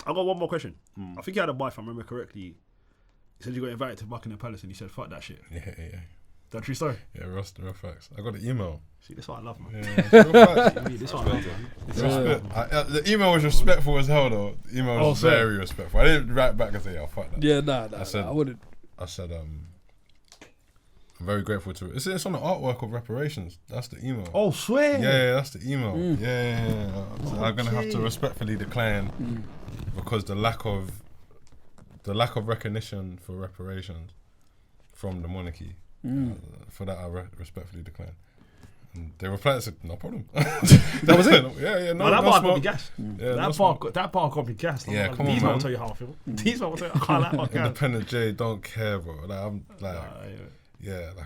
I got one more question. I think you had a bar, if I remember correctly. You said you got invited to Buckingham Palace and you said, fuck that shit. Yeah. That true story? Yeah, real facts. I got the email. See, this is what I love, man. Yeah, it's real facts. This is what I love, man. The email was respectful as hell, though. The email was very respectful. I didn't write back and say, "Oh, fuck that." Yeah, nah, I wouldn't. I said, I'm very grateful to it. It's on the artwork of reparations. That's the email. Oh, swear. Yeah, that's the email. Yeah. So I'm gonna have to respectfully decline because the lack of recognition for reparations from the monarchy. For that, I respectfully decline. And they replied and said, "No problem." That was it. Yeah. No, that no bar smoke. got me gassed. Yeah, that bar got me gassed. Yeah, come on, these man. will tell you how I feel. These will tell you I can't like my guys. Independent J don't care, bro. Like I'm like,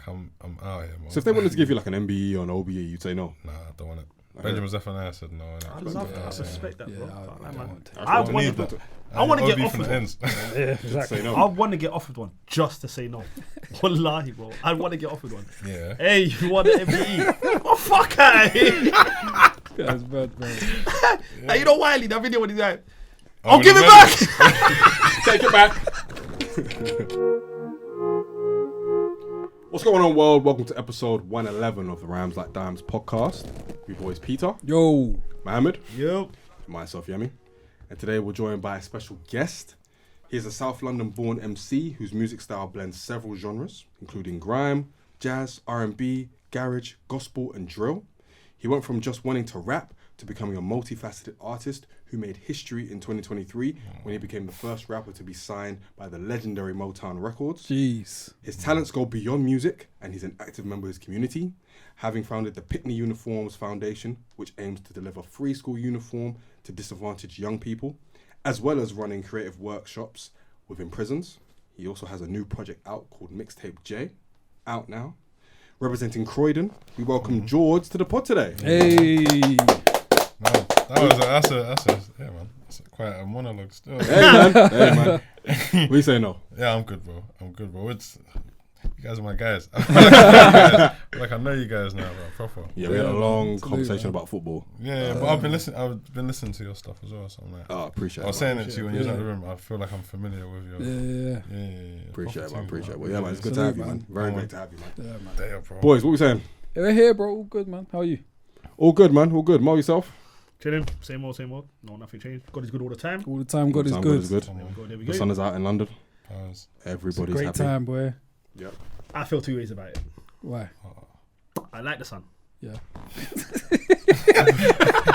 I'm out here, man. So if they wanted to give you like an MBE or an OBE, you'd say no. Nah, I don't want it. Benjamin Zephaniah said no. I love that. I suspect that, bro. I want to get OB offered from the one. ends. Yeah, exactly. No. I want to get offered one just to say no. Wallahi, bro. I want to get offered one. Yeah. Hey, you want an MBE? Oh, fuck it. That's bad, bro. Hey, you know Wiley, that video when he's like, I'll give it back. Take it back. What's going on, world? Welcome to episode 111 of the Rhymes Like Dimes podcast. Your boys Peter, Yo, Mohammed, Yep. and myself Yemi. And today we're joined by a special guest. He's a South London-born MC whose music style blends several genres, including grime, jazz, R&B, garage, gospel, and drill. He went from just wanting to rap to becoming a multifaceted artist who made history in 2023 when he became the first rapper to be signed by the legendary Motown Records. jeez. His talents go beyond music, and he's an active member of his community, having founded the Pickni Uniforms Foundation, which aims to deliver free school uniform to disadvantaged young people, as well as running creative workshops within prisons. He also has a new project out called Mixtape J, out now. Representing Croydon, we welcome Jords to the pod today. Hey. Man, that's quite a monologue still. Hey man. What do you say no? Yeah, I'm good, bro. You guys are my guys. Like I know you guys now, bro. Proper. Yeah, we had a long absolutely, conversation man. about football. Yeah, but I've been listening to your stuff as well. So I'm like, Oh, appreciate it. I was saying it to you when you was in the room. I feel like I'm familiar with you. Yeah. Appreciate it, man. Proper Well, yeah, man. It's good to have you, man. Very Come great on. to have you, man. Yeah, man. Damn, bro. Boys, what we saying? Yeah, we're here, bro. All good, man. How are you? All good, man. All good. Mo, yourself? Chilling. Same old. No, nothing changed. God is good all the time. All the time, God is Time, good. God is good. There we go. There we The go. sun is out in London. Pause. Everybody's Great happy. time, boy. Yep. I feel two ways about it. Why? I like the sun. Yeah.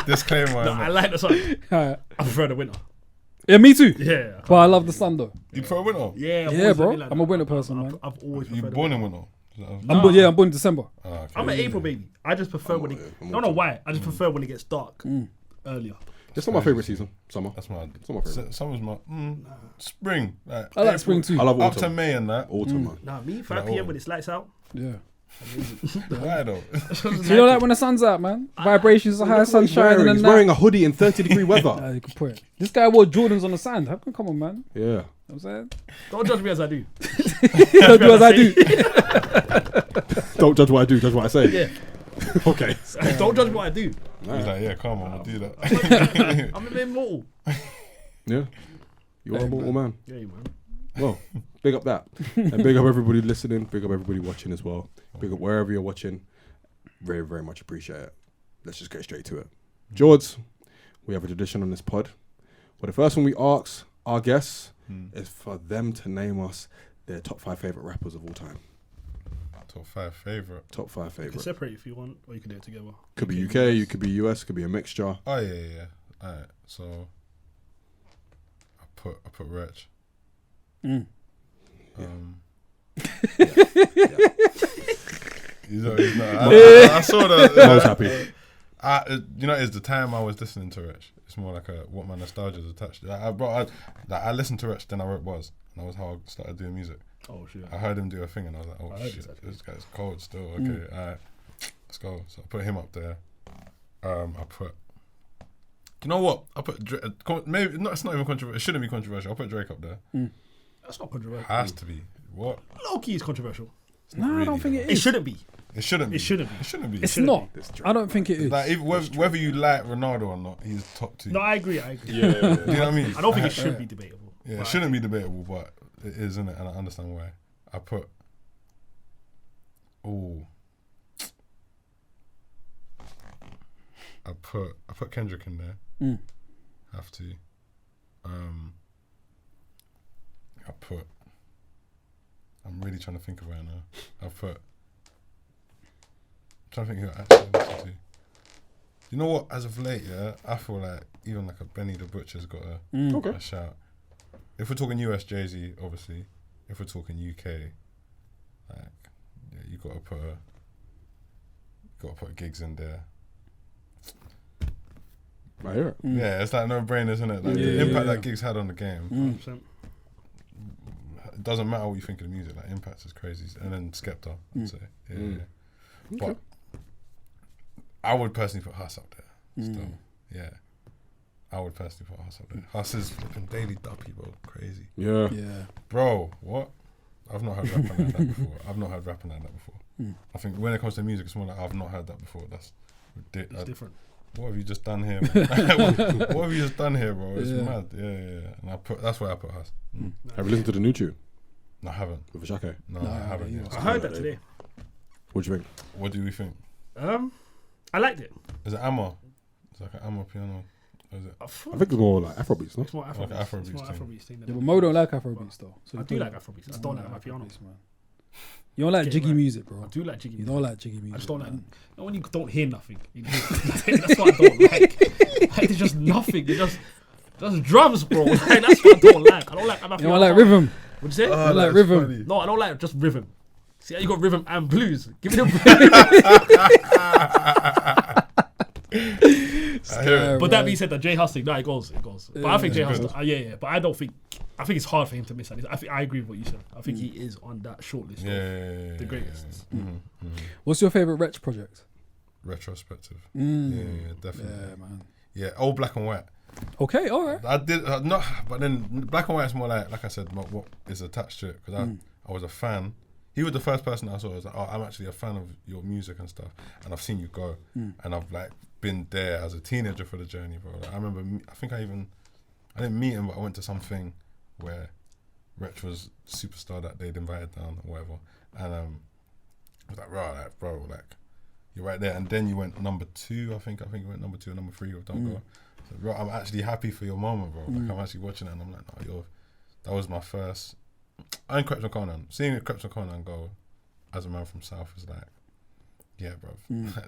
Disclaimer. No, I like the sun. Alright. I prefer the winter. Yeah, me too. Yeah. But I love the sun though. You prefer winter? Yeah, I've Yeah, always bro. been like I'm that. a winter person, man. I've always You preferred the born in winter. winter? I'm born in December. Oh, okay. I'm an April baby. I just prefer when it. I don't know why. I just prefer when it gets dark earlier. It's not my favourite season, summer. That's my. It's not my favourite. Summer's my spring. Like I like April, spring too. I love Up to autumn. May and that. Autumn, man. Nah, me 5 p.m. when it's lights out. Yeah. Why though? So you know like when the sun's out, man? Vibrations are high, sun shining and He's that. wearing a hoodie in 30-degree Nah, weather. you can put it. This guy wore Jordans on the sand. How come on, man? Yeah. You know what I'm saying? Don't judge me as I do. Don't do as I do. Don't judge what I do, judge what I say. Yeah. Okay. Don't judge what I do. He's like, yeah, come on, I'll do that. I'm an immortal. Yeah. You are a mortal man. Yeah, man. Well, big up that. And big up everybody listening. Big up everybody watching as well. Big up wherever you're watching. Very, very much appreciate it. Let's just get straight to it. Jords, we have a tradition on this pod. Well, the first one we ask our guests is for them to name us their top 5 favourite rappers of all time. Top 5 favourite. Top 5 You can favourite. separate if you want, or you can do it together. Could be UK, you could be US, could be a mixture. Oh yeah. Alright, so I put Wretch. He's not. I saw that. I was happy. It's the time I was listening to Wretch. It's more like what my nostalgia is attached to. I listened to Wretch, then I wrote bars, and that was how I started doing music. Oh shit. I heard him do a thing, and I was like, I oh heard shit, this this guy's cold still. Okay, alright, let's go. So I put him up there. I put. You know what? I put maybe no. It's not even controversial. It shouldn't be controversial. I put Drake up there. That's not controversial. Has to be. What? Low key is controversial. No, I don't think it It is. shouldn't be. It shouldn't be. It shouldn't be. It shouldn't be. It's not. I don't think it is. Like whether you like Ronaldo or not, he's top 2. No, I agree. Yeah. Do you know what I mean? I don't think it should be debatable. Yeah, it shouldn't be debatable, but it is, isn't it? And I understand why. I put Kendrick in there. Have to. I'm really trying to think of right now. I'm trying to think who I actually listen to. You know what? As of late, yeah, I feel like even like a Benny the Butcher's got a shout. If we're talking US Jay-Z, obviously. If we're talking UK, like, yeah, you gotta put gigs in there. I hear it. Yeah, it's like no brainer, isn't it? Like the impact that gigs had on the game. 100%. It doesn't matter what you think of the music. Like impact is crazy. And then Skepta, I'd say. Yeah. But I would personally put Huss up there. Still, yeah. I would personally put Huss up there. Huss is flipping daily duppy, bro. Crazy. Yeah. Bro, what? I've not heard rapping like that before. I think when it comes to music, it's more like I've not heard that before. That's It's different. What have you just done here, man? What have you just done here, bro? It's mad. Yeah. And that's why I put Huss. Have you listened to the new tune? No, I haven't. With Ashake? No, I haven't. Yeah. I heard that today. What do you think? What do we think? I liked it. Is it Amma? It's like an Amma piano. Or is it? I think it's more like Afrobeats, no? It's more Afrobeats. Like Afrobeats It's more thing. Afrobeats thing. Yeah, but Mo don't like Afrobeats though. So I do like Afrobeats. I don't like my piano. Afrobeats, man. You don't like jiggy music, bro. I do like jiggy You music. don't like jiggy music. I just don't like. man. No, when you don't hear nothing. That's what I don't like. Like, it's just nothing. It's just drums, bro. Like, that's what I don't like. I don't like. You don't like rhythm. What'd you say? I like rhythm. Funny. No, I don't like just rhythm. See how you got rhythm and blues. Give me the But that being said, the J Hustling, no, it goes. But I think J Hustling, yeah. But I think it's hard for him to miss that. I agree with what you said. I think he is on that shortlist. Yeah. The greatest. What's your favorite Wretch project? Retrospective. Yeah, definitely. Yeah, man. Yeah, old black and white. Okay, all right. I did not, but then black and white is more like I said, what is attached to it because I was a fan. He was the first person I saw. I was like, oh, I'm actually a fan of your music and stuff, and I've seen you go, and I've like been there as a teenager for the journey, bro. Like, I remember, I didn't meet him, but I went to something where Wretch was superstar that they'd invited down or whatever, and I was like, bro, you're right there. And then you went number 2, I think you went number 2 or number 3 with Don't Go. So, bro, I'm actually happy for your moment, bro. Like, I'm actually watching it and I'm like, no, that was my first. And Kreps and Conan. Seeing Kreps and Conan go as a man from South is like, yeah, bro.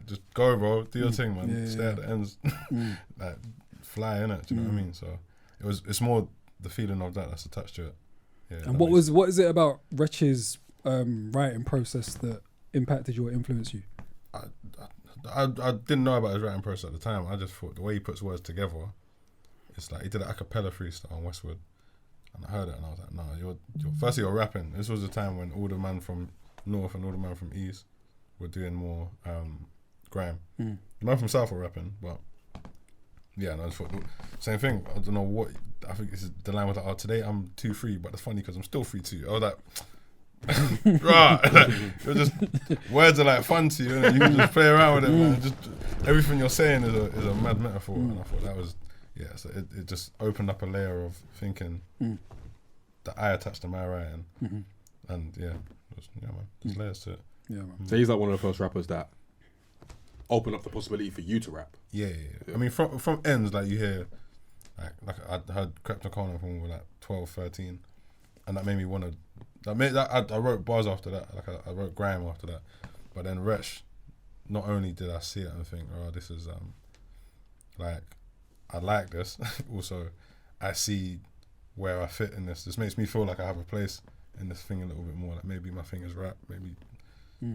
Just go, bro. Do your thing, man. Stay at the ends. Like, fly, innit? Do you know what I mean? So it's more the feeling of that's attached to it. Yeah. And what is it about Wretch's writing process that impacted you or influenced you? I didn't know about his writing process at the time. I just thought the way he puts words together, it's like he did an a cappella freestyle on Westwood, and I heard it and I was like, no, firstly you're rapping. This was the time when all the man from North and all the man from East were doing more grime. The man from South were rapping, but yeah, and I just thought same thing. I don't know what. I think this is the line was like, oh, today I'm 2-3, but it's funny because I'm still 3-2. I was like. Right, like, you're just words are like fun to you, and you can just play around with it, man. Just everything you're saying is a mad metaphor, and I thought that was So it just opened up a layer of thinking that I attached to my writing, and man, there's layers to it. Yeah, man. So he's like one of the first rappers that opened up the possibility for you to rap. Yeah. I mean, from ends like you hear, like I heard Kreps and Conan when we were like 12, 13, and that made me want to. I wrote bars after that, like I wrote grime after that, but then Wretch, not only did I see it and think, oh, this is like I like this. Also, I see where I fit in this. This makes me feel like I have a place in this thing a little bit more. Like maybe my thing is rap, maybe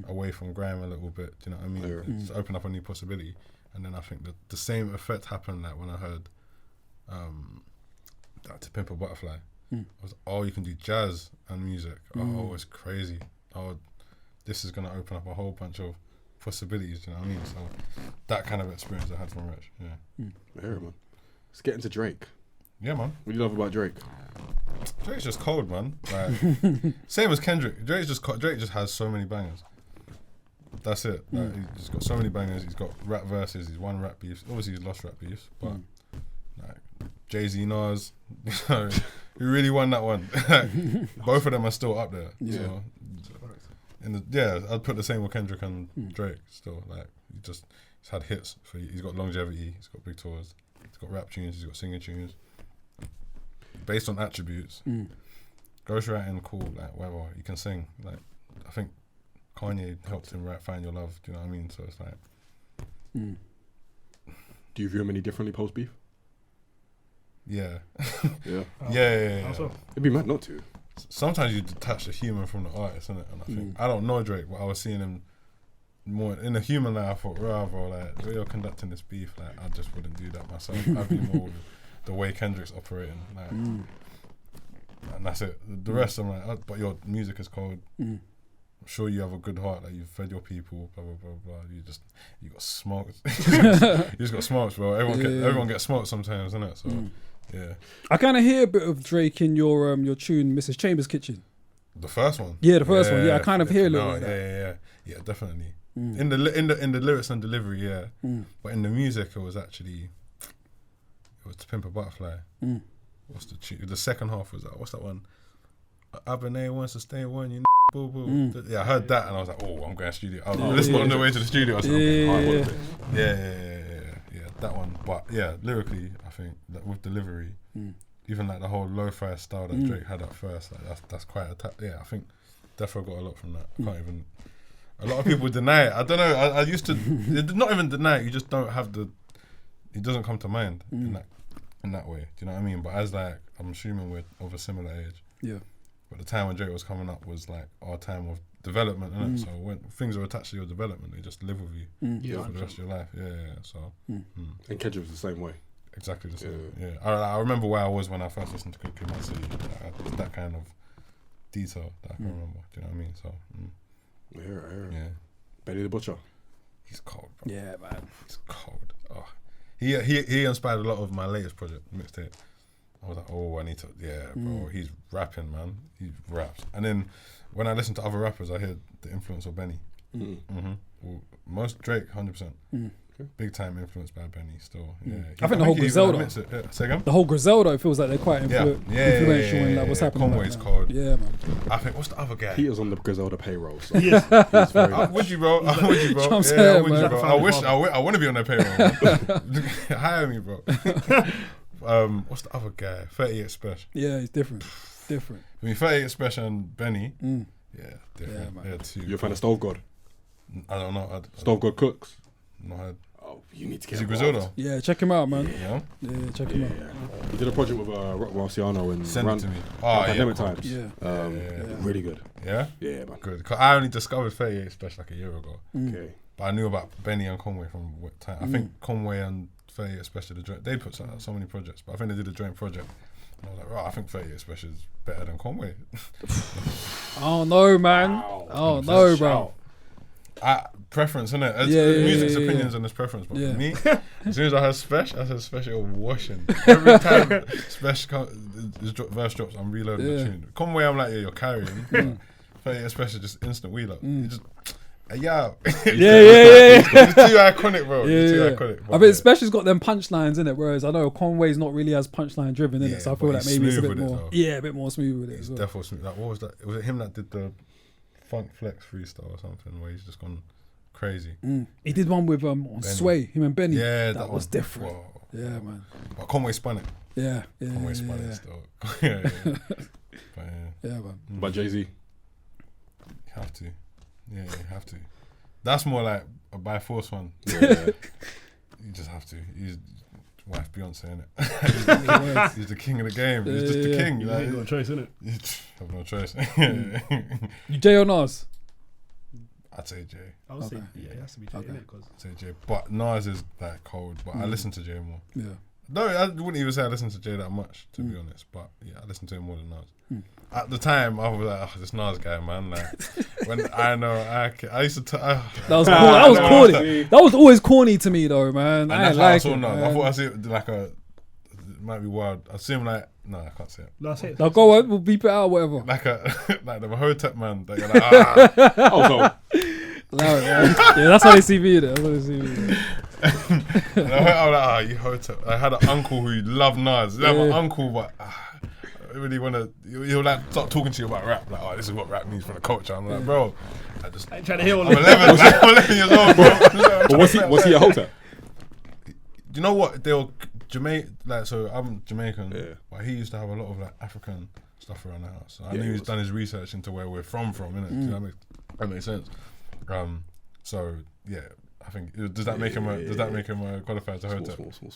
away from grime a little bit. Do you know what I mean? It's open up a new possibility. And then I think that the same effect happened like when I heard To Pimp a Butterfly. I was, oh, you can do jazz and music. Oh, it's crazy. Oh, this is going to open up a whole bunch of possibilities, you know what I mean? So that kind of experience I had from Wretch, yeah. Yeah, man. Let's get into Drake. Yeah, man. What do you love about Drake? Drake's just cold, man. Like, same as Kendrick. Drake just has so many bangers. that's it. Like, he's got so many bangers. He's got rap verses. He's won rap beefs. Obviously, he's lost rap beefs, but like Jay-Z, Nas, he really won that one. Both of them are still up there. Yeah. So, I'd put the same with Kendrick and Drake. Still, like he's had hits. He's got longevity. He's got big tours. He's got rap tunes. He's got singing tunes. Based on attributes, ghostwriting, cool. Like whatever, you can sing. Like I think Kanye helped him write "Find Your Love." Do you know what I mean? So it's like. Do you view him any differently post beef? Yeah. Yeah. Yeah. It'd be mad not to. Sometimes you detach the human from the artist, innit? And I think I don't know Drake, but I was seeing him more in the human life. I thought, bro, like the way you're conducting this beef, like I just wouldn't do that myself. I'd be more with the way Kendrick's operating, like, and that's it. The rest, I'm like, but your music is cold. I'm sure you have a good heart, like you've fed your people, blah blah blah blah. You got smoked. You just got smoked, bro. Everyone gets smoked sometimes, innit? So yeah. I kind of hear a bit of Drake in your tune, Mrs. Chambers' Kitchen. The first one. Yeah, the first one. Yeah, I kind of hear a little bit of that. Yeah, definitely. In the lyrics and delivery, yeah. But in the music, it was To Pimp a Butterfly. What's the tune? The second half was that. What's that one? I've been A wants to stay one, you know. Boo, boo. Yeah, I heard that and I was like, oh, I'm going to studio. I was listening on the way to the studio. I said, yeah, that one. But yeah, lyrically, I think that with delivery, even like the whole lo-fi style that Drake had at first, like that's quite I think Defo got a lot from that. I can't even. A lot of people deny it. I don't know. I used to not even deny it. You just don't have it doesn't come to mind in that way. Do you know what I mean? But as like I'm assuming we're of a similar age. Yeah. But the time when Drake was coming up was like our time of development, innit? So when things are attached to your development, they just live with you for the rest of your life. Yeah. So. And Kendrick was the same way. Exactly the same. Yeah. I remember where I was when I first listened to Cookie My City. That kind of detail that I can remember. Do you know what I mean? So. Yeah. Benny the Butcher. He's cold, bro. Yeah, man. He's cold. Oh. He inspired a lot of my latest project, Mixtape. I was like, oh, I need to, bro, he's rapping, man. He raps. And then when I listen to other rappers, I hear the influence of Benny. Well, most Drake, 100%. Big time influenced by Benny still. Yeah. I think the whole Griselda. The whole Griselda feels like they're quite influential in like what's happening. Conway's cold. Yeah, man. I think, what's the other guy? Peter's on the Griselda payroll. So Yes. I'm with you, bro. I'm with you, bro. I'm saying, I'm with you, man. bro. I want to be on their payroll, man. Hire me, bro. What's the other guy? 38 Special. Yeah, he's different. I mean, 38 Special and Benny. Yeah, different. Yeah, man. You're a fan of Stove God? I don't know. Stove God cooks? Not heard. Oh, you need to get Is he involved. Griselda? Yeah, check him out, man. Yeah. Yeah, check him out. He did a project with Rock Marciano and Send it to me. Oh, Pandemic yeah. Times. Yeah. Really good. Yeah? Yeah, man. Good. 'Cause I only discovered 38 Special like a year ago. Okay. But I knew about Benny and Conway from what time. I think Conway and 38 Special, they put so many projects, but I think they did a joint project. And I was like, right, I think 38 Special is better than Conway. I don't know, man. I don't know, bro. Preference, innit? Music's opinions and its preference. But for me, as soon as I heard Special, I said Special washing. Every time Special verse drops, I'm reloading the tune. Conway, I'm like, yeah, you're carrying. 38 Special, just instant wheel up. You just, yeah. It's too iconic, bro. It's too iconic. I mean, Special's got them punchlines in it, whereas I know Conway's not really as punchline driven in it. So I feel like maybe it's a bit more. A bit more smooth with it. It's definitely smooth. Like, what was that? Was it him that did the Funk Flex freestyle or something where he's just gone crazy? He did one with on Sway, him and Benny. Yeah, that was different. Whoa. Yeah, man. But Conway spun it. Yeah. Conway spun it still. Yeah. But yeah, man. But Jay-Z? You have to. Yeah, you have to. That's more like a by force one. Yeah. You just have to. He's wife Beyonce, innit? He's the king of the game. He's just the king. You ain't got a choice, innit? You have no choice. You Jay or Nas? I'd say Jay. I would say, it has to be Jay, innit? I'd say Jay. But Nas is like cold, but I listen to Jay more. Yeah. No, I wouldn't even say I listen to Jay that much, to be honest. But yeah, I listen to him more than Nas. At the time, I was like, oh, this Nas guy, man. Like, when I used to. That was cool. That was corny. That was always corny to me, though, man. And I that's ain't how I like saw it. Nas. I thought I see it like it might be wild. I see him like, no, I can't say it. No, say it. Now go on, we'll beep it out, whatever. Like the Hotep man. That you're like, Also, Allow it, man. Yeah, that's how they see me. That's how they see me. And I was like, you Hotep. I had an uncle who loved Nas. Like my uncle, but I really want to. He'll like start talking to you about rap. Like, this is what rap means for the culture. I'm like, bro, I'm trying to hear all I'm 11. I'm 11 years old, bro. But what's he a Hotep? You know what? They'll so I'm Jamaican, but he used to have a lot of like African stuff around the house. So I knew he's done his research into where we're from, innit? That makes sense. So yeah, I think does that make him a qualified to Hotep? Small.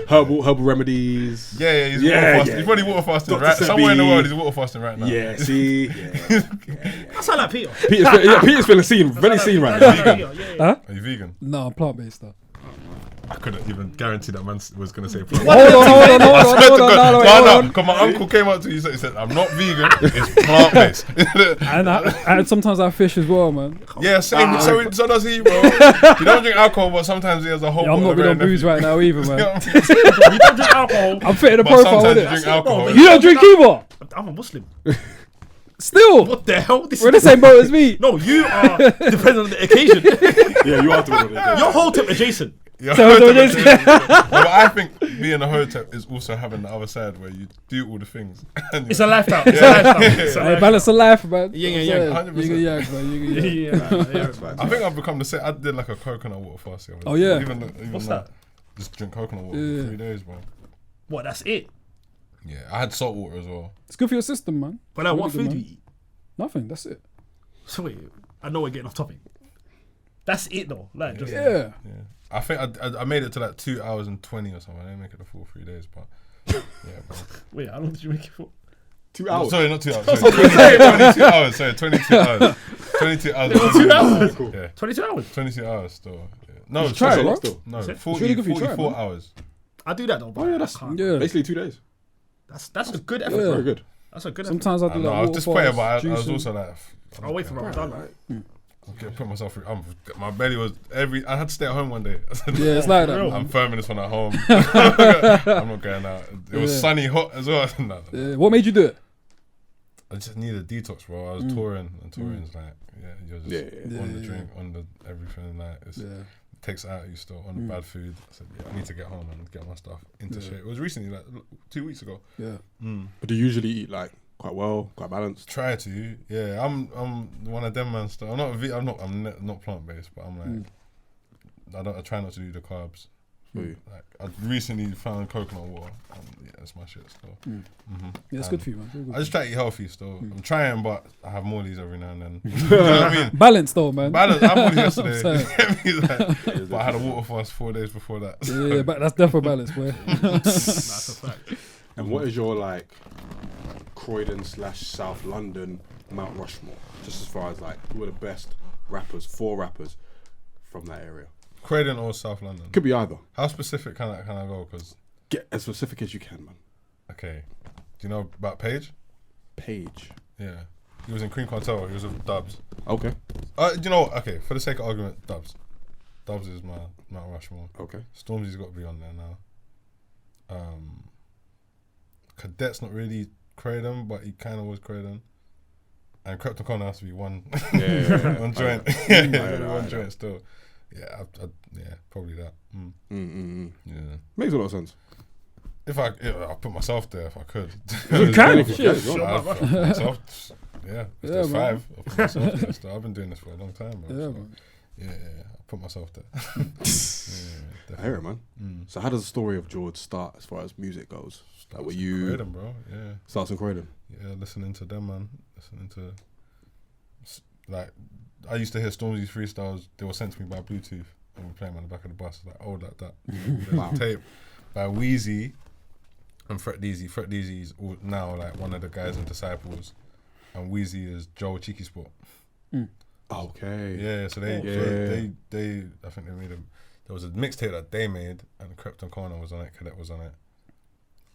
Herbal remedies. Yeah, he's water fasting. He's probably water fasting right somewhere in the world. He's water fasting right now. Yeah, see. That sound like Peter. Peter's feeling very seen right now. Huh? Are you vegan? No, I'm plant-based though. I couldn't even guarantee that man was going to say plant. Hold on. Because my uncle came up to you and said, I'm not vegan, it's plant-based. and sometimes I fish as well, man. Yeah, same. So does he, bro. He don't drink alcohol, but sometimes he has a whole I'm not good on booze right now either, man. You don't drink alcohol. I'm fitting the But profile sometimes with you it. drink alcohol. You don't drink either. I'm a Muslim. Still, What the hell? we're in the same boat as me. No, you are, depending on the occasion. Yeah, you are doing it. You're Hotep adjacent. Yeah, So but I think being a Hotep is also having the other side where you do all the things. It's a lifestyle. It's a lifestyle. It's a Hey, lifestyle. balance of life, man. Yin and yang, 100%. Yin and yang, man. Yin and yang. Yeah. I think I've become the same. I did like a coconut water fast. The other Oh, day. yeah. Even What's that? Just drink coconut water Yeah. for 3 days, bro. What? That's it. Yeah, I had salt water as well. It's good for your system, man. But like, Really what good, food man. do you eat? Nothing. That's it. So wait, I know we're getting off topic. That's it though. Like, just Yeah. Yeah, I think I made it to like 2 hours and 20 or something. I didn't make it the full 3 days, but yeah, bro. wait. How long did you make it for? 2 No, hours. sorry, not 2 hours. Sorry, 22 hours. Sorry, 22 hours. 22 hours. 22 hours. Cool. Yeah, 22 hours. 22 hours still. Yeah. No, should try it, bro. Still. No, Is it? 40, really good for you, try it, 44 man. hours. I do that though. But Oh, yeah, I that's- can't. Yeah. Basically 2 days. That's a good effort. Yeah. Very good. That's a good effort. Sometimes I I do know, like I was water disappointed, fast, but I was juicing. also like, I'll wait for Ramadan. okay, put myself through. My belly was I had to stay at home one day. I said, Yeah, it's like that. Real. man. I'm firming this one at home. I'm not going out. It was Yeah. sunny, hot as well. No. What made you do it? I just needed a detox, bro. I was touring, and touring's like, you're just on the drink, on the everything. Like, it takes it out of you still, on the bad food. I said, I need to get home and get my stuff into shape. It was recently, like 2 weeks ago. Yeah. But do you usually eat like quite well, quite balanced? Try to, yeah. I'm one of them man. Still, I'm not plant based, but I'm like, I try not to do the carbs. Like, I recently found coconut water. Yeah, that's my shit still. Yeah, it's good for you, man. It's all good. I just try to eat healthy still. I'm trying, but I have Morley's every now and then. You know what I mean? Balance though, man. Balance. I had Morley's That's what I'm yesterday. But I had a water fast 4 days before that. Yeah, but that's definitely balance, boy. That's a fact. And what is your like Croydon / South London Mount Rushmore? Just as far as like who are the best rappers, 4 rappers from that area? Croydon or South London? Could be either. How specific can I go? Because Get as specific as you can, man. okay, do you know about Paige? Page. Yeah, he was in Cream Cartel. He was with Dubs. Okay. Do you know what? Okay, for the sake of argument, Dubs. Dubs is my Mount Rushmore. Okay. Stormzy's got to be on there now. Cadet's not really Croydon, but he kind of was Croydon. And Krypton Connor has to be one, one joint. One joint still. Yeah, yeah, probably that. Yeah. Makes a lot of sense. If I put myself there, if I could. You can, If you shit. can, I'll put myself, yeah, if there's man. 5, I'll put myself there still. I've been doing this for a long time, bro. Yeah, So, man. yeah, I'll put myself there. I hear it, man. So how does the story of Jords start as far as music goes? Like, were you Croydon, bro? Yeah, starts in Croydon? yeah. Listening to them, man. Listening to like I used to hear Stormzy's freestyles. They were sent to me by Bluetooth, and we play them on the back of the bus, like old like that. There's a tape by Wheezy and Fret Deezy. Fret Deezy is now like one of the guys in Disciples, and Wheezy is Joe Cheeky Sport. Okay. Yeah, so they I think they made there was a mixtape that they made, and Krypton Corner was on it, Cadet was on it,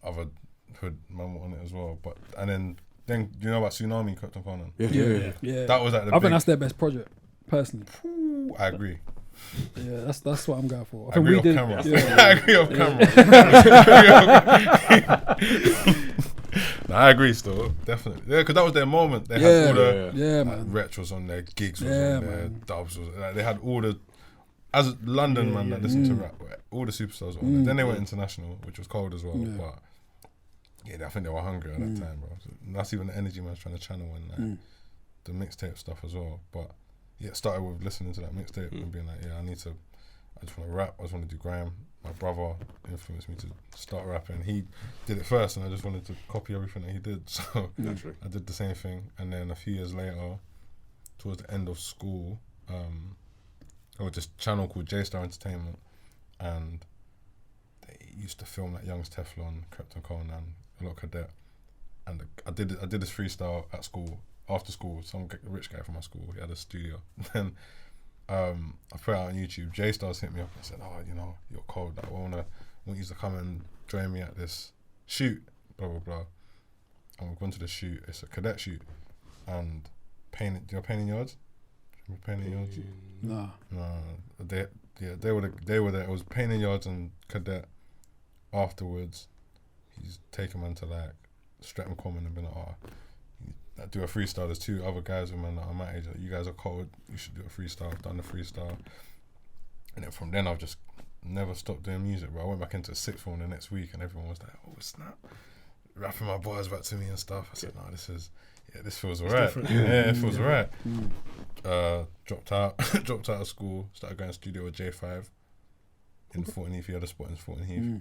other hood man were on it as well. But and then do you know about Tsunami, Krypton Corner? Yeah. That was like the I think big, that's their best project, personally. I agree. Yeah, that's what I'm going for. I agree we off camera. Yeah. I agree off camera. I agree still, definitely. Yeah, because that was their moment. They had all the like, man. Retch was on there, Gigs was on there, Dubs was like, they had all the, as a London man that listened to rap, all the superstars were on there. Then they went international, which was cold as well, but yeah, I think they were hungry at that time, bro. So that's even the energy man's trying to channel and like the mixtape stuff as well. But yeah, it started with listening to that mixtape and being like, I just want to rap, I just want to do grime. My brother influenced me to start rapping. He did it first and I just wanted to copy everything that he did. So I did the same thing. And then a few years later, towards the end of school, I was this channel called J-Star Entertainment, and they used to film like Young's Teflon, Krypton Conan, a lot of Cadet. And I did this freestyle at school, after school. Some rich guy from my school, he had a studio. Then I put it out on YouTube. J-Stars hit me up and said, you're cold. I want you to come and join me at this shoot, blah, blah, blah. And we've gone to the shoot. It's a cadet shoot. And Painting Yards? Painting Yards? No. They were there. It was Painting Yards and Cadet. Afterwards, he's taken man to like Streatham Common and been like, I do a freestyle. There's two other guys with man that are my age. Like, you guys are cold. You should do a freestyle. I've done the freestyle. And then from then, I've just never stopped doing music, bro. I went back into sixth form the next week and everyone was like, oh, snap. Rapping my bars back to me and stuff. I said, no, this feels alright. Yeah, it feels alright. Dropped out of school, started going to studio with J5 in Fulton Heath. He had a spot in Fulton Heath.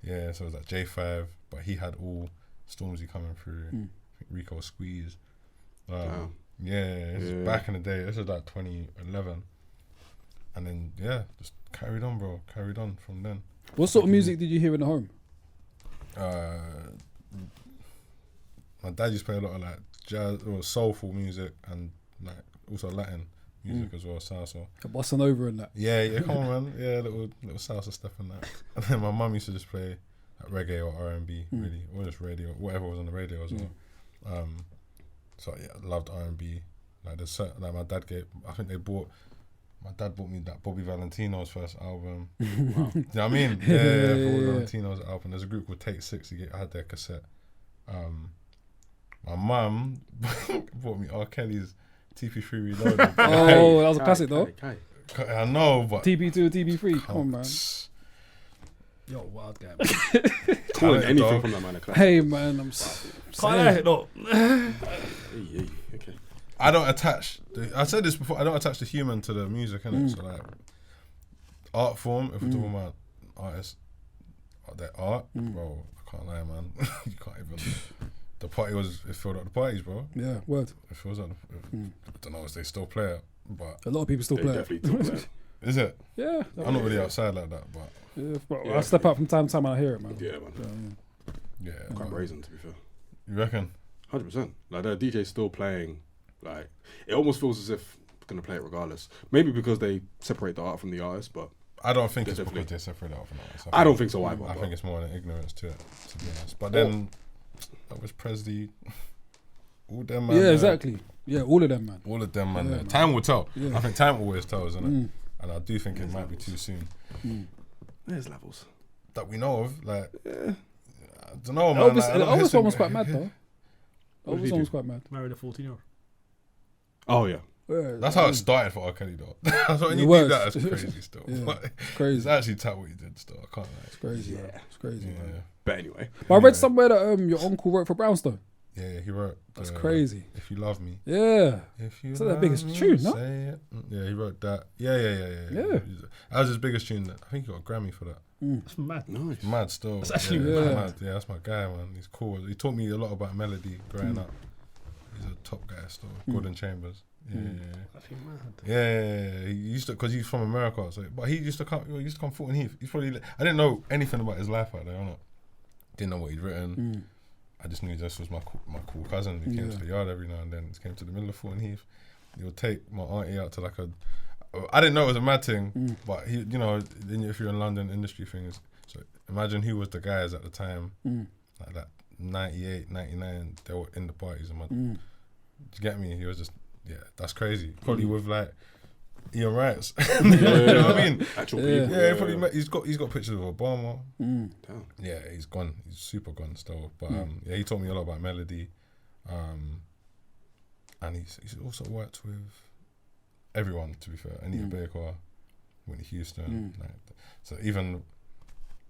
Yeah, so it was like J5, but he had all Stormzy coming through. Rico Squeeze. Wow. Yeah, this is back in the day. This was like 2011. And then, just carried on, bro. Carried on from then. What sort of music did you hear in the home? My dad used to play a lot of like jazz or soulful music and like also Latin music as well, salsa. Bossa Nova and that. Yeah, come on, man. Yeah, little salsa stuff and that. And then my mum used to just play like reggae or R&B, really, or just radio, whatever was on the radio as well. So yeah, I loved R&B. Like there's certain, like my dad bought me that Bobby Valentino's first album. Wow. You know what I mean? Yeah, Bobby Valentino's album. There's a group called Take Six. I had their cassette. My mum bought me R. Kelly's TP3 Reloaded. That was a classic though. I know, but TP2, TP3. Come on, man. Yo, wild guy. Man. Calling anything from that man a classic. Hey, man, I'm Can't no. Okay. I don't attach. I said this before. I don't attach the human to the music, innit? So like, art form. If we're talking about artists, their art, bro. I can't lie, man. You can't even. The party it filled up the parties, bro. Yeah, word. It fills up. I don't know if they still play it, but a lot of people still play it. Definitely still play it. Is it? Yeah. I'm not really outside like that, but I step out from time to time and I hear it, man. Yeah, man. Yeah. Quite brazen, to be fair. You reckon? 100%. Like the DJ's still playing. Like it almost feels as if they're gonna play it regardless. Maybe because they separate the art from the artist, but I don't think it's because they separate it off from the artist. I don't think so either. I think it's more an ignorance to it, to be honest. But then that was Presley. All them man. Yeah, exactly. Yeah, all of them, man. All of them, man. Yeah, man. Time will tell. Yeah. I think time always tells, isn't it? And I do think it might be too soon. There's levels that we know of. Like, I don't know, man. Elvis one was quite mad, though. Elvis one was quite mad. Married a 14-year-old. Oh, yeah. That's how it started for R. Kelly, though. That's when you do that, it's crazy still. Yeah, it's crazy. It's actually tight what you did still. I can't lie. It's crazy. Yeah. It's crazy. Yeah. Man. But anyway. But I read somewhere that your uncle worked for Brownstone. Yeah, he wrote. That's crazy. If You Love Me. Yeah. If you That's their biggest tune, no? Yeah, he wrote that. Yeah. That was his biggest tune. I think he got a Grammy for that. That's mad. Nice. Mad still. That's actually mad. Yeah, that's my guy, man. He's cool. He taught me a lot about melody growing up. He's a top guy still. Gordon Chambers. Actually mad. Yeah. He used to, because he's from America. So, but he used to come. He used to come Fulton Heath. He's probably. I didn't know anything about his life out there. Or not. Didn't know what he'd written. I just knew this was my cool cousin who came to the yard every now and then. He came to the middle of Fulton Heath. He would take my auntie out to like a. I didn't know it was a mad thing, but he, you know, if you're in London industry things. So imagine who was the guys at the time, like that 98, 99. They were in the parties. Do you get me? He was just, that's crazy. Probably with like Ian Wrights. You know what I mean? Actual Yeah. people. Yeah, probably he's got pictures of Obama. Damn. Yeah, he's gone. He's super gone still. But yeah, he taught me a lot about melody. And he's also worked with everyone, to be fair. Anita Baker, Whitney Houston. Like, so even,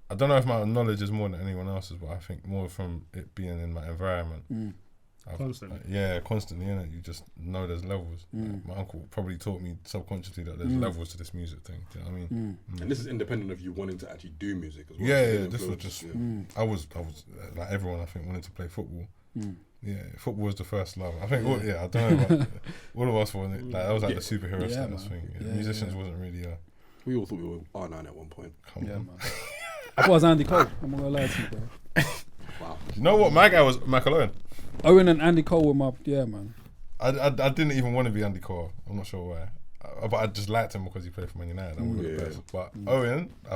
I don't know if my knowledge is more than anyone else's, but I think more from it being in my environment. Constantly. Constantly, innit? You just know there's levels. Like, my uncle probably taught me subconsciously that there's levels to this music thing. Do you know what I mean? And this is independent of you wanting to actually do music as well. Yeah, this was just, I was like everyone, I think, wanted to play football. Yeah, football was the first love. I think, I don't know, but all of us wanted, like, that was like the superhero status thing. Yeah, musicians wasn't really we all thought we were R9 at one point. Come on. Man. I thought I was Andy Cole. I'm not gonna lie to you, bro. Wow. You know what? My guy was McAloon. Owen and Andy Cole were my man. I didn't even want to be Andy Cole. I'm not sure why. But I just liked him because he played for Man United. And we were the best. But Owen, I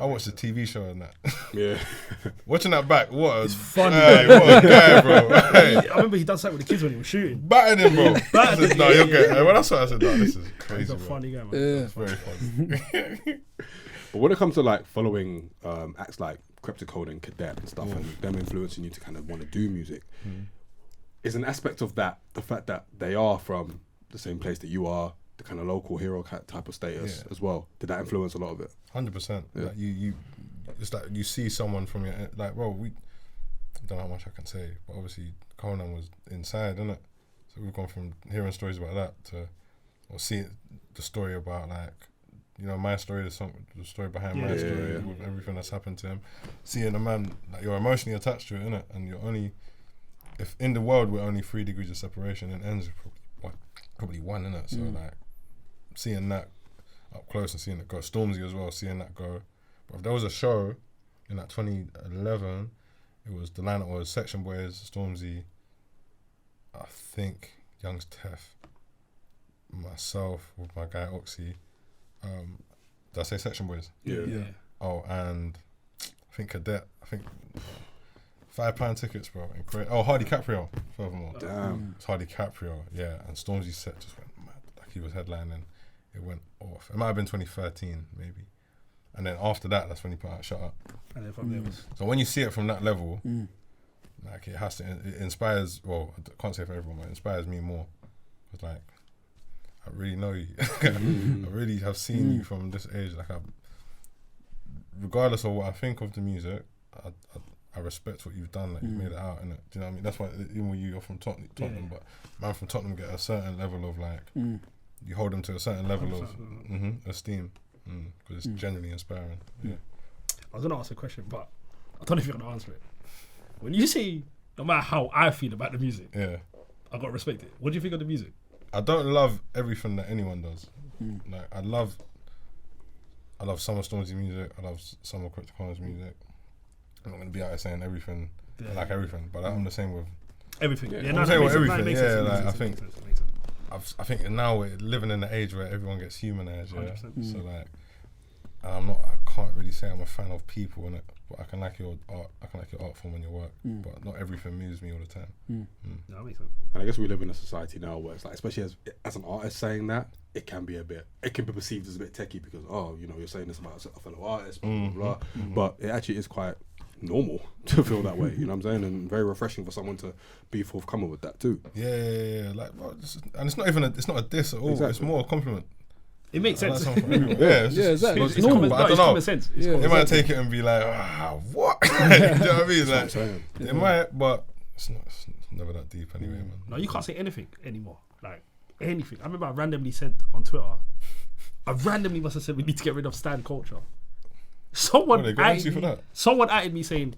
watched the TV show and that. Yeah. Watching that back, It's funny. Hey, what a guy, bro. Hey. I remember he done something with the kids when he was shooting. Batting him, bro. I said, no, you're good. When I saw it, I said, no, this is crazy. He's a bro. funny guy, man. Yeah. It's very funny. But when it comes to like following acts like Crypticode and Cadet and stuff, and them influencing you to kind of want to do music, is an aspect of that the fact that they are from the same place that you are, the kind of local hero type of status as well. Did that influence a lot of it? 100%. Yeah. Like you, it's like you see someone from your, like, bro, I don't know how much I can say, but obviously Conan was inside, innit? So we've gone from hearing stories about that to, or seeing the story about, like, you know, my story, the story behind my story, with everything that's happened to him. Seeing a man, like, you're emotionally attached to it, innit? And you're only, if in the world we're only 3 degrees of separation, and ends probably one, innit? So, like, seeing that up close and seeing it go, Stormzy as well, seeing that go. But if there was a show in like 2011, it was, the lineup was Section Boys, Stormzy, I think Young's Tef, myself with my guy Oxy. Did I say Section Boys? Yeah. Oh, and I think Cadet. I think £5 tickets, bro. Hardy Caprio. Furthermore, Damn. it's Hardy Caprio. Yeah, and Stormzy's set just went mad. Like, he was headlining. It went off. It might have been 2013, maybe. And then after that, that's when he put out Shut Up. And then from there was... So when you see it from that level, like, it has to, it inspires, well, I can't say for everyone, but it inspires me more. It's like, I really know you. I really have seen you from this age. Like, regardless of what I think of the music, I respect what you've done. Like, you've made it out, innit? Do you know what I mean? That's why, even when you're from Tottenham, but man from Tottenham get a certain level of, like, you hold them to a certain level of esteem, because it's genuinely inspiring. Yeah. I was going to ask a question, but I don't know if you're going to answer it. When you say, no matter how I feel about the music, Yeah. I got to respect it. What do you think of the music? I don't love everything that anyone does. Like, I love some of Stormzy's music. I love some of Crypticode's music. I'm not going to be out there saying everything. I like everything, but I'm the same with everything. I'm the same with everything. Yeah, like, I think now we're living in an age where everyone gets humanized. Yeah, 100%. so like, I can't really say I'm a fan of people, innit? But I can like your art. I can like your art form and your work. But not everything moves me all the time. No, that makes sense. And I guess we live in a society now where it's like, especially as an artist saying that, it can be perceived as a bit techie because, oh, you know, you're saying this about a fellow artist, blah, blah, blah. But it actually is quite normal to feel that way, you know what I'm saying? And very refreshing for someone to be forthcoming with that too. Yeah. Like, bro, and it's not even it's not a diss at all. Exactly. It's more a compliment. It makes sense. Exactly. Exactly. It's normal. common, But I no, don't it's know. common sense. It's Yeah. common They might sense. take it and be like, what? Do you know what I mean? That's what I'm Like, saying. it might, but it's never that deep anyway, man. No, you can't say anything anymore. Like, anything. I remember I randomly said on Twitter, must have said we need to get rid of stan culture. What, they go against you for that? Someone added me saying,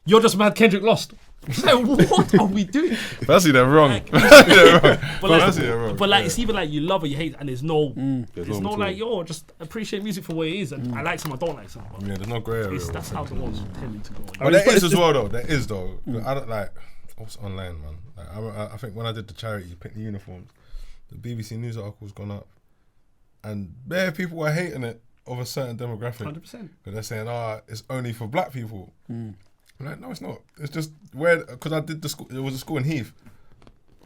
you're just mad Kendrick lost. It's like, what are we doing? That's they're wrong. Like, But like, it's either like you love or you hate, and there's no There's no like, yo, just appreciate music for what it is, and I like some, I don't like some. But Yeah, there's no grey area. that's how the world's tending to go. But there is as well, though. There is, though. I don't like. What's online, man? Like, I think when I did the charity Pickni Uniforms, the BBC News article's gone up, and there people were hating it of a certain demographic. 100%. Because they're saying, it's only for black people. I'm like, no, it's not. It's just where, because I did the school, it was a school in Heath.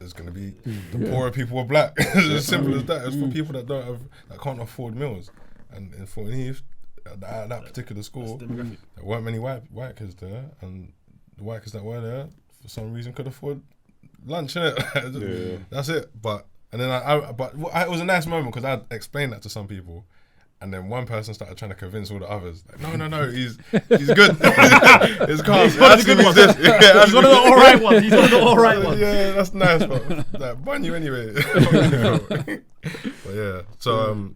there's gonna be the poorer people are black. It's as simple as that. It's for people that can't afford meals. And in Fort Heath, at that particular school, there weren't many white kids there, and the white kids that were there, for some reason, could afford lunch. Innit? That's it. But it was a nice moment because I explained that to some people. And then one person started trying to convince all the others, like, no, he's good. It's calm. He's one of the good ones. He's one of the alright ones. He's one of the alright ones. Yeah, that's nice, but like, bun you anyway. But yeah, so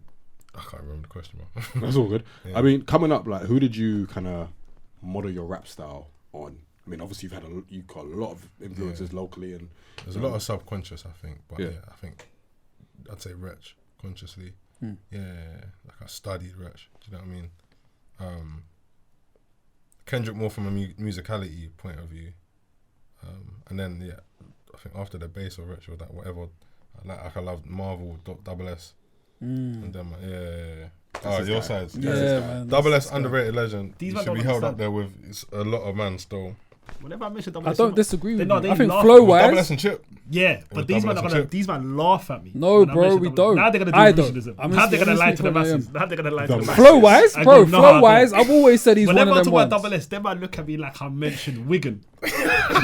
I can't remember the question, bro. That's all good. Yeah. I mean, coming up, like, who did you kind of model your rap style on? I mean, obviously you've got a lot of influences locally, and there's a lot of subconscious, I think. But I think I'd say Wretch consciously. Yeah, like I studied Wretch. Do you know what I mean? Kendrick more from a musicality point of view, and then I think after the bass or Wretch or that whatever, I loved Marvel, Double S, and then your sides. Man. Double S underrated legend. These should be held up there with a lot of man still. Whenever I mention Double S, I don't disagree with you. I think flow-wise, Double S and Chip. Yeah, but these man laugh at me. No, bro, we don't. Now they're gonna do regionalism. Now they're gonna lie to the masses. Now they're gonna lie to the masses. Flow-wise, bro, flow-wise, I've always said he's one of them ones. Whenever I talk about Double S, they might look at me like I mentioned Wigan.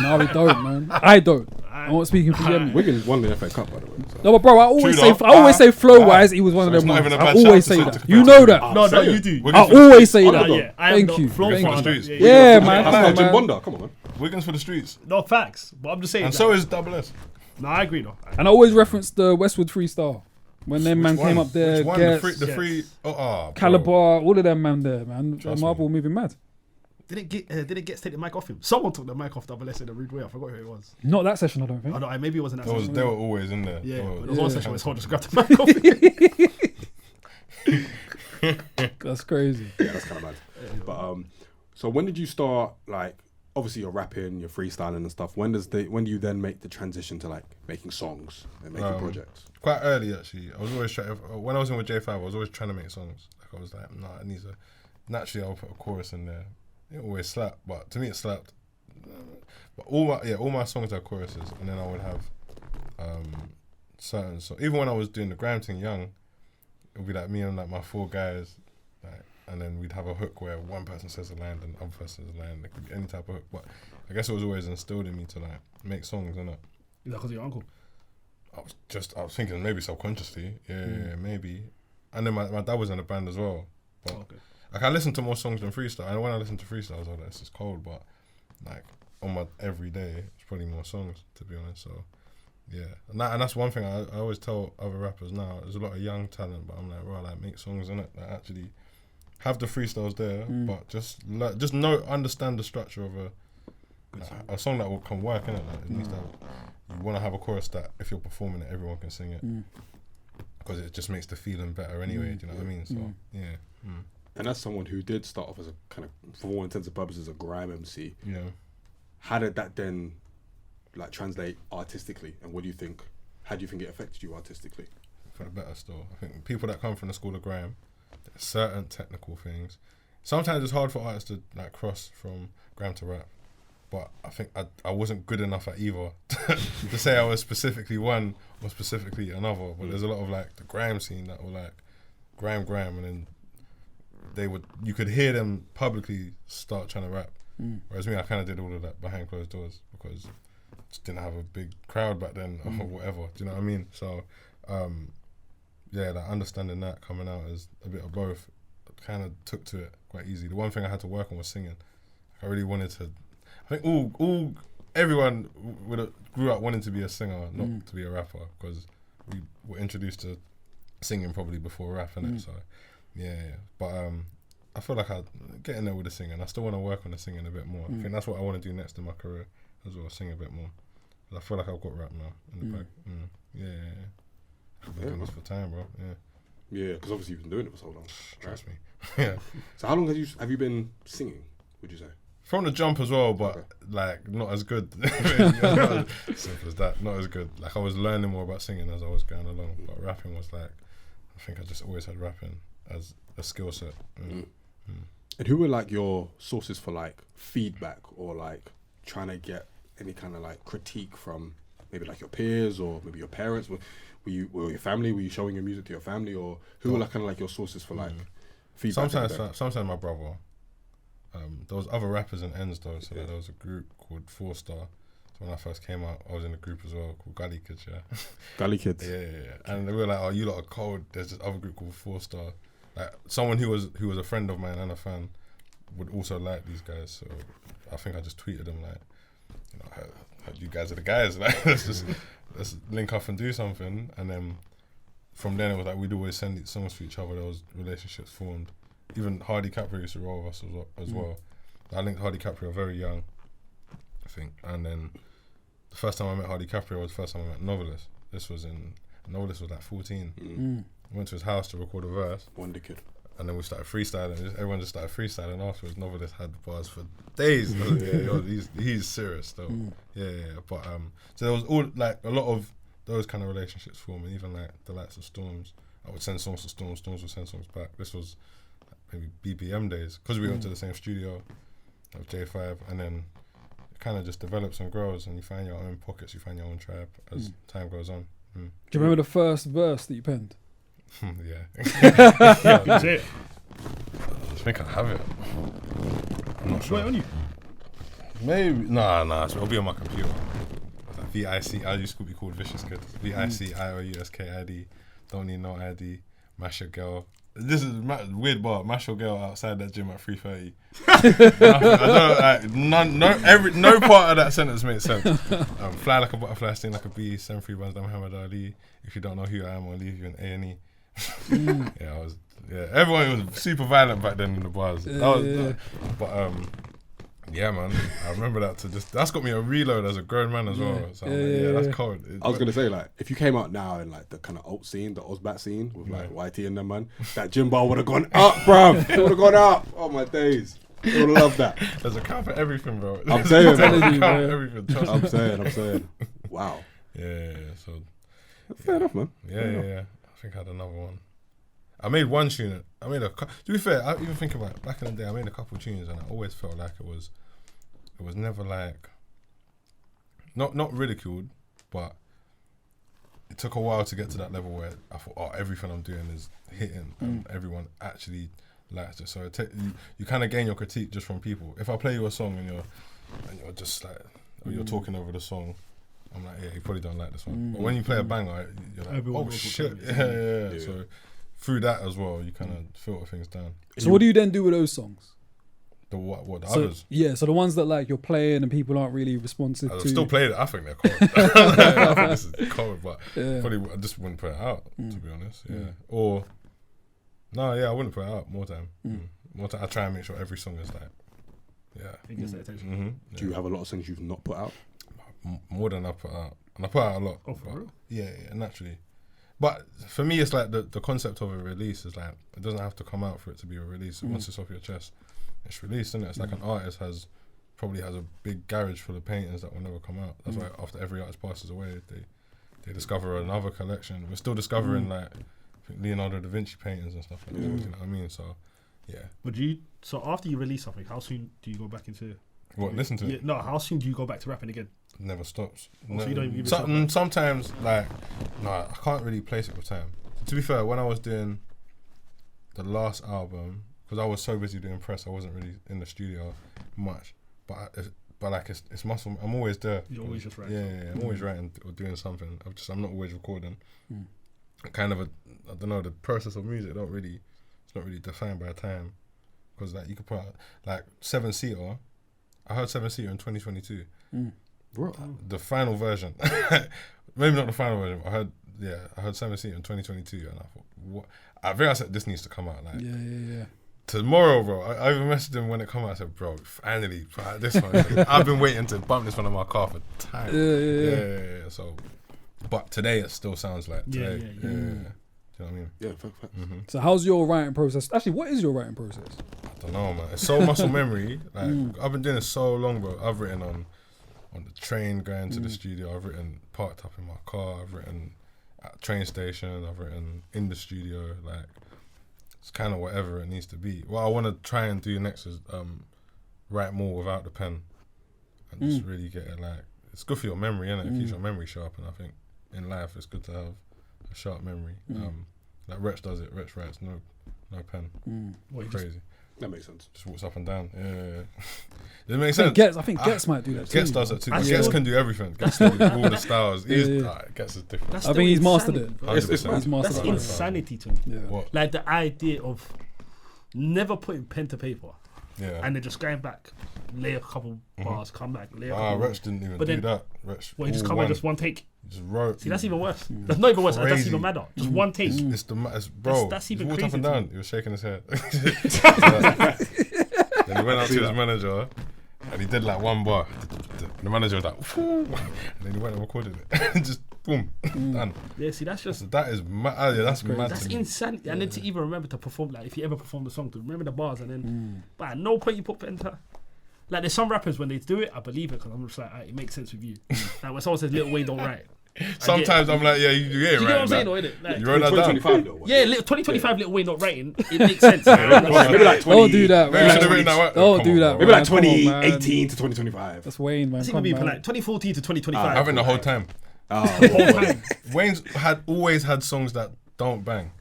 No, we don't, man. I don't. I'm not speaking for Jim. Wigan won the FA Cup, by the way. So. No, but bro, I always say flow-wise, he was one of them ones. I always say that. You know that. No, you do. I always say that. Thank you. Yeah, man. Jim Bonda, come on, man. Wigan's for the streets. No facts, but I'm just saying. And so is Double S. No, I agree though. And I always reference the Westwood freestyle when them man came up there. Which one? The free. Caliber, all of them man there, man. Marble moving mad. Did it get take the mic off him? Someone took the mic off Double S in a rude way. I forgot who it was. Not that session, I don't think. Oh, no, maybe it wasn't that session. They were always in there. Yeah, but there was one session where someone just grabbed the mic off him. That's crazy. Yeah, that's kind of mad. But so when did you start, like, obviously you're rapping, you're freestyling and stuff. When do you then make the transition to like making songs and making projects? Quite early actually. I was always trying. When I was in with J5, I was always trying to make songs. Like I was like, it needs a. Naturally, I'll put a chorus in there. It always slapped, but to me it slapped. But all my songs had choruses, and then I would have certain. So even when I was doing the grime thing young, it would be like me and like my 4 guys, like. And then we'd have a hook where one person says a line and the other person says a line. It could be any type of hook. But I guess it was always instilled in me to like make songs, innit? Is that because of your uncle? I was thinking maybe subconsciously. Yeah, maybe. And then my dad was in a band as well. But like I listened to more songs than freestyle. And when I listened to freestyle, I was like, this is cold. But like on my everyday, it's probably more songs, to be honest. So yeah. And that's one thing I always tell other rappers now. There's a lot of young talent, but I'm like, right, like make songs, innit? Like actually have the freestyles there, but just understand the structure of a song that can work, innit? Like, it needs to have, you want to have a chorus that if you're performing it, everyone can sing it, because it just makes the feeling better anyway. Do you know what I mean? So yeah. And as someone who did start off as a kind of, for all intents and purposes, a grime MC, how did that then like translate artistically? And what do you think? How do you think it affected you artistically? For the better still. I think people that come from the school of grime, certain technical things. Sometimes it's hard for artists to like cross from grime to rap, but I think I wasn't good enough at either to say I was specifically one or specifically another. But there's a lot of like the grime scene that were like grime, and then you could hear them publicly start trying to rap. Whereas me, I kind of did all of that behind closed doors because I just didn't have a big crowd back then or whatever. Do you know what I mean? So. Yeah, like understanding that coming out as a bit of both, kind of took to it quite easy. The one thing I had to work on was singing. I really wanted to. I think everyone grew up wanting to be a singer, not to be a rapper, because we were introduced to singing probably before rap, innit? So yeah. But I feel like I'm getting there with the singing. I still want to work on the singing a bit more. I think that's what I want to do next in my career as well, sing a bit more. I feel like I've got rap now in the bag. Yeah. I've been doing this for time, bro. Yeah, because obviously you've been doing it for so long. Trust me. Yeah. So how long have you been singing, would you say? From the jump as well, but like not as good. Not as simple as that. Not as good. Like I was learning more about singing as I was going along, but rapping was like, I think I just always had rapping as a skill set. And who were like your sources for like feedback or like trying to get any kind of like critique from maybe like your peers or maybe your parents? Were your family? Were you showing your music to your family, or who were like kind of like your sources for like feedback? Sometimes my brother. There was other rappers in ends though, so there was a group called 4 Star. So when I first came out, I was in a group as well called Gully Kids. Yeah, Gully Kids. Yeah. And they were like, "Oh, you lot are cold." There's this other group called 4 Star. Like someone who was a friend of mine and a fan would also like these guys. So I think I just tweeted them like, you know, you guys are the guys. Like let's link up and do something. And then from then it was like we'd always send songs to each other. There was relationships formed. Even Hardy Caprio used to roll with us as well. I linked Hardy Caprio very young, I think. And then the first time I met Hardy Caprio was the first time I met Novelist. Novelist was like 14. I went to his house to record a verse. Wonder Kid. And then we started freestyling. Everyone just started freestyling afterwards. Novelist had bars for days. He's serious though. Yeah. But so there was all like a lot of those kind of relationships forming. Even like the likes of Storms. I would send songs to Storms. Storms would send songs back. This was maybe BBM days, because we went to the same studio of J5, and then it kind of just develops and grows, and you find your own pockets, you find your own tribe as time goes on. Do you remember the first verse that you penned? Yeah. That's it. I think I have it. I'm not sure. Wait, on you? Maybe. Nah. So it'll be on my computer. VIC. I used to be called Vicious Kid. VICIOUSKID. Don't need no ID. Mash your girl. This is weird bar. Mash your girl outside that gym at 3:30. I don't like no part of that sentence makes sense. Fly like a butterfly, sting like a bee. Send 3 buns down Muhammad Ali. If you don't know who I am, I'll leave you in A&E. Everyone was super violent back then in the bars. Yeah, man. I remember that that's got me a reload as a grown man as well. So that's cold. I was gonna say, like, if you came out now in like the kind of alt scene, the Ozbat scene with like YT and them, man, that gym bar would have gone up, bruv. It would have gone up. Oh my days. I would love that. There's a count for everything, bro. I'm saying, everything. I'm saying. Wow. Yeah. So fair enough, man. Yeah. I think I had another one. I made one tune. To be fair, I even think about it, back in the day, I made a couple tunes, and I always felt like it was never like not ridiculed, but it took a while to get to that level where I thought, everything I'm doing is hitting, and everyone actually likes it. So you kind of gain your critique just from people. If I play you a song and you're just like, or you're talking over the song, I'm like, yeah, you probably don't like this one. But when you play a banger, you're like, Everyone oh shit, yeah. So through that as well, you kind of filter things down. So what do you then do with those songs? The what? The others? Yeah, so the ones that like you're playing and people aren't really responsive I've to. still played it. I think they're cold. I think this is cold, but probably I just wouldn't put it out, to be honest. Yeah. Or I wouldn't put it out more time. More time. I try and make sure every song is like, It gets that attention. Do you have a lot of songs you've not put out? More than I put out, and I put out a lot. Oh, for real? Yeah, naturally. But for me, it's like the concept of a release is like, it doesn't have to come out for it to be a release. Once it's off your chest, it's released, isn't it? It's like an artist probably has a big garage full of paintings that will never come out. That's why after every artist passes away, they discover another collection. We're still discovering like I think Leonardo da Vinci paintings and stuff like that. You know what I mean? So yeah. So after you release something, how soon do you go back into listen to it? No, how soon do you go back to rapping again? Never stops. So you don't even give it sometimes I can't really place it with time. To be fair, when I was doing the last album, because I was so busy doing press, I wasn't really in the studio much. But it's muscle. I'm always there. You're always just writing. Yeah. I'm always writing or doing something. I'm not always recording. Kind of I don't know, the process of music. It's not really defined by time, because like you could put out, like 7-seater. I heard 7-seater in 2022. The final version. Maybe not the final version, but I heard 7-seater in 2022, and I thought, what? I think I said this needs to come out. Like, Yeah. Tomorrow, bro. I even messaged him when it came out. I said, bro, finally, this one. I've been waiting to bump this one in my car for time. Yeah. So, but today it still sounds like today. Yeah. Do you know what I mean? Yeah, fact. So how's your writing process? Actually, what is your writing process? I don't know, man. It's so muscle memory. Like I've been doing it so long, bro. I've written on the train going to the studio. I've written parked up in my car. I've written at train station. I've written in the studio. Like, it's kind of whatever it needs to be. What I want to try and do next is write more without the pen, and just really get it like it's good for your memory, innit? It keeps your memory sharp, and I think in life it's good to have a sharp memory. Like Wretch does it. Wretch writes no pen. Crazy. That makes sense. Just walks up and down. Yeah. Does it make sense? I think Gets might do that too. Gets does that too. Gets can do everything. Gets can do all the styles. Gets is different. That's I think he's mastered it. He's mastered That's it. insanity to me. Yeah. What? Like the idea of never putting pen to paper. Yeah. And then just going back, lay a couple bars, come back, lay a couple. Wretch didn't even do that. Wretch. Well, he just come and just one take. Just wrote. See, that's even worse. That's not even worse. That's Crazy. even madder. Just one take. Bro. That's even he walked crazy up and to down. me. He was shaking his head. Then he went up to his manager, and he did like one bar. And the manager was like, and then he went and recorded it. Just boom, done. Yeah, see, that's just. That is mad. Yeah, that's mad. That's to me. insanity. And then to even remember to perform, like if you ever perform the song, to remember the bars, and then, but at no point you put pen to. Like there's some rappers when they do it, I believe it because I'm just like, it makes sense with you. Like when someone says Lil Wayne don't write. Sometimes I'm like, yeah, you get it Do you right. get what I'm saying, or innit? Like, you wrote that down. 2025 though. yeah, 2025 Lil Wayne not writing. It makes sense. Maybe like 20. Don't do that, Maybe you should have man. written that one. Don't do that, Maybe like Come on, man. 2018 to 2025. That's Wayne, man. That's Come even be on, like 2014 to 2025. I think the whole time. whole time. Wayne's always had songs that don't bang.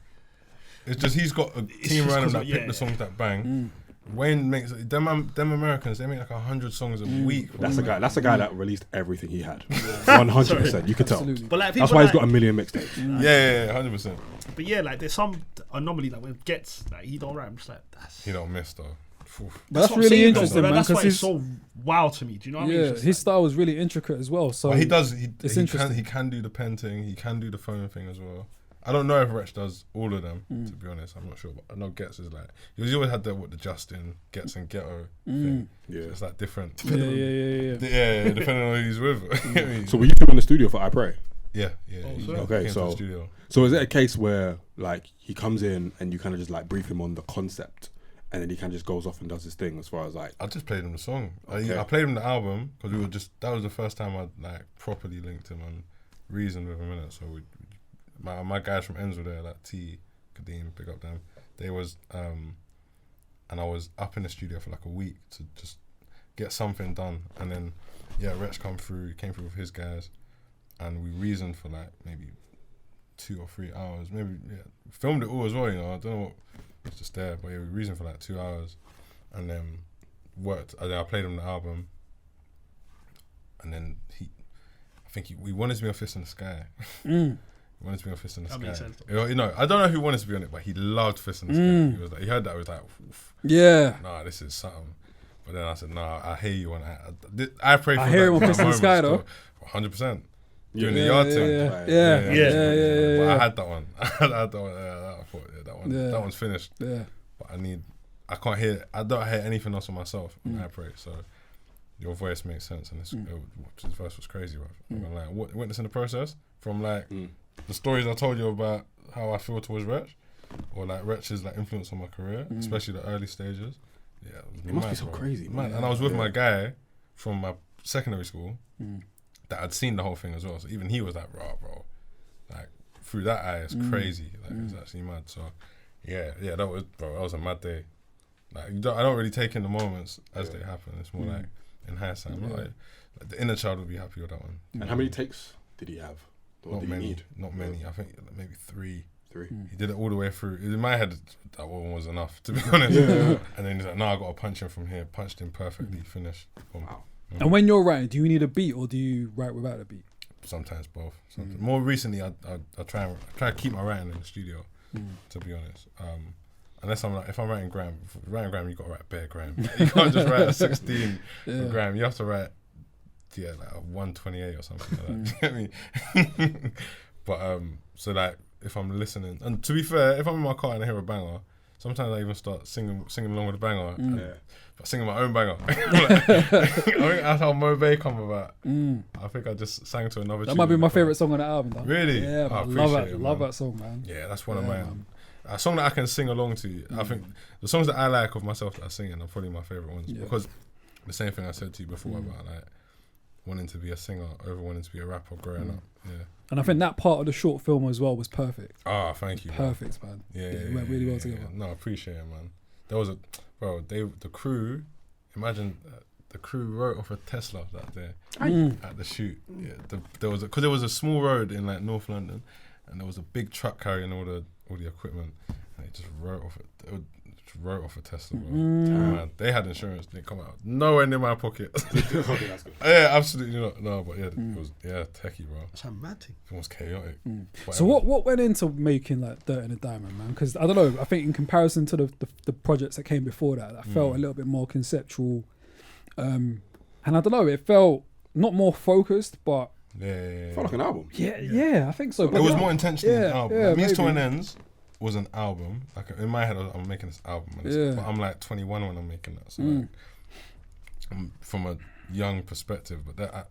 It's just he's got a team around him that pick the songs that bang. Wayne makes them Americans. They make like 100 songs a week. That's a guy. That's a guy that released everything he had. 100%. You could tell. Absolutely. But like, That's why he's got a million mixtapes. Yeah, 100%. But yeah, like there's some anomaly like when Gets like he don't rap. I'm just like that's. He don't miss though. But that's what I'm really saying, though, interesting, bro. man. That's why Because it's so wild to me. Do you know what I mean? yeah, It's just his like, style is really intricate as well. So But he does. He interesting. can do the pen thing. He can do the phone thing as well. I don't know if Wretch does all of them. To be honest, I'm not sure. But I know Gets is like he always had the Justin Gets and Ghetto thing. Yeah. It's like different. yeah. Yeah, depending on who he's with. So were you two in the studio for I Pray? yeah. sorry. Okay, came to so- the studio. So is it a case where like he comes in and you kind of just like brief him on the concept, and then he kind of just goes off and does his thing as far as like I just played him the song. Okay. I played him the album because that was the first time I like properly linked him on Reason with him in it. So my guys from Enzo there, like T, Kadeem, pick up them. They was and I was up in the studio for like a week to just get something done, and then Wretch came through with his guys, and we reasoned for like maybe 2 or 3 hours, maybe filmed it all as well. You know, I don't know what. It's just there, but we reasoned for like 2 hours, and then worked. I played him the album, and then we wanted to be on Fist in the Sky. He wanted to be on Fist in the That Sky. makes sense. You know, I don't know who wanted to be on it, but he loved Fist in the Sky. He was like, he heard that, he was like, oof, Yeah. nah, this is something. But then I said, nah, I hear you on that. I pray for I hear him on that Fist in the Sky, though. 100%. Doing the Yeah, yard yeah, thing. yeah. But Yeah. I had that one. I thought, that one's finished. Yeah. But I don't hear anything else on myself when I pray. So your voice makes sense, and his verse was crazy, bro. I'm gonna lie. Witnessing the process from like the stories I told you about how I feel towards Wretch, or like Wretch's like influence on my career, especially the early stages. Yeah, it must be so crazy, man. And I was with my guy from my secondary school that had seen the whole thing as well. So even he was like, "Raw, bro." Like through that eye, it's crazy. Like it's actually mad. So yeah, that was a mad day. Like I don't really take in the moments as they happen. It's more like in hindsight. I'm not like the inner child would be happy with that one. And how many takes did he have? Or Not did he many. need? Not many. I think maybe 3. 3. He did it all the way through. In my head, that one was enough, to be honest. And then he's like, "No, I got to punch him from here." Punched him perfectly. Finished. Boom. Wow. And when you're writing, do you need a beat or do you write without a beat? Sometimes both. More recently, I try to keep my writing in the studio. To be honest, unless if I'm writing grime, you got to write bare grime. You can't just write a 16 for grime. You have to write like a 128 or something like that. Do you get me? But so like if I'm listening, and to be fair, if I'm in my car and I hear a banger, sometimes I even start singing along with the banger. But singing my own banger. I think that's how Mo Bay come about. I think I just sang to another. That might be my favourite song on the album, though. Really? Yeah, I man. Love appreciate it, love man. that song, man. Yeah, that's one of mine. A song that I can sing along to. I think the songs that I like of myself that I sing are probably my favourite ones because the same thing I said to you before about like wanting to be a singer over wanting to be a rapper growing up. Yeah. And I think that part of the short film as well was perfect. Ah, thank you. Perfect, man. Yeah, it went really well together. No, I appreciate it, man. There was the crew. Imagine the crew wrote off a Tesla that day at the shoot. Yeah, there was a small road in like North London, and there was a big truck carrying all the equipment, and it just wrote off a Tesla. Bro. Man, they had insurance, didn't come out nowhere near my pocket. Okay, that's good. Yeah, absolutely not. No, but yeah, it was techie, bro. That's a mad thing. It was chaotic. So what went into making like Dirt and the Diamond, man? Because I don't know. I think in comparison to the projects that came before that felt a little bit more conceptual, and I don't know. It felt not more focused, but it felt like an album. Yeah, I think so. It was more intentionally an album. Yeah, like, Means to an Ends was an album. Like in my head, I'm making this album, but I'm like 21 when I'm making that. So like, from a young perspective, but that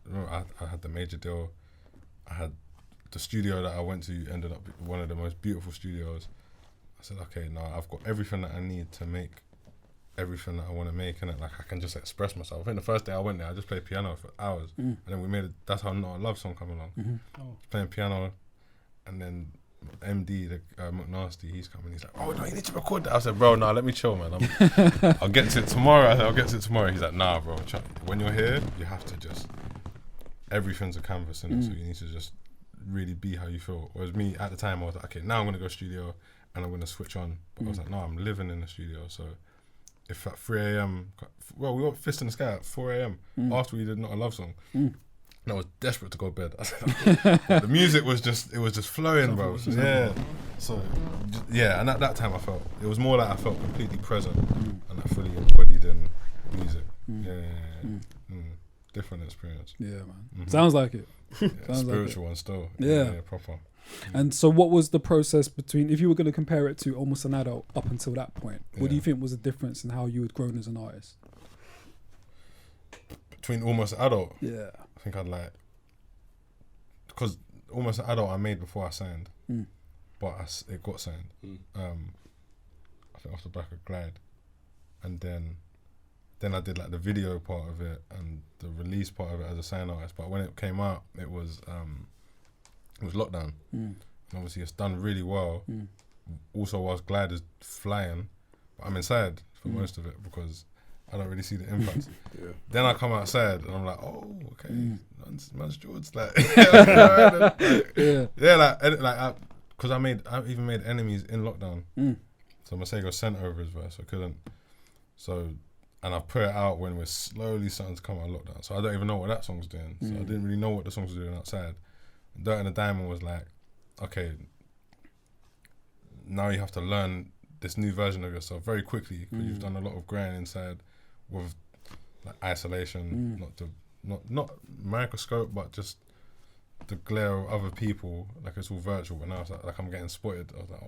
I had the major deal. I had the studio that I went to ended up one of the most beautiful studios. I said, okay, now I've got everything that I need to make everything that I want to make, and like I can just express myself. I think the first day I went there, I just played piano for hours, and then we made it. That's how Not a Love Song come along. Playing piano, and then MD, the McNasty, he's coming. He's like, "Oh no, you need to record that." I said, "Bro, nah, let me chill, man. I'll get to it tomorrow." I said, "I'll get to it tomorrow." He's like, "Nah, bro. When you're here, you have to just everything's a canvas, and so you need to just really be how you feel." Whereas me at the time, I was like, "Okay, now I'm gonna go studio and I'm gonna switch on." But I was like, "No, I'm living in the studio, so." If at 3 a.m, well, we got Fist in the Sky at 4 a.m. after we did Not a Love Song. And I was desperate to go to bed. The music was just flowing, bro. So, and at that time it was more like I felt completely present and I fully embodied in music. Different experience. Yeah, man. Sounds like it. Sounds spiritual one still. Yeah, proper. And so what was the process between, if you were going to compare it to Almost an Adult up until that point, what do you think was the difference in how you had grown as an artist? Between Almost an Adult? Yeah. I think I'd like, because Almost an Adult I made before I signed, but it got signed. I think off the back of Glide. And then I did like the video part of it and the release part of it as a signed artist. But when it came out, it was Lockdown. And obviously it's done really well. Also, whilst Glide is flying, but I'm inside for most of it because I don't really see the impact. Then I come outside and I'm like, oh, okay, man's Jords, like, because I even made Enemies in Lockdown. So Masego sent over his verse, I couldn't. So, and I put it out when we're slowly starting to come out of lockdown. So I don't even know what that song's doing. So I didn't really know what the songs were doing outside. Dirt and the Diamond was like, okay, now you have to learn this new version of yourself very quickly because you've done a lot of grind inside with like isolation, not microscope, but just the glare of other people. Like it's all virtual, but now it's like I'm getting spotted. I was like,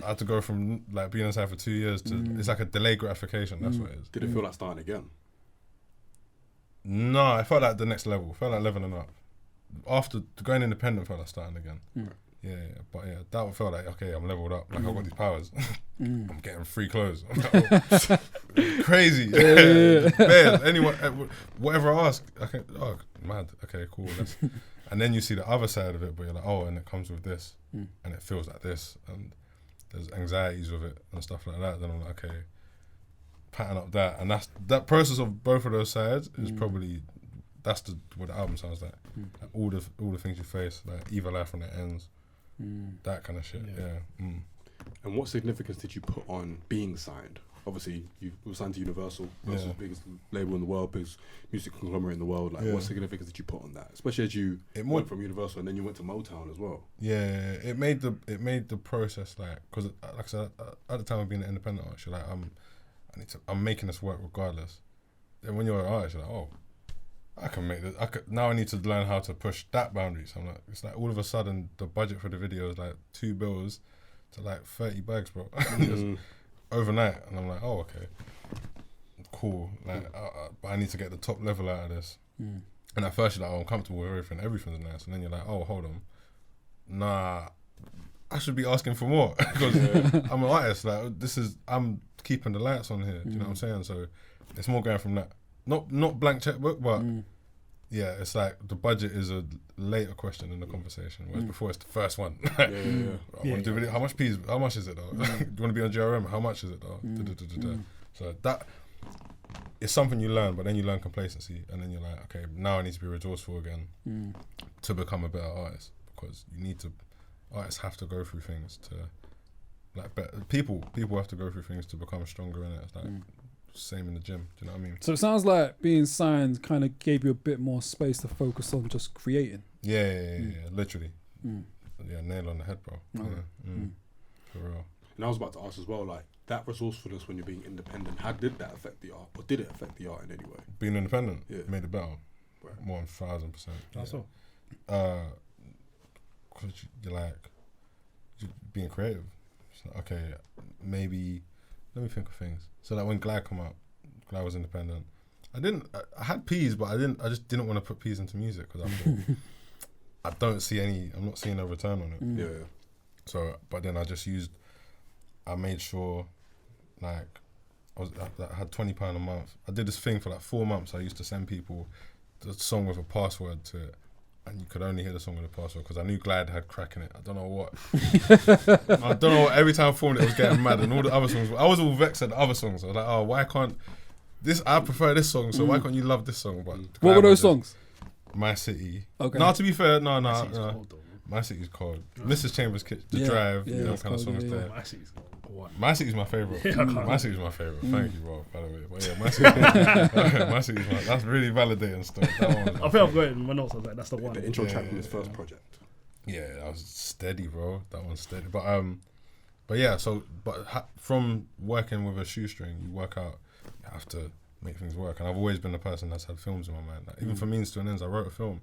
I had to go from like being inside for 2 years to it's like a delayed gratification. That's what it is. Did it feel like starting again? No, I felt like the next level. Felt like leveling up. After going independent, felt like starting again. But that felt like okay, I'm leveled up. Like I've got these powers. I'm getting free clothes. I'm like, crazy. Man, anyone, whatever I ask, I can. Oh, mad. Okay, cool. And then you see the other side of it, but you're like, oh, and it comes with this, and it feels like this, and there's anxieties with it and stuff like that. Then I'm like, okay, pattern up that, and that process of both of those sides is probably. That's what the album sounds like. Like all the things you face, like Evil Life when it ends, that kind of shit. And what significance did you put on being signed? Obviously, you were signed to Universal, that's the biggest label in the world, biggest music conglomerate in the world. Like, what significance did you put on that? Especially as you went from Universal and then you went to Motown as well. Yeah, it made the process like, because like I said, at the time of being an independent artist, you're like, I'm making this work regardless. Then when you're an artist, you're like, oh. I can make this. Now I need to learn how to push that boundary. So I'm like, it's like all of a sudden the budget for the video is like 2 bills to like 30 bags, bro. Just overnight, and I'm like, oh, okay, cool. Like, but I need to get the top level out of this. And at first you're like, oh, I'm comfortable with everything. Everything's nice. And then you're like, oh, hold on, nah, I should be asking for more because I'm an artist. Like I'm keeping the lights on here. Do you know what I'm saying? So it's more going from that. Not blank checkbook, but yeah, it's like the budget is a later question in the conversation, whereas before it's the first one. I want to do video. How much is it though? Do you want to be on GRM? How much is it though? So it's something you learn, but then you learn complacency, and then you're like, okay, now I need to be resourceful again to become a better artist, because artists have to go through things to, like, people have to go through things to become stronger in it. It's like same in the gym. Do you know what I mean? So it sounds like being signed kind of gave you a bit more space to focus on just creating. Yeah, literally. Yeah, nail on the head, bro. For real. And I was about to ask as well, like, that resourcefulness when you're being independent, how did that affect the art, or did it affect the art in any way? Being independent, made it better. Right. More than 1,000%. That's all. Because you're like, being creative. It's like, okay, maybe, let me think of things. So like when Glad come out, Glad was independent. I had P's, but I just didn't want to put P's into music, because I thought, I'm not seeing a return on it. Yeah. So, but then I made sure, like, I had £20 a month. I did this thing for like 4 months. I used to send people the song with a password to it, and you could only hear the song with a password, because I knew Glad had crack in it. I don't know what. Every time I formed it was getting mad, and all the other songs, I was all vexed at the other songs. I was like, oh, why can't this, I prefer this song, so why can't you love this song? But what were those songs? My City. Okay. No, to be fair, no. My City's cold, though, man. My City's cold. Mrs. Chambers' The Drive, them kind of songs there. My City's cold. My City's my favourite. My City's my favourite. Thank you, bro, by the way. But yeah, My City's that's really validating stuff. That one I think I've got it in my notes. I was like, that's the one. The intro track from his first project. Yeah, that was steady, bro. That one's steady. But yeah, from working with a shoestring, you work out, you have to make things work. And I've always been the person that's had films in my mind. Like, even for Means to an Ends, I wrote a film,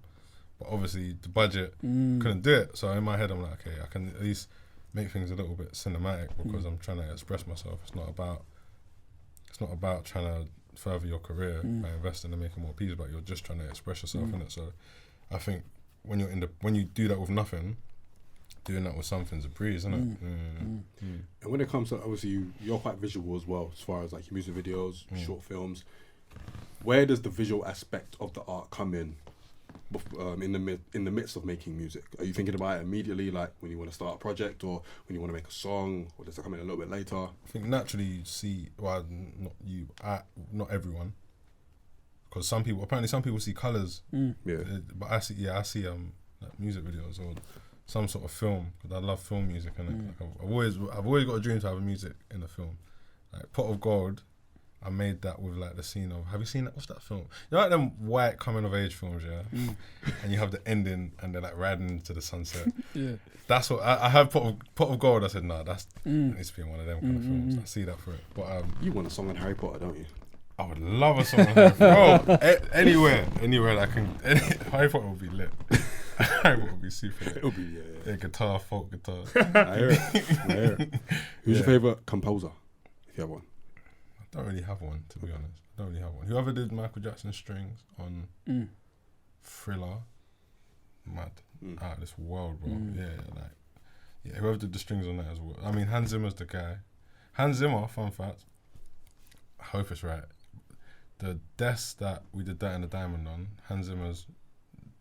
but obviously the budget couldn't do it. So in my head, I'm like, okay, I can at least make things a little bit cinematic, because I'm trying to express myself. It's not about trying to further your career by investing and making more pieces, but you're just trying to express yourself in it. So I think when you do that with nothing, doing that with something's a breeze, isn't it? And when it comes to, obviously, you're quite visual as well, as far as like your music videos, short films. Where does the visual aspect of the art come in in the midst of making music? Are you thinking about it immediately, like when you want to start a project, or when you want to make a song, or does it come in a little bit later? I think naturally you see, well, not everyone, because some people see colours. But I see like music videos or some sort of film, because I love film music, and like I've always got a dream to have a music in a film. Like Pot of Gold, I made that with like the scene of, have you seen that? What's that film? You know, like them white coming of age films, yeah? And you have the ending and they're like riding into the sunset. That's what I have. Pot of Gold. I said, nah, that needs to be in one of them kind of films. I see that for it. But you want a song on Harry Potter, don't you? I would love a song on Harry Potter. Bro, anywhere that I can. Harry Potter would be lit. Harry Potter would be super lit. It'll be guitar, folk guitar. I hear it. Who's your favourite composer, if you have one? I don't really have one, to be honest. I don't really have one. Whoever did Michael Jackson's strings on Thriller, mad. Out of this world, bro. Whoever did the strings on that as well. I mean, Hans Zimmer's the guy. Hans Zimmer, fun fact, I hope it's right. The desk that we did That and the Diamond on, Hans Zimmer's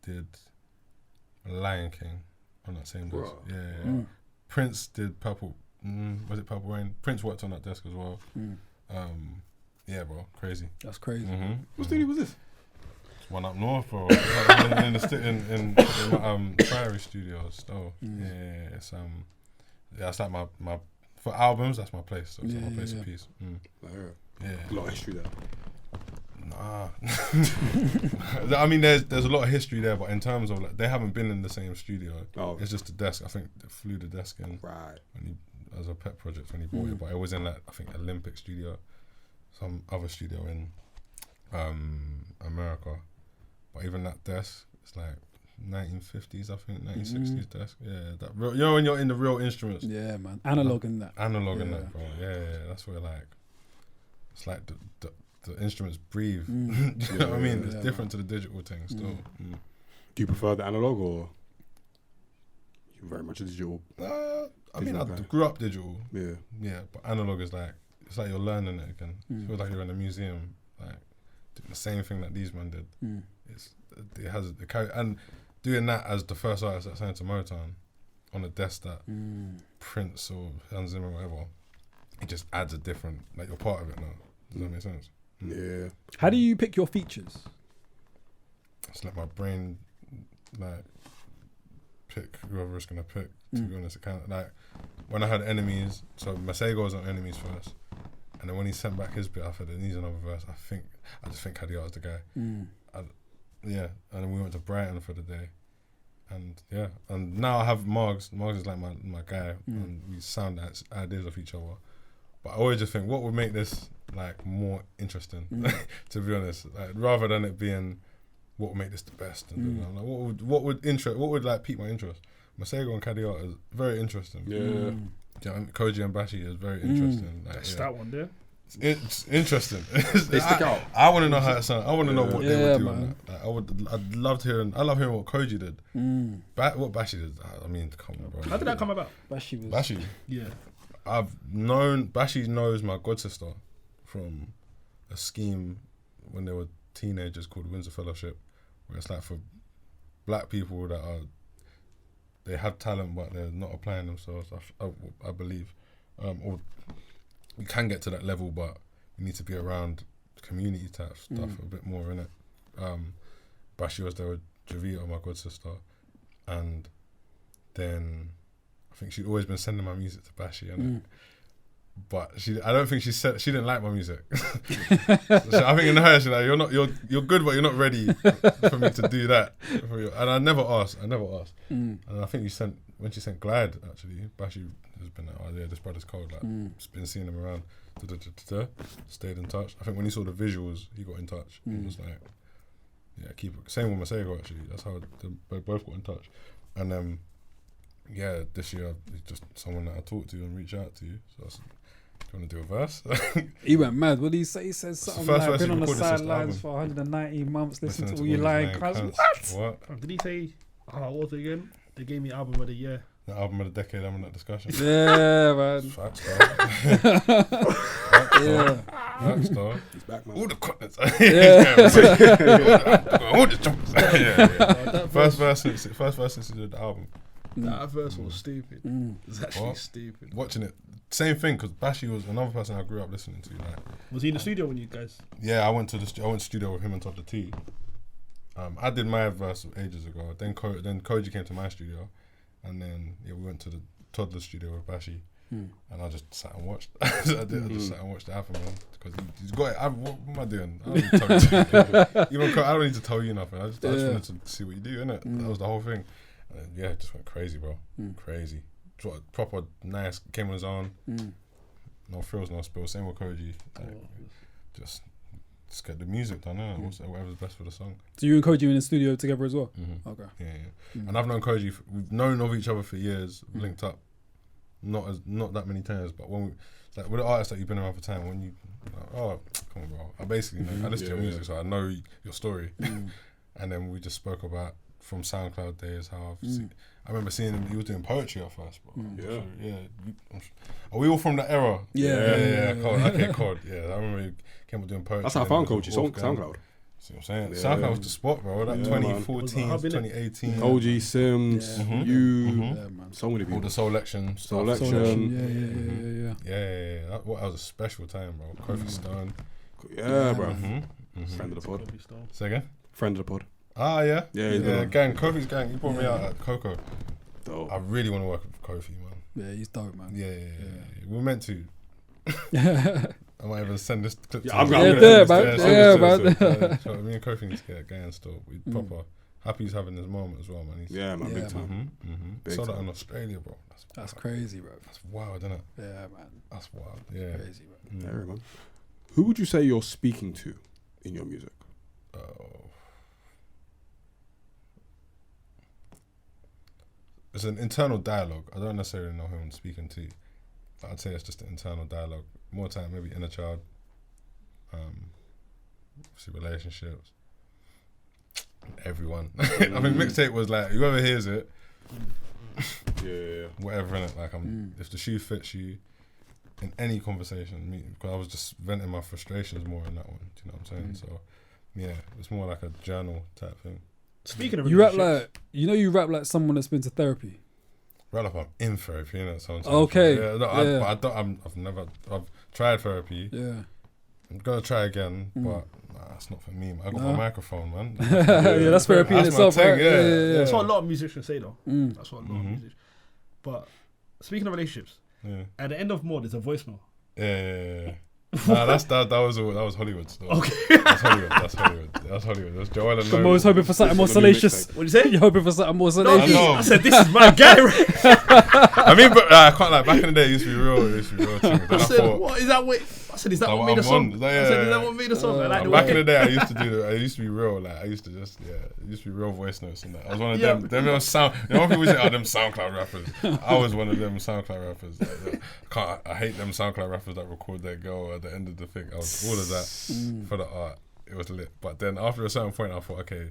did Lion King on that same desk. Prince did Purple. Was it Purple Rain? Prince worked on that desk as well. Yeah, bro, crazy. That's crazy. What studio was this? One up north, bro. in Priory Studios. So it's it's like my for albums. That's my place. So it's like my place of peace. A lot of history there. Nah. I mean, there's a lot of history there, but in terms of like, they haven't been in the same studio. It's just the desk. I think they flew the desk in as a pet project when he bought it, but it was in like, I think, Olympic Studio, some other studio in America. But even that desk, it's like 1950s, I think, 1960s desk. Yeah, that real, you know, when you're in the real instruments. Yeah, man. Analog in that. Analog in that, bro. Yeah, that's where like, it's like the instruments breathe. You know what I mean? It's different to the digital thing still. Do you prefer the analog, or you very much a digital? I mean, I grew up digital. Yeah, but analog is like, it's like you're learning it again. It feels like you're in a museum, like doing the same thing that these men did. It has and doing that as the first artist that signed to Motown on a desk that Prince or Hans Zimmer or whatever, it just adds a different, like, you're part of it now. Does that make sense? Yeah. How do you pick your features? It's like my brain, like, pick whoever it's gonna pick. To be honest, it kind of like when I had Enemies. So Masego was on Enemies first, and then when he sent back his bit, I thought, "Needs another verse." I just think Cadillot was the guy. Yeah, and then we went to Brighton for the day, and yeah, and now I have Margs. Margs is like my guy, and we sound ideas of each other. But I always just think, what would make this like more interesting? To be honest, like, rather than it being what would make this the best. And like, what would like pique my interest? Masego and Cadillot is very interesting. Yeah, Koji and Bashi is very interesting. Like, That's that one there. It's interesting. They stick out. I want to know how it sounds. I want to know what they would do on man. that. Like, I'd love hearing what Koji did. What Bashi did. I mean, come on, bro. How did that come about? Bashi. Yeah. Bashi knows my god sister from a scheme when they were teenagers called Windsor Fellowship, where it's like for black people that they have talent but they're not applying themselves. I believe, or you can get to that level, but you need to be around community type stuff a bit more, innit? Bashi was there with Javita, my god sister, and then I think she'd always been sending my music to Bashi, but I don't think she didn't like my music. So I think in her she's like, you're good, but you're not ready for me to do that. And I never asked. And I think when she sent Glide, actually, Bashi has been like, oh yeah, this brother's cold. Like, just been seeing him around. Stayed in touch. I think when he saw the visuals, he got in touch. He was like, yeah, keep it. Same with Masego, actually. That's how they both got in touch. And yeah, this year he's just someone that I talk to and reach out to. So that's, do you want to do a verse? He went mad. What did he say? He said something like, been on the recorded since the sidelines for 119 months, listening to all you lying cunts. What? Did he say, what was it again? They gave me album of the year. The album of the decade, I'm in that discussion. Yeah, man. Facts, though. Facts, though. He's back, man. All the contents. Yeah. All the jumpers. Yeah. First verse since he did the album. That verse was stupid. It was actually stupid. Watching it, same thing, because Bashi was another person I grew up listening to. Like, was he in the studio when you guys? Yeah, I went to studio with him and Todd the T. I did my verse ages ago. Then Koji came to my studio, and then we went to the Toddler studio with Bashi, and I just sat and watched. I just sat and watched the album, man, because he's got it. What am I doing? I don't need to tell you. I don't need to tell you nothing. I just wanted to see what you do, innit? That was the whole thing. And yeah, it just went crazy, bro. Crazy. Proper nice. Came on his own. No frills, no spills. Same with Koji. Like, just get the music done, innit? Whatever's best for the song. So you and Koji in the studio together as well? Okay. Yeah. And I've known Koji. We've known of each other for years. Linked up. Not that many times, but when like with the artists that you've been around for time, when you oh come on, bro. I basically know. I listen to your music, so I know your story. And then we just spoke about from SoundCloud days how I remember seeing him. He was doing poetry at first, bro. So, are we all from that era? Yeah. Okay, cool. Yeah, I remember he came up doing poetry. That's how I found Koji. SoundCloud. See what I'm saying? SoundCloud was the spot, bro. That 2014, 2018. OG Sims, so many people. All the Selection. Yeah. That was a special time, bro. Kofi Stone. Yeah, bro. Friend of the pod. Say again? Friend of the pod. Ah, yeah. Yeah. Gang. Kofi's gang. He brought me out at Coco. Dope. I really want to work with Kofi, man. Yeah, he's dope, man. Yeah. We're meant to. I might even send this clip to I'm you. gonna man. Me and Kofi need to get a gang still. We proper. Happy he's having this moment as well, man. Man. Big time. Saw that in Australia, bro. That's crazy, bro. That's wild, isn't it? Yeah, man. That's wild. Yeah. Crazy, bro. Yeah, man. Who would you say you're speaking to in your music? It's an internal dialogue. I don't necessarily know who I'm speaking to, but I'd say it's just an internal dialogue. More time, maybe inner child, obviously relationships, everyone. I think Mixtape was like, whoever hears it, whatever in it. Like, if the shoe fits you in any conversation, because I was just venting my frustrations more in that one. Do you know what I'm saying? So, yeah, it's more like a journal type thing. Speaking of you rap like someone that's been to therapy. Rap like I'm in therapy, you know. Okay. I've tried therapy. Yeah. I'm gonna try again, but that's not for me, man. I got my microphone, man. Yeah, that's therapy in That's my itself, thing, right? yeah. That's what a lot of musicians say, though. That's what a lot of musicians. But speaking of relationships, at the end of more, there's a voicemail. Yeah. Nah, that was Hollywood still. Okay. That's Hollywood. That's Joel and Come on, I was hoping for something more salacious. What did you say? You're hoping for something more No, salacious. know. I said, this is my guy. I mean, but I can't like back in the day. It used to be real. Thing. Then I said, thought, what is that? I said, is that Like, what made the I'm song? on. I said, is that what made the song? I like the back in way. the day, I used to do. I used to be real. Like I used to just it used to be real voice notes and that. I was one of Yeah. them. Them sound. You know, people say, "Oh, them SoundCloud rappers." I was one of them SoundCloud rappers. Like, I hate them SoundCloud rappers that record their girl at the end of the thing. I was all of that for the art. It was lit. But then after a certain point, I thought, okay,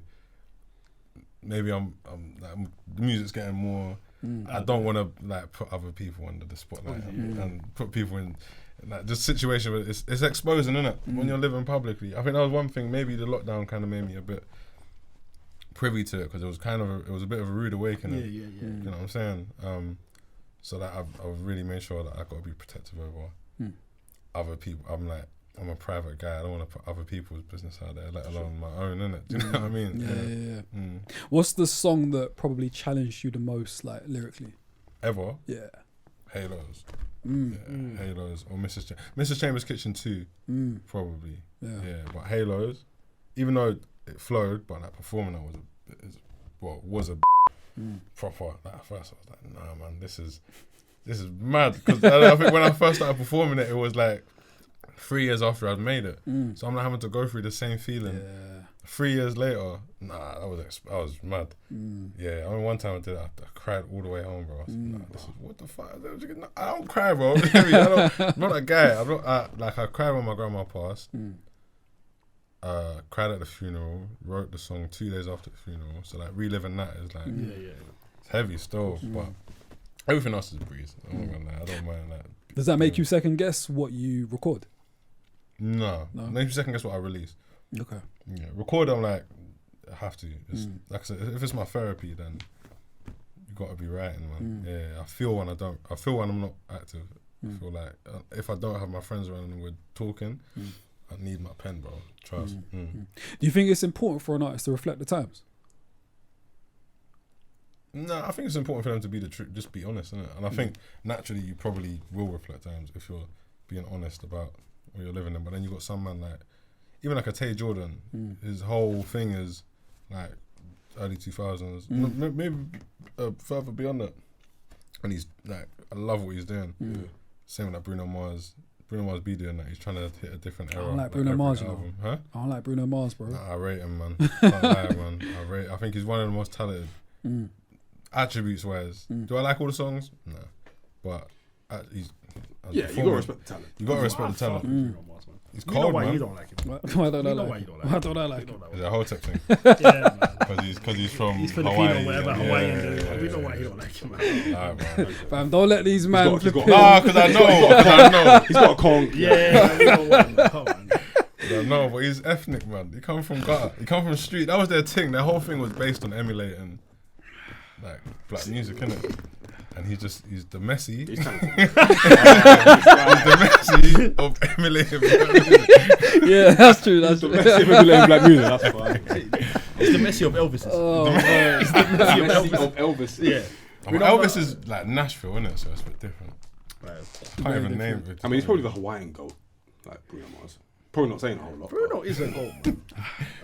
maybe I'm the music's getting more. I don't want to like put other people under the spotlight and put people in. Like this situation, where it's exposing, isn't it? When you're living publicly, I think that was one thing. Maybe the lockdown kind of made me a bit privy to it because it was a bit of a rude awakening. Yeah. You know what I'm saying? So that I've really made sure that I got to be protective over other people. I'm a private guy. I don't want to put other people's business out there, let alone my own. Innit? Do you know what I mean? Yeah. What's the song that probably challenged you the most, like lyrically? Ever? Yeah. Halos. Halos or Mrs. Chambers Kitchen 2 probably. Yeah, but Halos, even though it flowed, but like performing it was a proper. Like at first I was like, nah, man, this is mad because I think when I first started performing it, it was like 3 years after I'd made it, so I'm not having to go through the same feeling. 3 years later, nah, I was mad. Yeah, I mean, one time I did it, I cried all the way home, bro. I was like, nah, this is what the fuck. I don't cry, bro. I'm not a guy. I cried when my grandma passed. Cried at the funeral. Wrote the song 2 days after the funeral. So like reliving that is like it's heavy still, but everything else is a breeze. I'm not gonna lie. I don't mind that. Does that make you second guess what you record? No. Maybe second guess what I release. Okay. Yeah, record. I'm like, I have to. Like I said, if it's my therapy, then you got to be writing, man. Yeah, I feel when I don't. I feel when I'm not active. I feel like if I don't have my friends around and we're talking, I need my pen, bro. Trust. Do you think it's important for an artist to reflect the times? No, I think it's important for them to be the truth. Just be honest, innit? And I think naturally you probably will reflect times if you're being honest about what you're living in. But then you got some man like. Even like a Tay Jordan, his whole thing is like early 2000s, maybe further beyond that. And he's like, I love what he's doing. Same with like Bruno Mars. Bruno Mars be doing that. He's trying to hit a different era. I don't like Bruno Mars, you know. Huh? I don't like Bruno Mars, bro. Nah, I rate him, man. Can't lie, man. I think he's one of the most talented. Attributes wise. Do I like all the songs? No. But he's... you gotta respect the talent. You gotta respect the talent. Bruno Mars, man. He's You cold, know why man. you don't like him. Why don't I You know like why it? you don't like Why him. don't I like You it? know It's a whole tech thing. Yeah, man. Because he's from He's Filipino, Hawaii. whatever, and Hawaiian. We know why you don't like him, man. Nah, man. Fam, don't let these man he's got- Nah, because I know. He's got a con. Yeah, we know why. Come on. I know, but he's ethnic, man. He come from gutter. He come from street. That was their thing. Their whole thing was based on emulating like black music, innit? And he's the Messi. He's He's the Messi of emulating black music. Yeah, that's true. That's true. black music. That's fine. It's the Messi of Elvis. Oh, It's the Messi of Messi Elvis. of Elvis. Yeah. But Elvis is like Nashville, innit? So it's a bit different. Right. Can't even name it. I mean, he's probably the Hawaiian goat, like Bruno Mars. Probably not saying a whole lot. Bruno is a goat, man.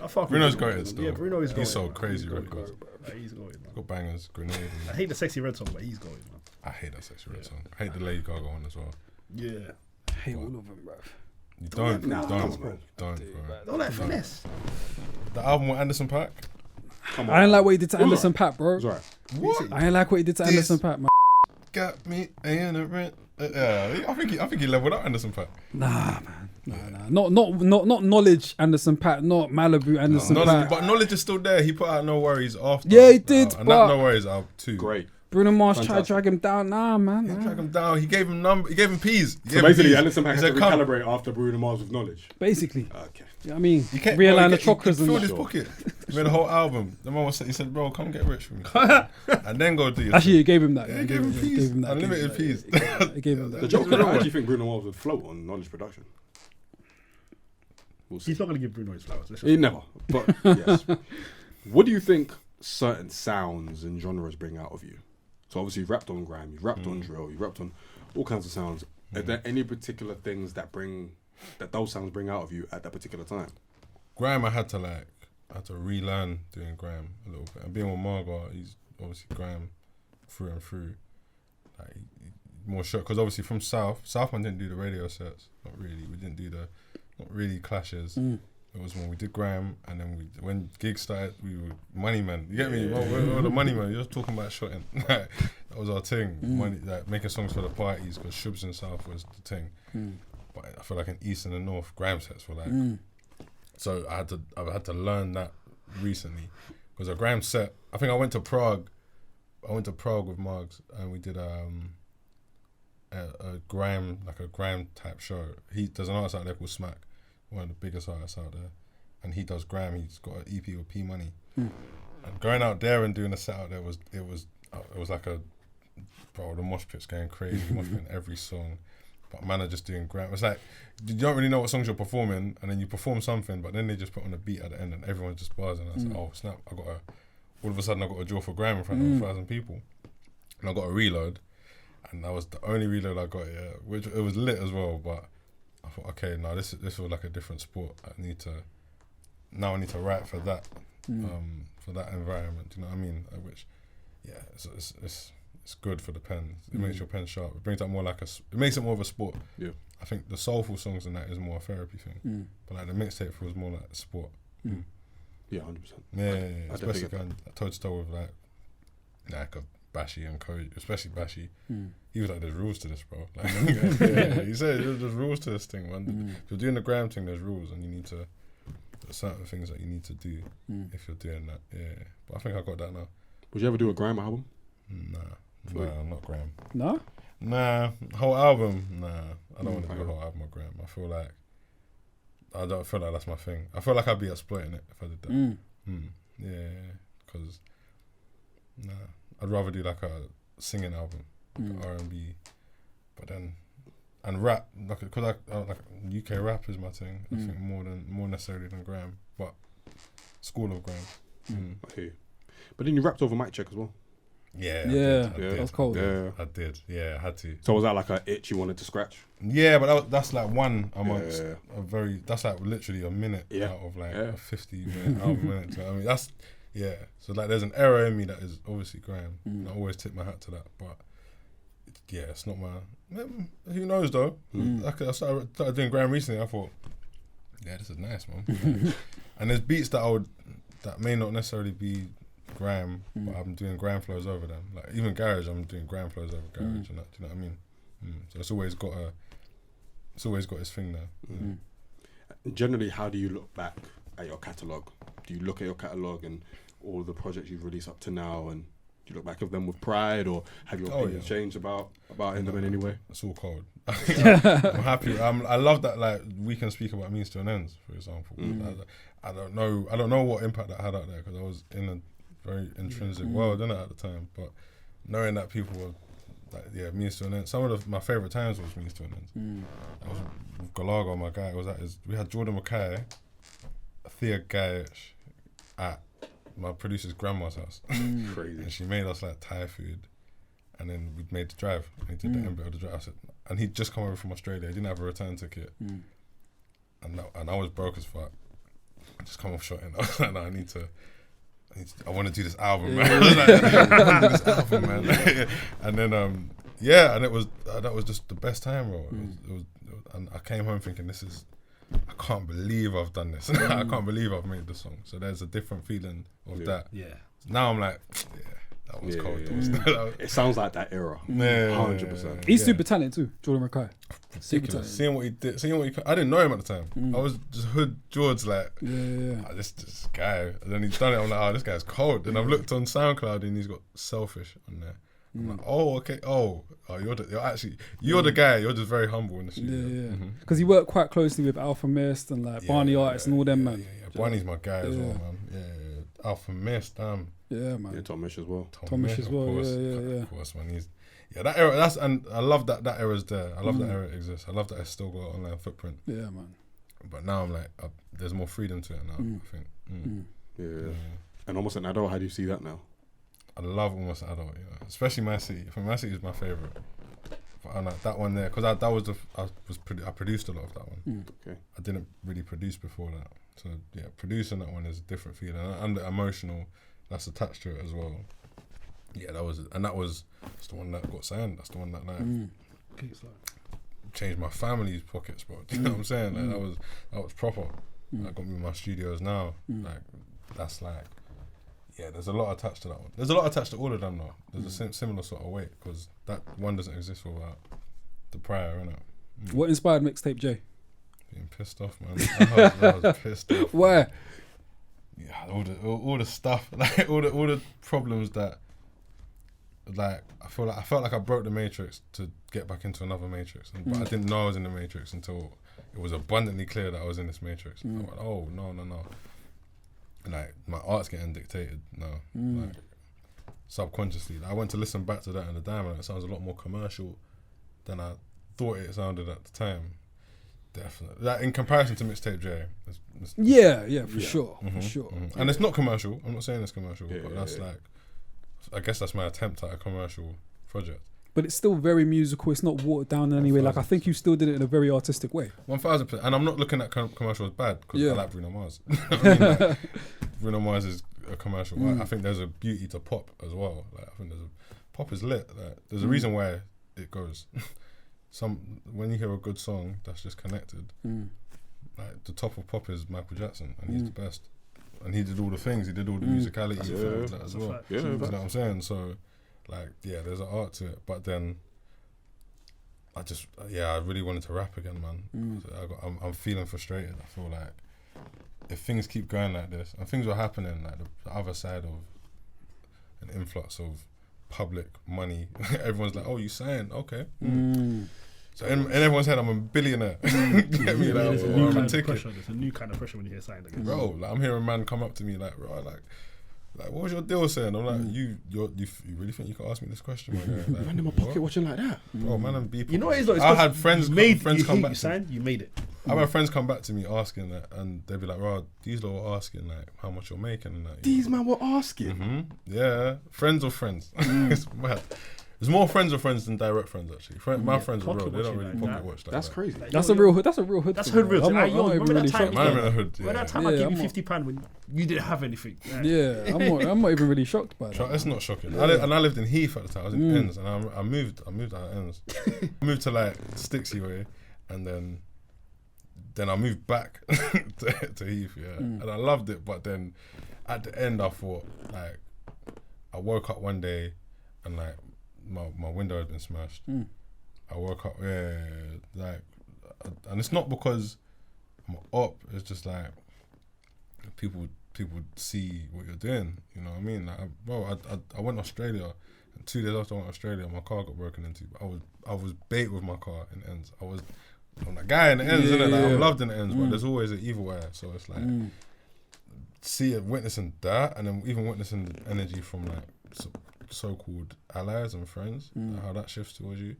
I fuck with Bruno's Bruno, goated man. still. Yeah, Bruno is goated. He's so man. crazy He's goated, records. bro. Like, he's goated, man. Got bangers, grenade. I hate the Sexy Red song, but he's goated, man. I hate that Sexy Red song. I hate the Lady Gaga one as well. Yeah. I hate all of them, bro. You don't, Nah, come on, bro. Don't, bro. Don't like finesse. The album with Anderson .Paak. Come on. I ain't like what he did to It was Anderson .Paak, bro. It's alright. What? I ain't like what he did to This- Anderson .Paak, man. Got me in a rent. Yeah, I think he leveled up Anderson .Paak. Nah, man. Nah. Not knowledge Anderson .Paak, not Malibu Anderson Knowledge, .Paak. but knowledge is still there. He put out No Worries after. Yeah, he did, and but- that No Worries out too. Great. Bruno Mars tried to Fantastic. drag him down. Nah, man. He nah. tracked him down. He gave him He gave him peas. He So gave him basically, peas. Anderson .Paak He had to said, "Come." recalibrate after Bruno Mars with knowledge. Basically. Okay. You know what I mean? He kept, Realign the he chakras and filled that. his pocket. He made a whole album. The man he said, "Bro, come get rich for me," and then go do your Actually, thing. he gave him that. Yeah, he gave him peas. Unlimited peas. He gave him The that. joke is, I actually think Bruno Mars would float on knowledge production. We'll see. He's not going to give Bruno his flowers. He never. But yes. What do you think certain sounds and genres bring out of you? So obviously you've rapped on grime, you've rapped on drill, you've rapped on all kinds of sounds. Are there any particular things that those sounds bring out of you at that particular time? Grime, I had to relearn doing grime a little bit. And being with Margot, he's obviously grime through and through. Like, more sure, because obviously from Southman didn't do the radio sets. Not really. We didn't do not really clashes. It was when we did grime, and then when gigs started, we were money men. You get me? We were the money men. You're just talking about shotting. That was our thing. Money, like making songs for the parties, because Shubs in South was the thing. But I feel like in East and the North, grime sets were like. So I had to learn that recently, because a grime set. I think I went to Prague. with Margs, and we did a grime type show. There's an artist out there called Smack, one of the biggest artists out there, and he does grime. He's got an EP with P Money. And going out there and doing a set out there was like the mosh pit's going crazy, mosh pit in every song. But man are just doing grime. It's like you don't really know what songs you're performing, and then you perform something, but then they just put on a beat at the end, and everyone's just buzzing. And I said, oh snap! All of a sudden I got a draw for grime in front of 1,000 people, and I got a reload, and that was the only reload I got. Yeah, which it was lit as well. But I thought, okay, now this was like a different sport. I need to write for that, for that environment. Do you know what I mean? Which, yeah, it's good for the pen. It makes your pen sharp. It brings up more it makes it more of a sport. Yeah. I think the soulful songs and that is more a therapy thing. But like the mixtape feels more like a sport. Yeah, 100%. Yeah. Especially going toe to toe with like a Bashi and Cody, especially Bashi. He was like, there's rules to this, bro. Like, he said there's rules to this thing, man. If you're doing the gram thing, there's rules, and there's certain things that you need to do if you're doing that. Yeah. But I think I got that now. Would you ever do a grime album? Nah, not grime. No? Nah, whole album. Nah, I don't want to do a whole album of grime. I don't feel like that's my thing. I feel like I'd be exploiting it if I did that. Yeah, because I'd rather do like a singing album, like R&B, but then and rap, because like UK rap is my thing. I think more necessarily than grime, but school of grime. I hear you. But then you rapped over Mic Check as well. Yeah, that was cold. Yeah, I did. Yeah, I had to. So was that like an itch you wanted to scratch? Yeah, but that's like one amongst a very. That's like literally a minute out of like a 50-minute album. Minute. So, I mean, that's So like, there's an era in me that is obviously grime. And I always tip my hat to that. But yeah, it's not my. Who knows though? I started doing grime recently. I thought, yeah, this is nice, man. And there's beats that may not necessarily be grime, but I'm doing grime flows over them. Like even garage, I'm doing grime flows over garage. And that, do you know what I mean? So it's always got its thing there. Generally, how do you look back at your catalogue? Do you look at your catalogue and all the projects you've released up to now, and do you look back at them with pride, or have your opinions changed about them in any way? It's all cold. I'm happy. I love that. Like we can speak about means to an ends, for example. I don't know what impact that had out there, because I was in a very intrinsic world, innit, at the time. But knowing that people were like, means to an end. Some of my favourite times was means to an end. I was with Galago, my guy. We had Jordan Mackay, Thea Gaich at my producer's grandma's house. Crazy. And she made us like Thai food, and then we made the drive. And he did the end bit of the drive. And he'd just come over from Australia. He didn't have a return ticket. And I was broke as fuck. I just come off shot, and I was like, no, I want to do this album, man. I want to do this album, man. And then, and it was that was just the best time, bro. It was, and I came home thinking, I can't believe I've done this. I can't believe I've made the song. So there's a different feeling of that. Yeah. Now I'm like, that was cold. Yeah. It sounds like that era. 100%. He's super talented too, Jordan Mackay. Ridiculous. Seeing what he did, I didn't know him at the time. I was just hood Jords, like, this guy. And then he's done it. I'm like, oh, this guy's cold. Then I've looked on SoundCloud and he's got Selfish on there. I'm like, oh, okay. You're the guy. You're just very humble in the studio. Because he worked quite closely with Alpha Mist and like Barney Artists and all them, man. Yeah. Barney's my guy as well, man. Yeah. Alpha Mist, yeah, man. Yeah, Tomish as well. Tomish as well. Course, yeah. Of course, man. That era. And I love that era's there. I love that era exists. I love that it's still got an online footprint. Yeah, man. But now I'm like, there's more freedom to it now. I think. Yeah. And Almost an Adult, how do you see that now? I love Almost an Adult, especially My City. I think My City is my favorite. And like that one there, because I produced a lot of that one. Okay. I didn't really produce before that, so yeah, producing that one is a different feeling, and the emotional that's attached to it as well. Yeah, that's the one that got signed. That's the one that changed my family's pockets, bro. Do you know what I'm saying? Like, that was proper. That got me my studios now. Like that's like. Yeah, there's a lot attached to that one. There's a lot attached to all of them though. There's a similar sort of weight because that one doesn't exist without the prior, innit? What inspired Mixtape J? Being pissed off, man. I was pissed off. Why? Yeah, all the stuff, like all the problems that, like I felt like I broke the matrix to get back into another matrix, but I didn't know I was in the matrix until it was abundantly clear that I was in this matrix. I went, oh no. Like my art's getting dictated now, like subconsciously. Like, I went to listen back to that in the Diamond. It sounds a lot more commercial than I thought it sounded at the time. Definitely, like in comparison to Mixtape J. For sure. And it's not commercial. I'm not saying it's commercial, but that's like, I guess that's my attempt at a commercial project. But it's still very musical. It's not watered down in any way. Like I think you still did it in a very artistic way. 1000%. And I'm not looking at commercial as bad because I like Bruno Mars. I mean, like, Bruno Mars is a commercial. I think there's a beauty to pop as well. Like I think pop is lit. Like, there's a reason why it goes. When you hear a good song that's just connected, like the top of pop is Michael Jackson, and he's the best. And he did all the things. He did all the musicality for that as well. You know what I'm saying? So. Like, yeah, there's an art to it, but then I really wanted to rap again, man. So I'm feeling frustrated. I feel like if things keep going like this, and things were happening, like the other side of an influx of public money, everyone's like, oh, you signed, okay. So in everyone's head, I'm a billionaire. Get me? Like, There's a new kind of pressure. There's a new kind of pressure when you hear signed again. Bro, like I'm hearing a man come up to me like, bro, like, what was your deal saying? I'm like, you really think you can ask me this question? Like, Man in my pocket watching like that. Bro, man, and be. You know what it is? I had friends come back. You signed. You made it. I had friends come back to me asking that, and they'd be like, "Bro, these lot were asking like how much you're making." And that, These man were asking. Yeah, friends or friends. It's mad. There's more friends or friends than direct friends actually. My friends are real. They don't really pocket watch. That's crazy. That's a real hood. That's a real hood. That's hood real. I'm not even really shocked. shocked. I'm in the hood. By that time, I gave you £50 when you didn't have anything. Yeah, I'm not even really shocked by that. It's not shocking. I lived in Heath at the time. I was in Ends, and I moved out of Ends. I moved to like Stixie way, and then I moved back to Heath. Yeah, and I loved it. But then at the end, I thought like I woke up one day and like my window had been smashed. I woke up, and it's not because I'm up. It's just like people see what you're doing. You know what I mean? Like, I went to Australia, and 2 days after I went to Australia, my car got broken into. I was bait with my car in Ends. I'm that guy in the Ends, innit? Like, I'm loved in the Ends, but there's always an evil eye. So it's like witnessing that, and then even witnessing the energy from like so-called allies and friends, like how that shifts towards you,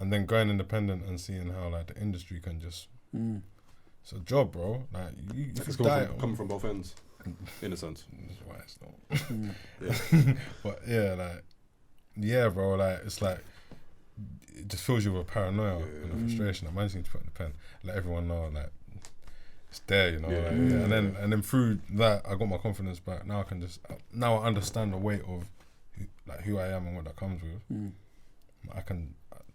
and then going independent and seeing how like the industry can just it's a job, bro. Like you It's coming from both ends, in a sense. That's why it's not. But yeah, bro. Like it's like it just fills you with paranoia and a frustration. Like, man just needs to put in the pen, let everyone know like it's there, you know. And then through that, I got my confidence back. Now I understand the weight of who I am and what that comes with.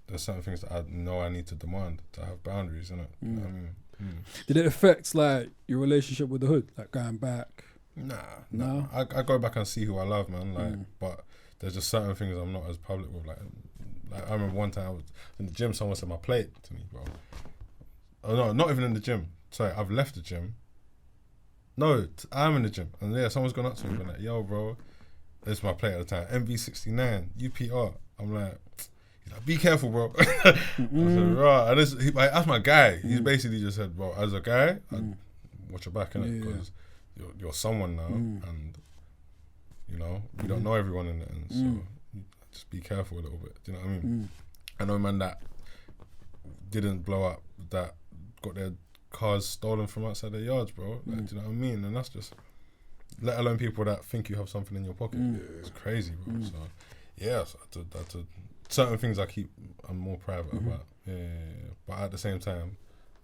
There's certain things that I know I need to demand to have boundaries, innit? You know what I mean? Did it affect like your relationship with the hood, like going back? Nah. I go back and see who I love, man. Like, but there's just certain things I'm not as public with. Like I remember one time I was in the gym, someone said my plate to me, bro. Oh no, not even in the gym. Sorry, I've left the gym. No, I'm in the gym, and yeah, someone's gone up to me and like, yo, bro. This is my plate at the time. MV69, UPR. I'm like, he's like, be careful, bro. I said, right. And that's my guy. He's basically just said, bro, as a guy, watch your back, innit? Because you're someone now, and you know you don't know everyone in the end, so just be careful a little bit. Do you know what I mean? I know a man that didn't blow up, that got their cars stolen from outside their yards, bro. Like, do you know what I mean? And that's just, let alone people that think you have something in your pocket. It's crazy, bro. So, yeah, so certain things I'm more private about. Yeah. But at the same time,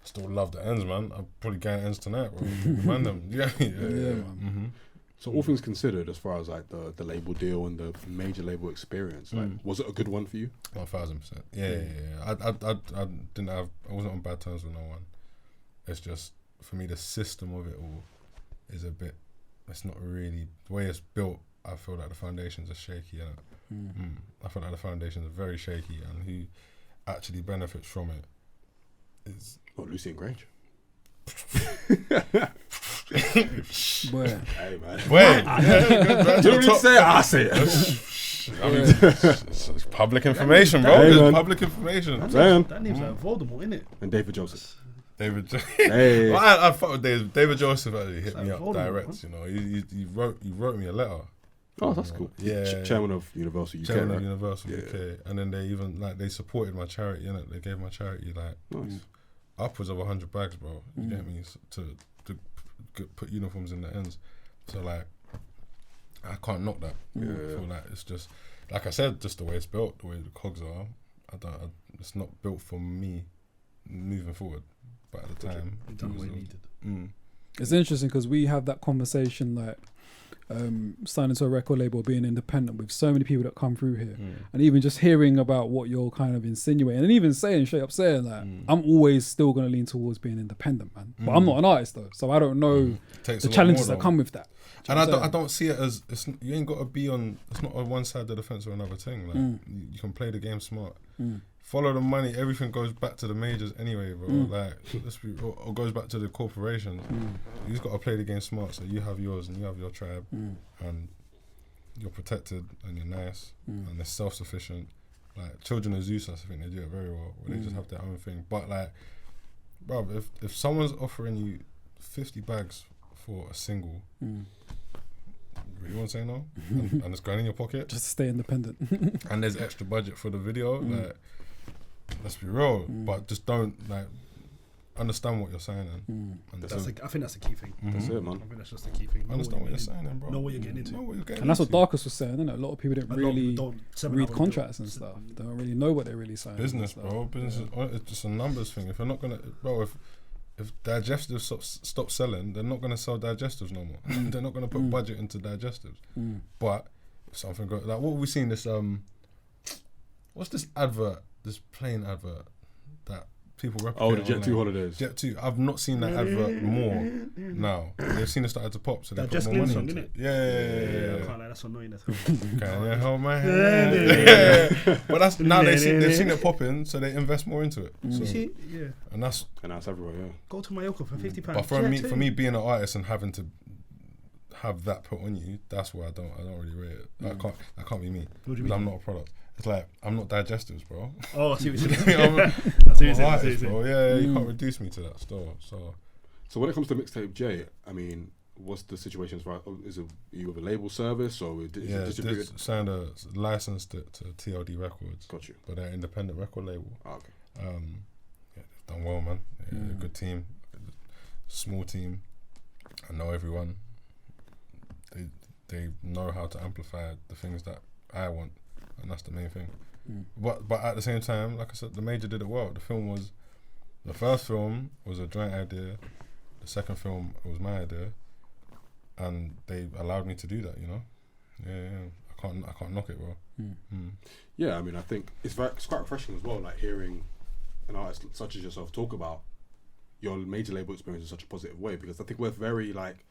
I still love the ends, man. I'm probably getting ends tonight, bro. Man, them. Yeah, man. So all things considered, as far as like the label deal and the major label experience, like, was it a good one for you? 1000%. Yeah. I wasn't on bad terms with no one. It's just, for me, the system of it all is a bit, it's not really, the way it's built, I feel like the foundations are shaky. I feel like the foundations are very shaky, and who actually benefits from it is... Well, Lucy and Grange. Boy. Hey, man. Wait. You don't need to say it, I say it. I mean, it's public information, bro. Hey, It's man. public information. That name's like Voldemort, innit? And David Joseph. David Joseph. Hey. Well, I fuck with David Joseph actually hit It's me like up Voldemort, direct, you know. He wrote me a letter. Oh, that's cool. Yeah. Chairman of Universal UK, Chairman right? of Universal UK. And then they even, like, they supported my charity, innit? They gave my charity, like, Nice. upwards of 100 bags, bro. You get me? To put uniforms in the ends. So, like, I can't knock that. I feel like it's just, like I said, just the way it's built, the way the cogs are. It's not built for me moving forward. But at the time, You've done what you needed. It's interesting because we have that conversation, like, signing to a record label, being independent, with so many people that come through here, and even just hearing about what you're kind of insinuating, and even straight up saying like, I'm always still going to lean towards being independent, man. But I'm not an artist though, so I don't know the challenges that come with that. And I don't see it as, you ain't got to be on, it's not on one side of the fence or another thing. Like, you can play the game smart. Follow the money, everything goes back to the majors anyway, bro. Like, or goes back to the corporations. You just got to play the game smart, so you have yours and you have your tribe, and you're protected and you're nice and they're self-sufficient. Like, Children of Zeus, I think they do it very well, where they just have their own thing. But like, bro, if someone's offering you 50 bags for a single, you want to say no? And it's going in your pocket, Just to stay independent. and there's extra budget for the video, like, let's be real, but just don't, like, understand what you're signing. And I think that's the key thing. That's it, man. I think that's just the key thing. understand what you're signing, bro. Know what you're getting into. Know what you're getting And that's what into. Darkus was saying, isn't it? A lot of people didn't really read contracts and stuff. stuff. They don't really know what they're really signing. Business, and stuff. bro. Business is, it's just a numbers thing. If you're not gonna, bro, if digestives stop selling, they're not gonna sell digestives no more. They're not gonna put budget into digestives. But if something goes, like, what have we seen? This what's this advert? This plane advert that people replicate. Oh, the Jet 2 online. holidays. Jet 2. I've not seen that advert more now. They've seen it started to pop, so they That put Just more Glitch money song, into it. innit? Yeah. I can't lie, that's annoying as hell. Can you hold my hand? But that's now they've seen it popping, so they invest more into it. So, See, yeah. and that's. And that's everywhere, yeah. Go to Mallorca for £50. But for me being an artist and having to have that put on you, that's where I don't really rate it. That can't be me. What do you Because mean? I'm not a product. It's like, I'm not digestives, bro. Oh, I see what you're I'm saying. an I see what you're artist, saying. bro. Yeah, you can't reduce me to that store. So when it comes to Mixtape J, I mean, what's the situation? Are you with a label service or is it distributed? Signed a license to TLD Records. Got you. But they're an independent record label. Oh, okay. Yeah, they've done well, man. Yeah, a good team, small team. I know everyone. They know how to amplify the things that I want, and that's the main thing. But at the same time, like I said, the major did it well. The first film was a joint idea. The second film, it was my idea, and they allowed me to do that. You know, yeah. I can't knock it, bro. Yeah, I mean, I think it's quite refreshing as well, like hearing an artist such as yourself talk about your major label experience in such a positive way, because I think we're very like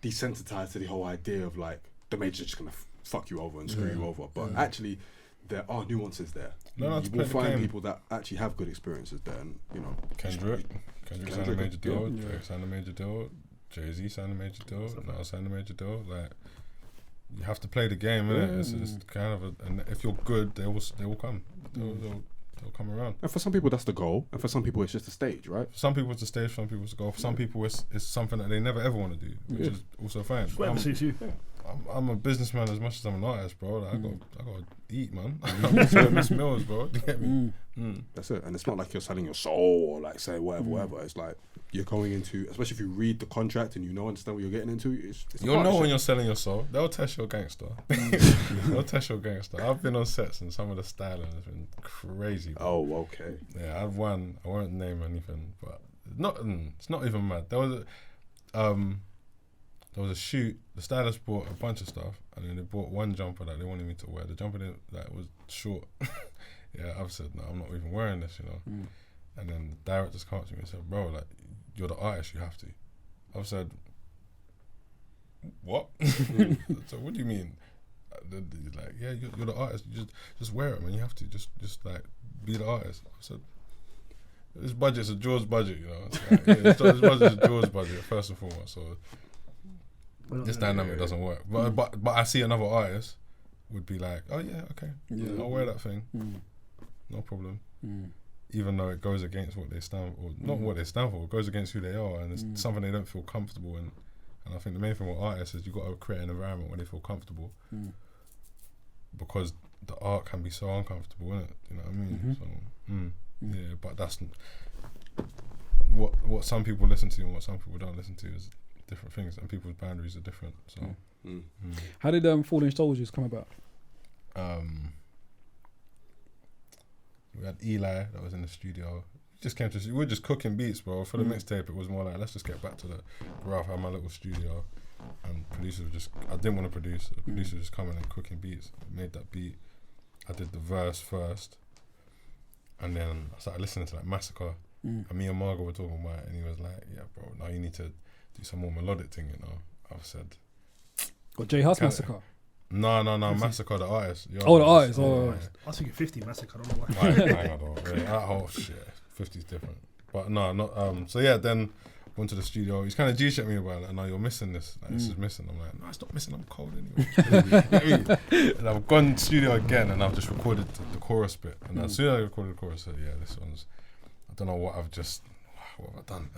desensitized to the whole idea of like the major's just gonna fuck you over and screw you over, but actually there are nuances there. You will find people that actually have good experiences there, and you know, Kendrick signed a major deal. yeah. Drake signed a major deal. Jay-Z signed a major deal. Nas signed a major deal. Like, you have to play the game, innit? It's kind of and if you're good, they will come. They'll come around. And for some people that's the goal, and for some people it's just a stage, right? For some people it's a stage, for some people it's a goal. For some people it's something that they never ever want to do, which is also fine. Whatever suits you. I'm a businessman as much as I'm an artist, bro. Like, I got to eat, man. I'm trying to miss meals, bro. Do you get me? That's it. And it's not like you're selling your soul or like say whatever. It's like you're going into, especially if you read the contract and you understand what you're getting into. It's You'll know when you're selling your soul. They'll test your gangster. They'll test your gangster. I've been on sets and some of the styling has been crazy, bro. Oh, okay. Yeah, I've won. I won't name anything, but it's not even mad. There was a shoot. The stylist bought a bunch of stuff, and then they bought one jumper that they wanted me to wear. The jumper that was short. Yeah, I've said no, I'm not even wearing this, you know. And then the director's come up to me and said, "Bro, like you're the artist, you have to." I've said, "What?" So what do you mean? He's like, "Yeah, you're the artist. You just wear it, man. You have to just like be the artist." I said, "This budget's a Jords budget, you know. Like, this budget's a Jords budget first and foremost. So this dynamic doesn't work. But I see another artist would be like, oh yeah, okay, I'll wear that thing, no problem. Even though it goes against what they stand for, or not what they stand for, it goes against who they are, and it's something they don't feel comfortable in. And I think the main thing with artists is you've got to create an environment where they feel comfortable, because the art can be so uncomfortable, innit? You know what I mean? So, yeah, but that's what some people listen to and what some people don't listen to is different things, and people's boundaries are different. So, how did Fallen Soldiers come about? We had Eli that was in the studio. Just came to. We were just cooking beats, bro. For the mixtape, it was more like, let's just get back to the graph. I had my little studio, and producers just. I didn't want to produce. The producer just coming and cooking beats. Made that beat. I did the verse first, and then I started listening to like Massacre. And me and Margot were talking about it, and he was like, "Yeah, bro, now you need to do some more melodic thing, you know." I've said. What, J House Massacre? No, Massacre, the artist. The artist. Oh, I was thinking 50 Massacre. I don't know why. That whole shit. 50's different. But no, not. So yeah, then went to the studio. He's kind of G-shit me about it. Like, no, you're missing this. Like, this is missing. I'm like, no, it's not missing. I'm cold anyway. And I've gone to the studio again, and I've just recorded the chorus bit. And as soon as I recorded the chorus, I said, yeah, this one's. I don't know what have I done?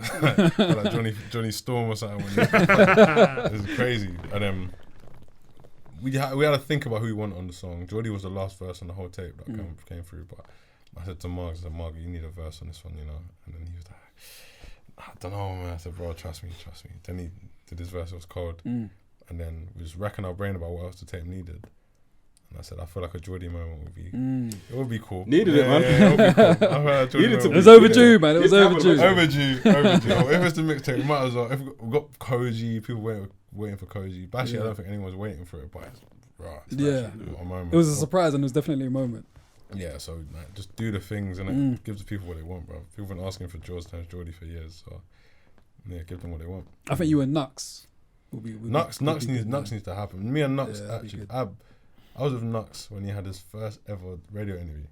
Like Johnny Storm or something. It's crazy. And then we had to think about who we want on the song. Jordy was the last verse on the whole tape that came through, but I said to Mark, you need a verse on this one, you know. And then he was like, I don't know, man. I said, bro, trust me. Then he did his verse. It was cold. And then we just racking our brain about what else the tape needed. And I said, I feel like a Jordy moment would be, it would be cool. Needed it, man. Yeah, it would be cool. It was overdue, man. It was overdue. Overdue. Oh, if it's the mixtape, we might as well. If we've got Koji, people waiting for Koji. But actually, I don't think anyone's waiting for it. But it's a moment. It was a surprise, and it was definitely a moment. Yeah, so like, just do the things, and it gives the people what they want, bro. People have been asking for Jords times Jordy for years, so yeah, give them what they want. I think you and Nux. Nux needs to happen. Me and Nux actually. I was with Nux when he had his first ever radio interview.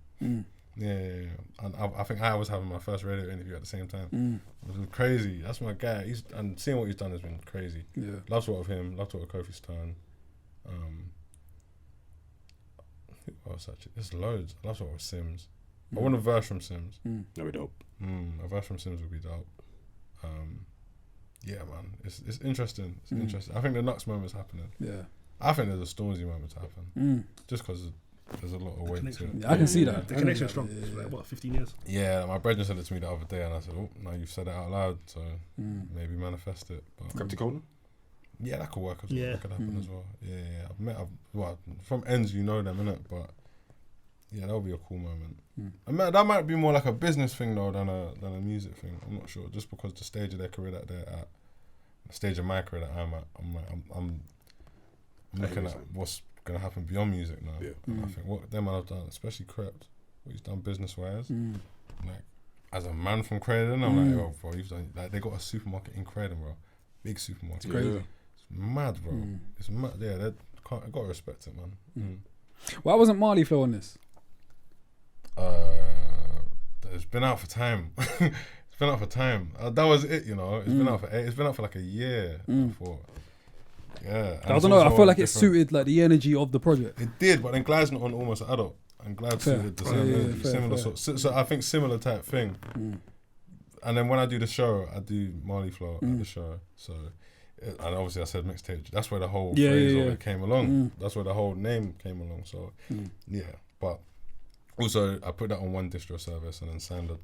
Yeah. And I think I was having my first radio interview at the same time. It was crazy. That's my guy. And seeing what he's done has been crazy. Yeah. Love to work with him. Love to work with Kofi Stone. Who else actually? There's loads. I love to work with Sims. I want a verse from Sims. That'd be dope. A verse from Sims would be dope. Yeah, man. It's interesting. It's interesting. I think the Nux moment's happening. Yeah. I think there's a Stormzy moment to happen. Just because there's a lot of weight to it. Yeah, I can see that. The connection's strong. It's like, what, 15 years? Yeah, my brother said it to me the other day, and I said, oh, now you've said it out loud, so maybe manifest it. Cryptic Corner? Yeah, that could work as well. Yeah. That could happen as well. Yeah. Well, from ends, you know them, innit? But yeah, that would be a cool moment. That might be more like a business thing, though, than a music thing. I'm not sure. Just because the stage of their career that they're at, the stage of my career that I'm at, I'm looking at what's going to happen beyond music now. Yeah. And I think what them have done, especially Crept, what he's done business-wise, like, as a man from Croydon, I'm like, yo, bro, you've done, like, they got a supermarket in Croydon, bro. Big supermarket. It's crazy. It's mad, bro. It's mad. Yeah, I got to respect it, man. Why wasn't Marley Flow on this? It's been out for time. That was it, you know. It's been out for like a year. I thought. Yeah. I don't know. I feel like it suited like the energy of the project. It did, but then Glide's not on Almost Adult, and Glide suited the same energy, similar sort. So I think similar type thing. And then when I do the show, I do Marley Flow at the show. So And obviously I said Mixtape. That's where the whole Yeah, phrase yeah, of yeah. it came along. That's where the whole name came along. So yeah, but also I put that on one distro service and then signed a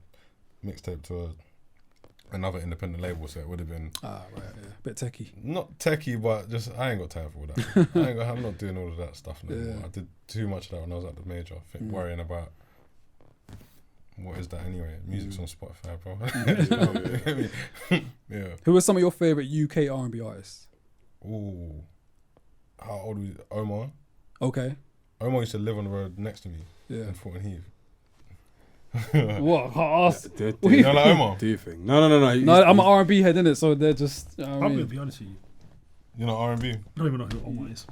mixtape to another independent label, so it would have been bit techie. not techie, but just I ain't got time for all that. I'm not doing all of that stuff no more. I did too much of that when I was at the major, worrying about what is that anyway. Music's on Spotify, bro. Yeah. Who are some of your favourite UK R&B artists? Ooh, how old was Omar? Okay. Omar used to live on the road next to me Yeah. in Fulton Heath. What? You know like Omar? Do you think? No. No, I'm an R&B head, innit? So they're just. You know what I I'm mean? gonna be honest with you. You know R&B? I don't even know who Omar is.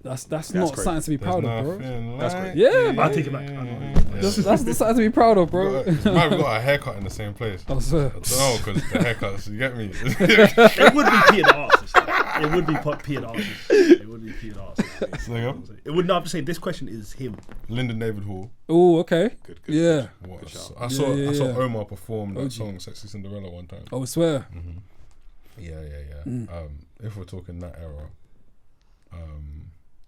That's not crazy. something to be proud of, bro. That's great. Yeah, I take it back. That's something to be proud of, bro. We've got a haircut in the same place. I swear. I don't know, because the haircuts, you get me? It would be P the artist. It would be P the artist. It would be P the artist. It would not. I'm just saying this question is him. Lyndon David Hall. Oh, okay. Good. Yeah. What? shout. I saw Yeah. Omar perform that OG. song "Sexy Cinderella" one time. Oh, I swear. Yeah. If we're talking that era,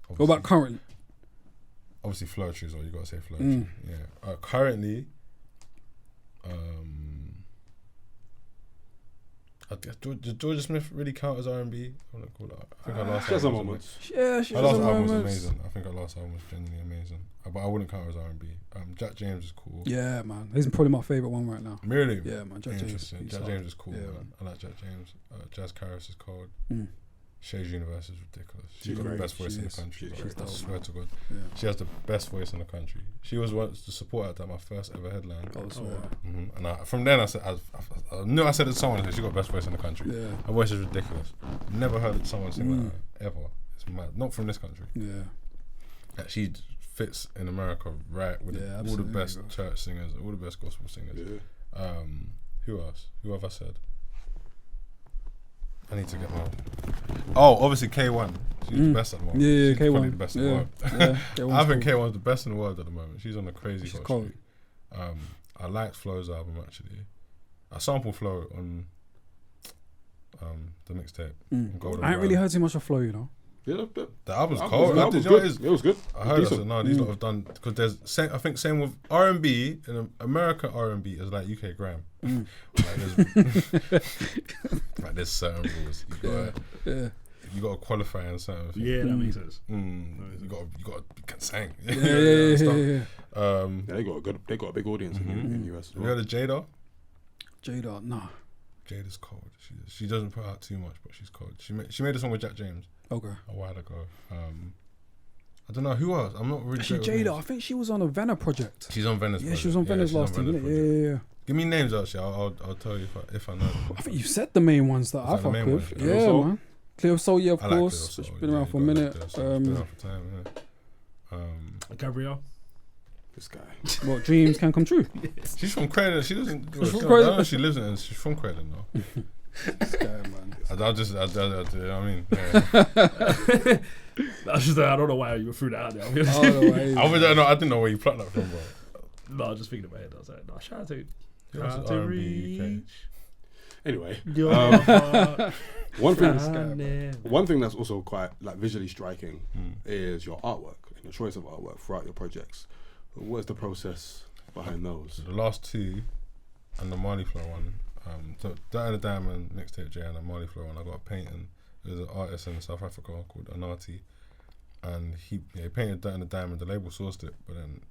What about current? obviously Flow Trees, or you gotta say Flow Trees. Yeah. Currently, does Georgia Smith really count as R&B? I wouldn't call that. I think her last She has some album was moments. Yeah, she Her has last some album was moments. amazing. I think her last album was genuinely amazing. But I wouldn't count her as R&B. Jack James is cool. Yeah, man. He's probably my favourite one right now. Really? Yeah, man. Jack James. Interesting. he's Jack hard. James is cool, Yeah, man. I like Jack James. Jazz Karis is cold. Mm. Shay's Universe is ridiculous. She's She's got the great. best voice She in the is. country. She's bro. great. I swear to God. Yeah. She has the best voice in the country. She was once the support act at my first ever headline. Oh, I swear. And from then I said, I knew I said it to someone, she got the best voice in the country. Yeah. Her voice is ridiculous. Never heard someone sing like her, ever. It's mad. Not from this country. Yeah. Like, she fits in America right with Yeah, all the absolutely, best bro. church singers, all the best gospel singers. Yeah. Who else? Who have I said? I need to get my. Oh, obviously K1. She's the best at the moment. Yeah, She's probably K1. the best in the Yeah. world. Yeah, K1's I think cool. K1's the best in the world at the moment. She's on a crazy She's hot cold. streak. I liked Flo's album actually. I sampled Flo on the mixtape. Golden I ain't really Brown. heard too much of Flow, you know. Yeah, The album's the cold. album was You know what good. it is? It was good. I heard. I Decent. said, no, these lot have done because there's I think same with R&B in America. R&B is like UK grime. Like there's certain rules. You gotta qualify in certain things. Yeah, that makes sense. You got you can sing. Yeah. Yeah, they got a big audience in the US. As Have you well. heard of Jada? Jada, nah. Jada's cold. She doesn't put out too much, but she's cold. She made a song with Jack James Okay. a while ago. I don't know who else. I'm not really Actually, sure. Jada, I think she was on a Venna project. She's on Venice. Yeah, she was on Venice she's on last time, Venice innit? project. Yeah. Give me names actually. I'll tell you if I know them. I think you said the main ones that I that the fuck main with. ones? Yeah, Soul? man. Cleo Soul, yeah, of I like course. Cleo She's Soul, been yeah, around you for a gotta minute. like Cleo Soul. She's been around for time, yeah. Gabrielle. This guy. What dreams can come true. She's from Croydon. She doesn't. She's from I Croydon. don't know if she lives in. She's from Croydon though. This guy, man. I you know what I mean. Yeah. That's just I don't know why you threw that out there. Oh, no way. I didn't know where you plucked that from, bro. No, I was just thinking in my head. I was like, no, shout out to Who else is R&B UK? Anyway, your one thing. heart. One thing that's also quite like visually striking is your artwork and the choice of artwork throughout your projects. What is the process behind those? So the last two and the Marley Flow one, so That and the Diamond, Mixtape J and the Marley Flow one, I got a painting. There's an artist in South Africa called Anati, and he painted That and the Diamond. The label sourced it, but then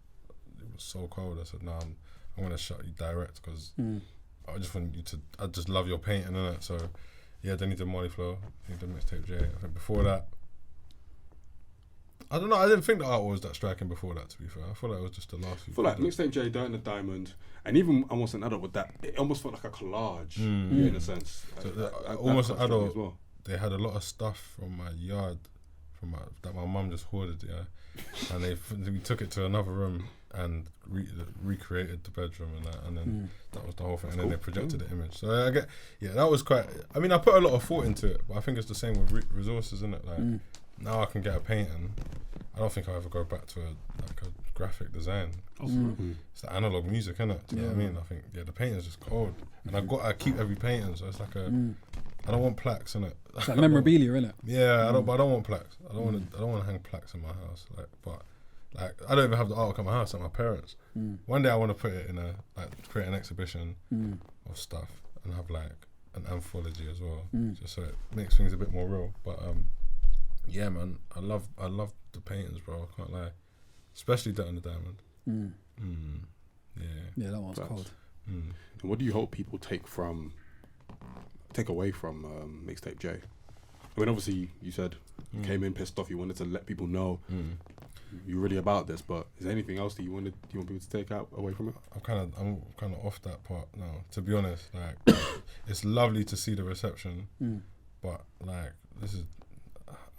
it was so cold. I said, "No, I'm gonna shut you direct because I just want you to. I just love your painting, innit?" So yeah, then he did Marley Flow, he did Mixtape J. I think before that, I don't know. I didn't think the art was that striking before that. To be fair, I thought it was just the last few. I feel like Mixtape J, Dirt and the Diamond, and even almost an adult with that, it almost felt like a collage in a sense. So that's almost quite strong adult. as well. They had a lot of stuff from my yard, that my mum just hoarded, yeah, and we took it to another room and recreated the bedroom and that, and then that was the whole thing. And then they projected the image. So I get, that was quite. I mean, I put a lot of thought into it, but I think it's the same with resources, isn't it? Like now I can get a painting. I don't think I'll ever go back to a graphic design. It's the analog music, isn't it? Do you know what I mean? I think the painting's just cold, and I keep every painting, so it's like I don't want plaques in it. It's like memorabilia, innit? Yeah, I don't want plaques. I don't want to hang plaques in my house. Like, I don't even have the artwork at my house, at my parents. One day I want to put it in create an exhibition of stuff and have like an anthology as well, just so it makes things a bit more real. But yeah, man, I love the paintings, bro. I can't lie, especially Dirt on the Diamond. Yeah, that one's cold. And what do you hope people take away from Mixtape J? I mean, obviously you said you came in pissed off. You wanted to let people know you're really about this. But is there anything else that you want people to take away from it? I'm kind of off that part now. To be honest, like it's lovely to see the reception, but like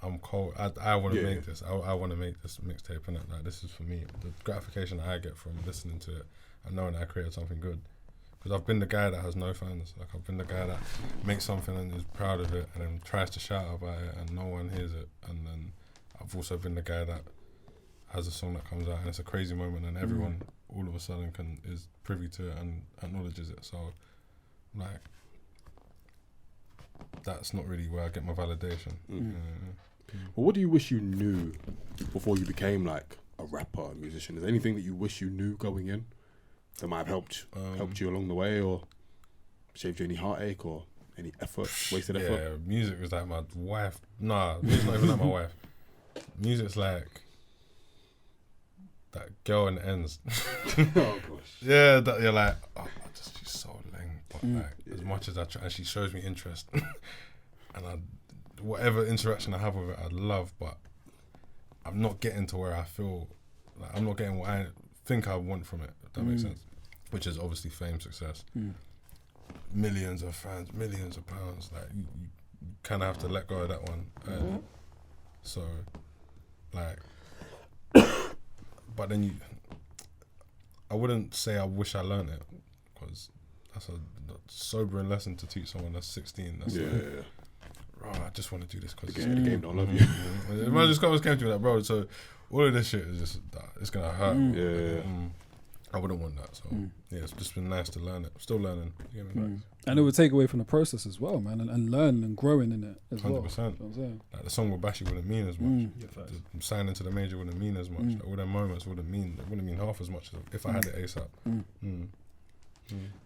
I'm cold. I want to make this. I want to make this mixtape, and like this is for me. The gratification I get from listening to it and knowing that I created something good. Because I've been the guy that has no fans. Like I've been the guy that makes something and is proud of it, and then tries to shout about it, and no one hears it. And then I've also been the guy that has a song that comes out and it's a crazy moment, and everyone all of a sudden is privy to it and acknowledges it. So, like, that's not really where I get my validation. Well, what do you wish you knew before you became like a rapper, a musician? Is there anything that you wish you knew going in that might have helped you along the way, or saved you any heartache or any wasted effort? Yeah, music was like my wife. Nah, music's not even like my wife. Music's like that girl in the ends. Oh gosh. Yeah, that you're like, oh, she's so lame. But like, as much as I try, and she shows me interest, and whatever interaction I have with it, I love. But I'm not getting to where I feel like I'm not getting what I think I want from it. If that makes sense. Which is obviously fame, success, millions of fans, millions of pounds. Like you kind of have to let go of that one. So, like, but then I wouldn't say I wish I learned it, because that's a sobering lesson to teach someone that's 16. That's I just want to do this because the game don't love you. Man just came to me like, bro, so all of this shit is just, it's going to hurt. I wouldn't want that. So, yeah, it's just been nice to learn it. Still learning. You know, and it would take away from the process as well, man, and learn and growing in it as 100%. well. 100%. Like the song with Bashi wouldn't mean as much. The signing to the major wouldn't mean as much. Like, all them moments wouldn't mean half as much as if I had it ASAP.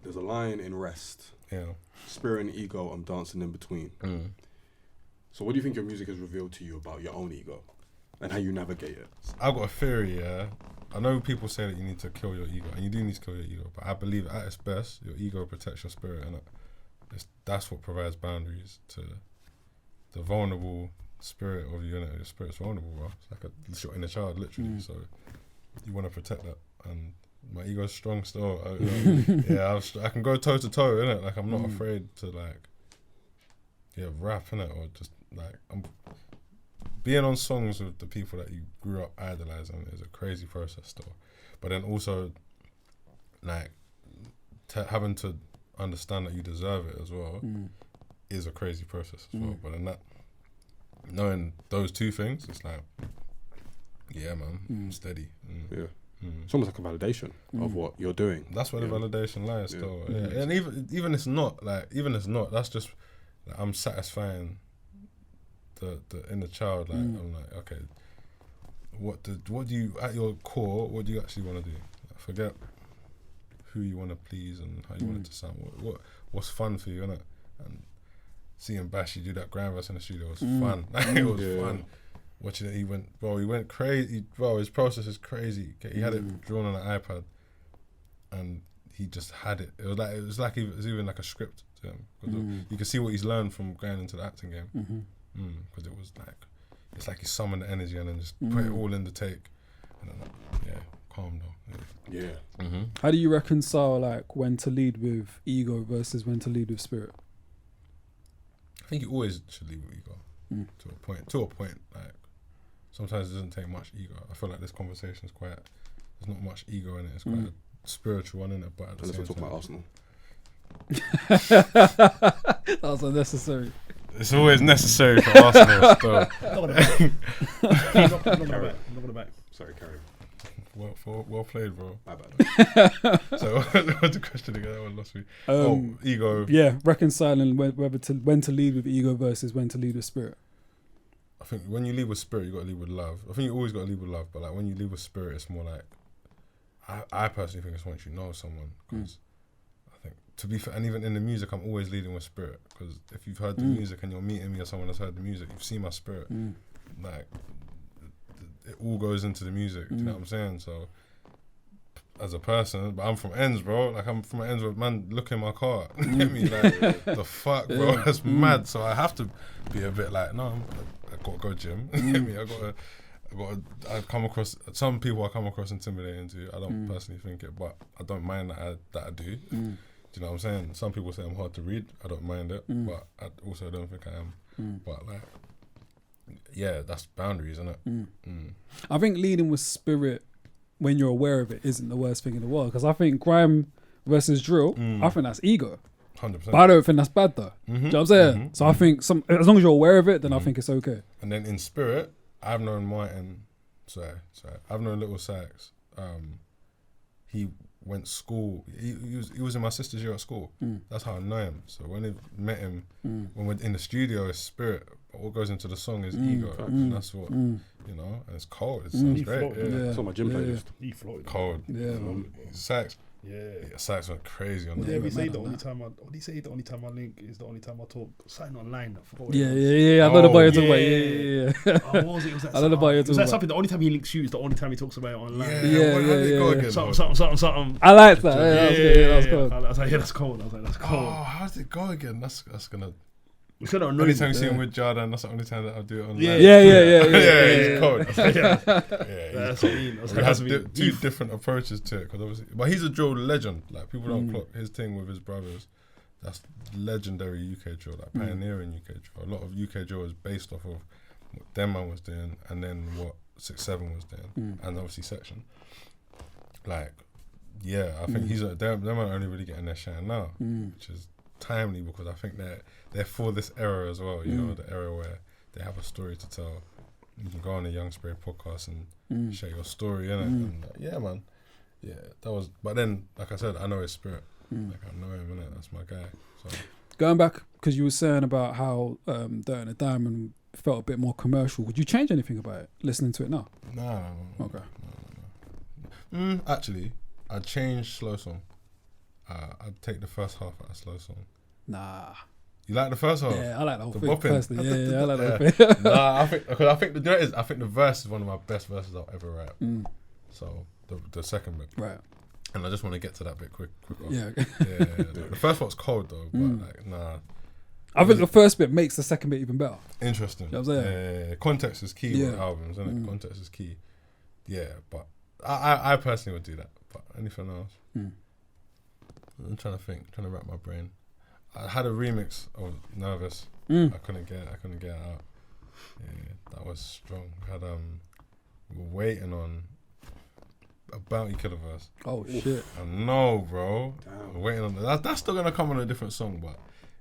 There's a line in Rest. Yeah. Spirit and ego, I'm dancing in between. So what do you think your music has revealed to you about your own ego and how you navigate it? I've got a theory, I know people say that you need to kill your ego, and you do need to kill your ego, but I believe at its best, your ego protects your spirit, and that's what provides boundaries to the vulnerable spirit of you. Your spirit's vulnerable, bro. It's like it's your inner child, literally. So you want to protect that, and my ego's strong still. I can go toe to toe, innit? Like I'm not afraid to rap, innit, or just like I'm. Being on songs with the people that you grew up idolizing is a crazy process still. But then also, like, having to understand that you deserve it as well is a crazy process as well. But then knowing those two things, it's like, yeah, man, steady. It's almost like a validation of what you're doing. That's where the validation lies still. Yeah. And even it's not, that's just, like, I'm satisfying the inner child. Like I'm like, okay, what do you at your core, what do you actually want to do? Like, forget who you want to please and how you want it to sound. What's fun for you, innit? And seeing Bashi do that grime verse in the studio was fun. It was fun. Watching it, he went crazy. Bro, his process is crazy. He had it drawn on an iPad, and he just had it. It was even like a script to him. 'Cause you can see what he's learned from going into the acting game. Because it was like, it's like he summoned the energy and then just put it all in the take, and then calm down. How do you reconcile like when to lead with ego versus when to lead with spirit? I think you always should lead with ego to a point. Like sometimes it doesn't take much ego. I feel like this conversation is there's not much ego in it. It's quite a spiritual one in it, but at the same time, about Arsenal. That was unnecessary. It's always necessary for Arsenal. I'm not gonna back. Sorry, carry on. Well played, bro. My bad. So what's the question again? That one lost me. Ego. Yeah, reconciling when to lead with ego versus when to lead with spirit. I think when you lead with spirit, you got to lead with love. I think you always got to lead with love, but like when you lead with spirit, it's more like I personally think it's once you know someone. Because I think to be fair, and even in the music, I'm always leading with spirit. Because if you've heard the music and you're meeting me or someone that's heard the music, you've seen my spirit. Like it all goes into the music. Do you know what I'm saying? So as a person, but I'm from ends, bro. Like I'm from ends with man. Look in my car. Get me like the fuck, bro. That's mad. So I have to be a bit like no. I gotta go gym. Get me? I come across some people. I come across intimidating to. I don't personally think it, but I don't mind that I do. Do you know what I'm saying? Some people say I'm hard to read. I don't mind it, but I also don't think I am. But like, yeah, that's boundaries, isn't it? I think leading with spirit when you're aware of it isn't the worst thing in the world. Because I think grime versus drill, I think that's ego. 100%. But I don't think that's bad though. Do you know what I'm saying? So I think as long as you're aware of it, then I think it's okay. And then in spirit, I've known Martin. I've known Little Sax. He went school. He was in my sister's year at school. That's how I know him. So when I met him, when we're in the studio, it's spirit. But what goes into the song is ego. And that's what you know. And it's cold. It sounds great. It's on my gym playlist. He floated. Cold. Yeah. Sax. Yeah. Sax went crazy on that. Yeah, we say the only time I link is the only time I talk. Something online. I forgot what Yeah. I know the boy you're talking about. Yeah. Oh, what was it? It was like I know the boy you're it was talking like about. something. The only time he links you is the only time he talks about it online. How did it go again? Something. I like that. Yeah, that was cool. I was like, yeah, that's cold. I was like, that's cold. Oh, how did it go again? That's gonna. We should have known. Only time you see him with Jordan, that's the only time that I'll do it online. Yeah. He's cold. That's what I mean. He has two different approaches to it, but he's a drill legend. Like people don't clock his thing with his brothers. That's legendary UK drill, like pioneering UK drill. A lot of UK drill is based off of what Dem Man was doing, and then what 6-7 was doing, and obviously Section. Like, yeah, I think them man only really getting their shine now, which is timely because I think they're for this era as well. You know, the era where they have a story to tell. You can go on a Young Spray podcast and share your story, innit? And yeah, man. Yeah, that was. But then, like I said, I know his spirit. Like I know him, innit? That's my guy. So Going back, because you were saying about how Dirt and a Diamond felt a bit more commercial. Would you change anything about it listening to it now? no. Okay. Actually, I'd change Slow Song. I'd take the first half out of Slow Song. Nah. You like the first half? Yeah, I like the whole The thing. bopping. Personally. Yeah, I like the whole thing. Nah, I think the verse is one of my best verses I'll ever rap. So the second bit, Right. and I just want to get to that bit quicker. Yeah. The first part's cold though, but like nah. I think the first bit makes the second bit even better. Interesting. You know what I'm saying? Yeah. Context is key with albums, isn't it? Context is key. Yeah, but I personally would do that. But anything else? I'm trying to wrap my brain. I had a remix of Nervous. I couldn't get it out. Yeah, that was strong. We had we were waiting on a Bounty Killer verse. Oh shit. I know, bro. We're waiting on that. That's still gonna come on a different song, but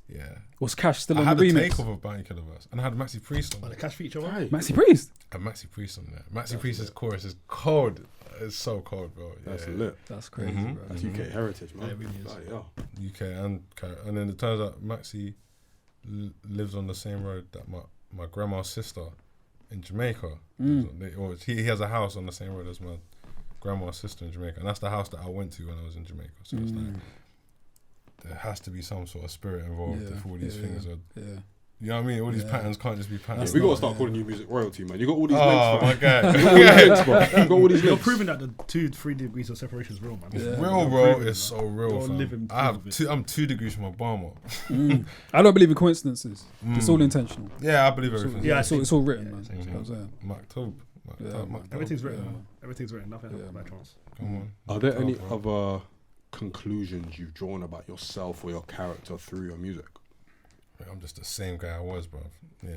yeah. Was Cash still I on had the a remix? takeoff of Bounty Killer verse, and I had Maxi Priest on The there. Cash feature one. Maxi Priest. And Maxi Priest on there. Maxi Priest's chorus is cold. It's so cold, bro. That's yeah. lit. That's crazy, bro. That's UK heritage, man. Yeah, it really is. Bloody hell. UK and then it turns out Maxi lives on the same road that my grandma's sister in Jamaica. He has a house on the same road as my grandma's sister in Jamaica, and that's the house that I went to when I was in Jamaica. So it's like there has to be some sort of spirit involved if all these things are. Yeah. You know what I mean? All these patterns can't just be patterns. We got to start calling you music royalty, man. You got all these Oh links, my man. god! You got all these links, bro. You got all these You're links. proving that the 2-3 degrees of separation is real, man. It's Yeah. real, bro. Proving It's it, so real. You're Fam. living I have proof of I'm 2 degrees from Obama. I don't believe in coincidences. It's all intentional. Yeah, I believe everything. Yeah, It's all written, man. same, You know what I'm saying? Maktub. Everything's written. Everything's written. Nothing happens by chance. Come on. Are there any Bro. other conclusions you've drawn about yourself or your character through your music? I'm just the same guy I was, bro. Yeah,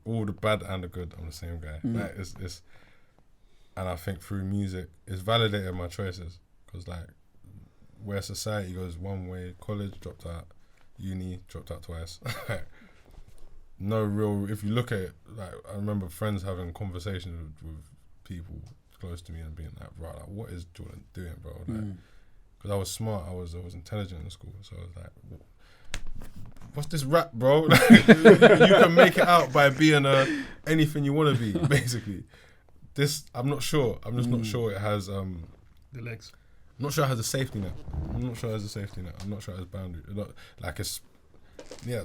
all the bad and the good. I'm the same guy. Like it's, and I think through music, it's validated my choices. Cause like, where society goes one way, college dropped out, uni dropped out twice. No real. If you look at it, like I remember friends having conversations with people close to me and being like, right, like, what is Jordan doing, bro? Like, because I was smart, I was intelligent in school, so I was like, what's this rap, bro? Like, you can make it out by being anything you want to be, basically. This, I'm not sure. I'm just not sure it has The legs. I'm not sure it has a safety net. I'm not sure it has boundaries. Like it's,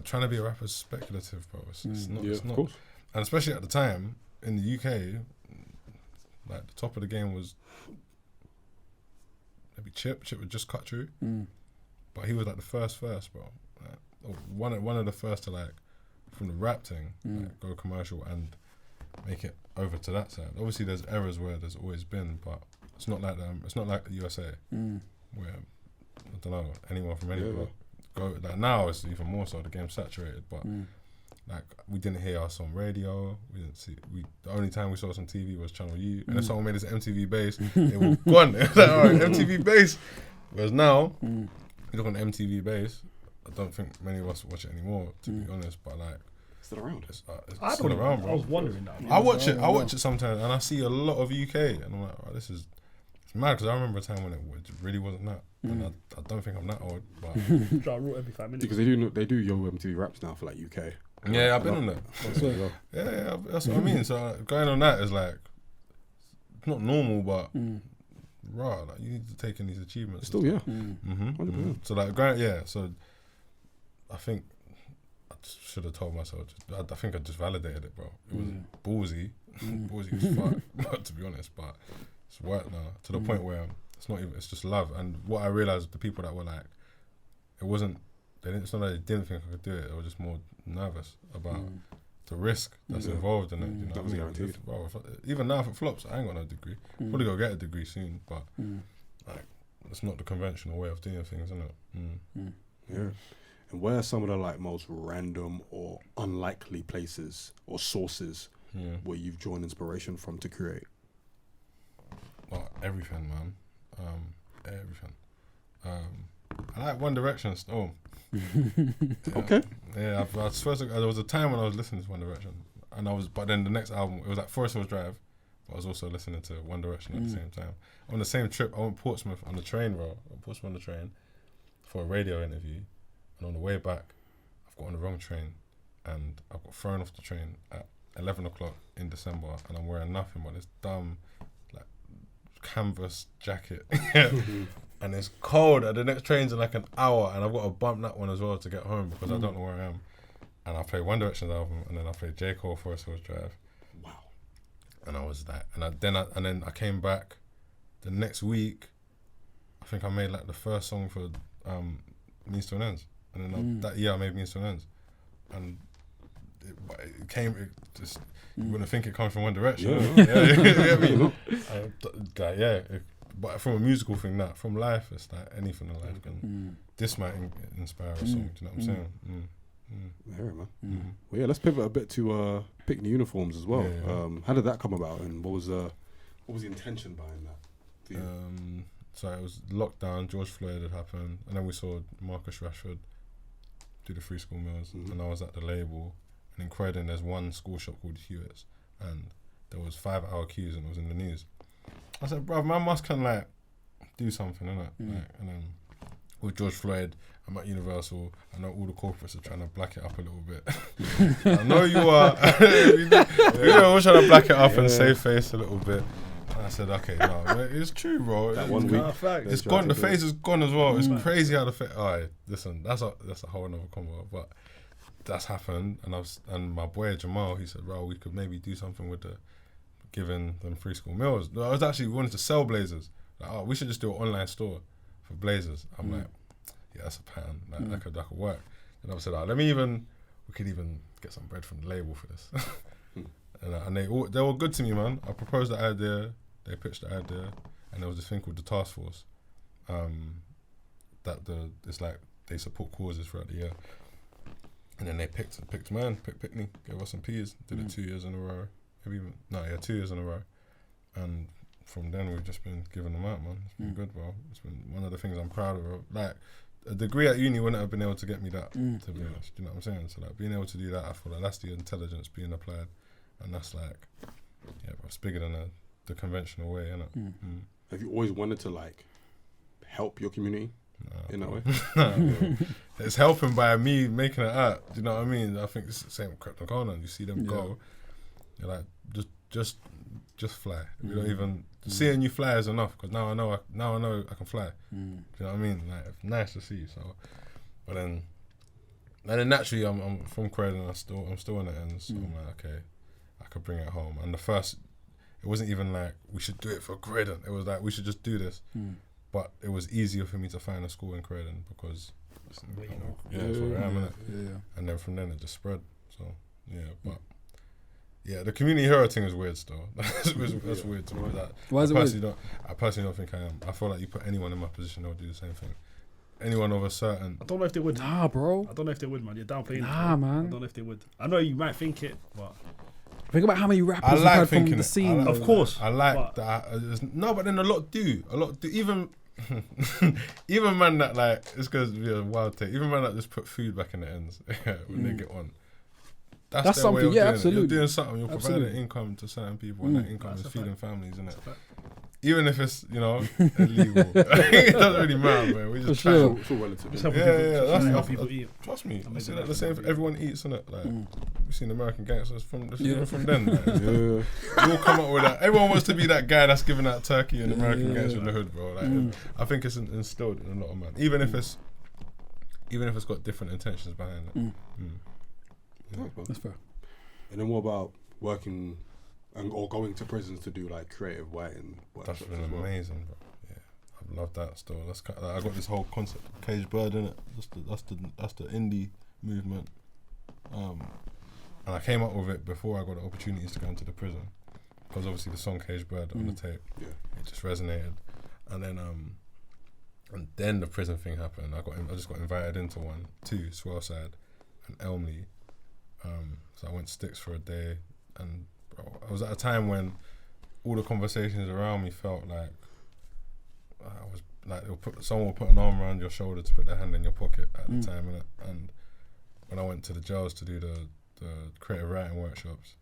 trying to be a rapper is speculative, bro. It's not. Yeah, it's of not. course. And especially at the time in the UK, like the top of the game was maybe Chip. Chip would just cut through, but he was like the first, bro. Like, one of the first to like from the rap thing, like, go commercial and make it over to that side. Obviously, there's errors where there's always been, but it's not like It's not like the USA where I don't know anyone from anywhere go. Like now, it's even more so. The game's saturated, but like we didn't hear us on radio. We didn't see. The only time we saw us on TV was Channel U, and if someone made us MTV Base, they were gone. It was like, all right, MTV Base. Whereas now, you look on MTV Base. I don't think many of us watch it anymore, to be honest. But like, still around. It's still around, bro. I was wondering that. I watch it sometimes, and I see a lot of UK, and I'm like, oh, it's mad, because I remember a time when it really wasn't that, and I don't think I'm that old, but I wrote every 5 minutes. Because they do Yo MTV raps now for like UK. yeah, I've been on that. Yeah, that's what I mean. So going on that is like, it's not normal, but right, like you need to take in these achievements. Still, yeah. 100%. So like, so I think I should have told myself. I think I just validated it, bro. It was ballsy, ballsy as fuck, to be honest. But it's work now to the point where it's not even. It's just love. And what I realized, the people that were like, it wasn't. It's not that they didn't think I could do it. They were just more nervous about the risk that's involved in it. You know, that was guaranteed. Even now, if it flops, I ain't got no degree. Probably go get a degree soon, but like, it's not the conventional way of doing things, isn't it? Yeah. And where are some of the like most random or unlikely places or sources where you've drawn inspiration from to create? Well, everything, man. Everything. I like One Direction. Okay. Yeah, there was a time when I was listening to One Direction, but then the next album, it was like Forest Hills Drive, but I was also listening to One Direction at the same time. On the same trip, I went to Portsmouth on the train, bro. For a radio interview, and on the way back, I've got on the wrong train, and I got thrown off the train at 11 o'clock in December, and I'm wearing nothing but this dumb, like, canvas jacket. And it's cold, and the next train's in like an hour, and I've got to bump that one as well to get home because I don't know where I am. And I played One Direction's album, and then I played J. Cole Forest Hills Drive. Wow. And I was that, and then I came back the next week. I think I made like the first song for Means to an Ends, and then that year I made Means to an Ends, and it came. You wouldn't think it comes from One Direction. But from a musical thing, from life, it's like anything in life can. This might inspire a song. Do you know what I'm saying? Yeah, man. Well, yeah, let's pivot a bit to Pickni Uniforms as well. Yeah. How did that come about, and what was the intention behind that? So it was lockdown. George Floyd had happened, and then we saw Marcus Rashford do the Free School Meals, and I was at the label. And in Croydon, there's one school shop called Hewitt's, and there was 5-hour queues, and it was in the news. I said, bruv, man must can like do something, innit? Like, and then with George Floyd, I'm at Universal. I know all the corporates are trying to black it up a little bit. I know you are. We're trying to black it up and save face a little bit. And I said, okay, no, it's true, bro. That 1 week, it's gone. The face is gone as well. It's crazy how the face. Alright, listen, that's a whole other combo, but that's happened. And my boy Jamal, he said, bro, we could maybe do something with giving them free school meals. I was actually wanting to sell blazers. Like, we should just do an online store for blazers. I'm like, yeah, that's a plan. Like, that could work. And I said, we could even get some bread from the label for this. And they were good to me, man. I proposed the idea, they pitched the idea, and there was this thing called the Task Force. It's like they support causes throughout the year. And then they picked Pickni, gave us some peas, did it 2 years in a row. 2 years in a row, and from then we've just been giving them out, man. It's been good, bro. It's been one of the things I'm proud of. Like, a degree at uni wouldn't have been able to get me that, to be honest. Do you know what I'm saying? So like, being able to do that, I feel like that's the intelligence being applied, and that's like, yeah, bro, it's bigger than the conventional way, innit? Have you always wanted to like help your community in that way? Nah, it's helping by me making it out. Do you know what I mean? I think it's the same with Krypton Corner. You see them go, you're like, just fly. You don't even seeing you fly is enough, because now I know I can fly. Do you know what I mean? Like, it's nice to see. So, but then naturally, I'm from Croydon. I'm still in the ends. So I'm like, okay, I could bring it home. And it wasn't even like we should do it for Croydon. It was like we should just do this. But it was easier for me to find a school in Croydon because that's where I am, innit? Yeah. And then from then it just spread. So but the community hero thing is weird still. That's weird to me. Why is it weird? I personally don't think I am. I feel like you put anyone in my position, they'll do the same thing. Anyone of a certain... I don't know if they would. Nah, bro. I don't know if they would, man. You're downplaying Nah, it. man. I don't know if they would. I know you might think it, but... Think about how many rappers I you've like had from thinking the it. scene. Of course. I like that. No, but then a lot do. Even even man that like, it's going to be a wild take. Even man that just put food back in the ends when they get on. That's their something, way of yeah, doing absolutely. It. You're doing something. You're providing Absolutely. income to certain people, and that income That's is a feeding fact. families, isn't it? That's a fact. Even if it's illegal, it doesn't really matter, man. We just For sure. It's all relative. Just helping Yeah, people, yeah, just that's- help people eat. Trust me, That I makes see it that the nice. same. Everyone eats, innit? Like we've seen American gangsters from Yeah. from then. Like, we all come up with that. Everyone wants to be that guy that's giving out turkey and American gangster in the hood, bro. Like, I think it's instilled in a lot of men, even if it's got different intentions behind it. That's fair. And then what about working or going to prisons to do like creative writing That's workshops been as well? amazing, bro. Yeah, I love that still. That's kind of, like, I got this whole concept of Cage Bird in it. That's the indie movement. And I came up with it before I got the opportunities to go into the prison, because obviously the song Cage Bird on the tape, it just resonated. And then the prison thing happened. I just got invited into one, two, Swellside and Elmley. So I went to Sticks for a day, and bro, I was at a time when all the conversations around me felt like I was like someone will put an arm around your shoulder to put their hand in your pocket at the time, innit? And when I went to the jails to do the creative writing workshops,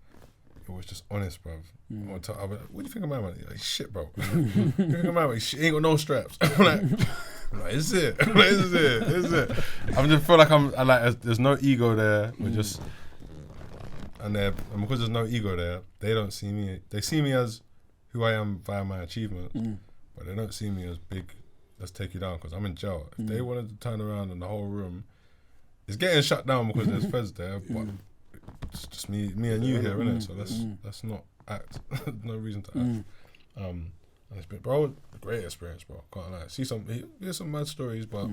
it was just honest, bruv. I was like, what do you think of my man? Like, shit, bro. What do you think of my man? He ain't got no straps. I'm like, is it? Is it? I just feel like I'm like, there's no ego there. We're just, and because there's no ego there, they don't see me. They see me as who I am via my achievements, but they don't see me as big. Let's take you down, because I'm in jail. If they wanted to turn around and the whole room is getting shut down because there's feds there, but it's just me and you here, innit? So let's not act. No reason to act. And it's been, bro, a great experience, bro. Can't lie. Hear some mad stories, but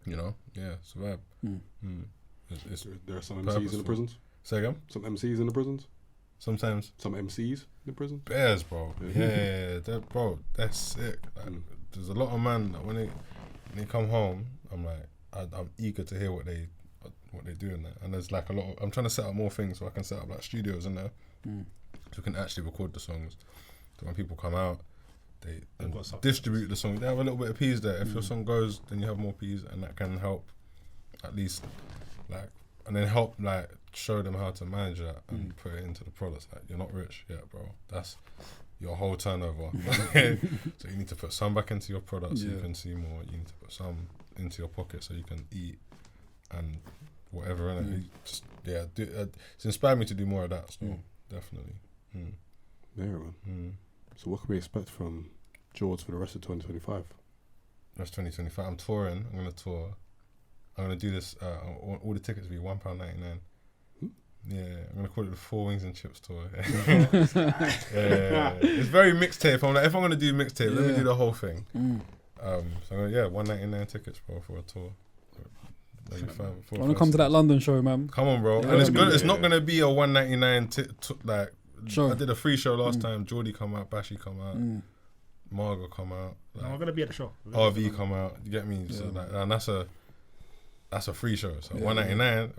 you know, yeah, survive. It's There are some MCs in purposeful. the prisons. Say again. Some MCs in the prisons. Sometimes Some MCs in the prison. bears, bro. Yeah, that's sick. Like, there's a lot of man that when they come home, I'm like, I'm eager to hear what they do in there. And there's like a lot of, I'm trying to set up more things so I can set up like studios in there, so we can actually record the songs. So when people come out, they distribute the song. They have a little bit of P's there. If your song goes, then you have more P's, and that can help at least like, and then help like show them how to manage that and put it into the products. Like, you're not rich yet, bro. That's your whole turnover. So you need to put some back into your products so you can see more. You need to put some into your pocket so you can eat and whatever in it. It's inspired me to do more of that. So definitely. Yeah, man. So what can we expect from Jords for the rest of 2025? That's 2025. I'm touring. I'm gonna tour. I'm gonna do this. All the tickets will be £1.99. Yeah, I'm gonna call it the 4 Wings and Chips tour. Yeah. It's very mixtape. I'm like, if I'm gonna do mixtape, let me do the whole thing. So I'm gonna, £1.99 tickets, bro, for a tour. That'd be fun. I want to come to that London show, man. Come on, bro. Yeah, And it's man. good. It's not gonna be a £1.99 like. Sure. I did a free show last time. Geordie come out, Bashi come out, Margot come out. No, I'm gonna be at the show. RV come out. You get me? So like, and that's a free show. So £1.99.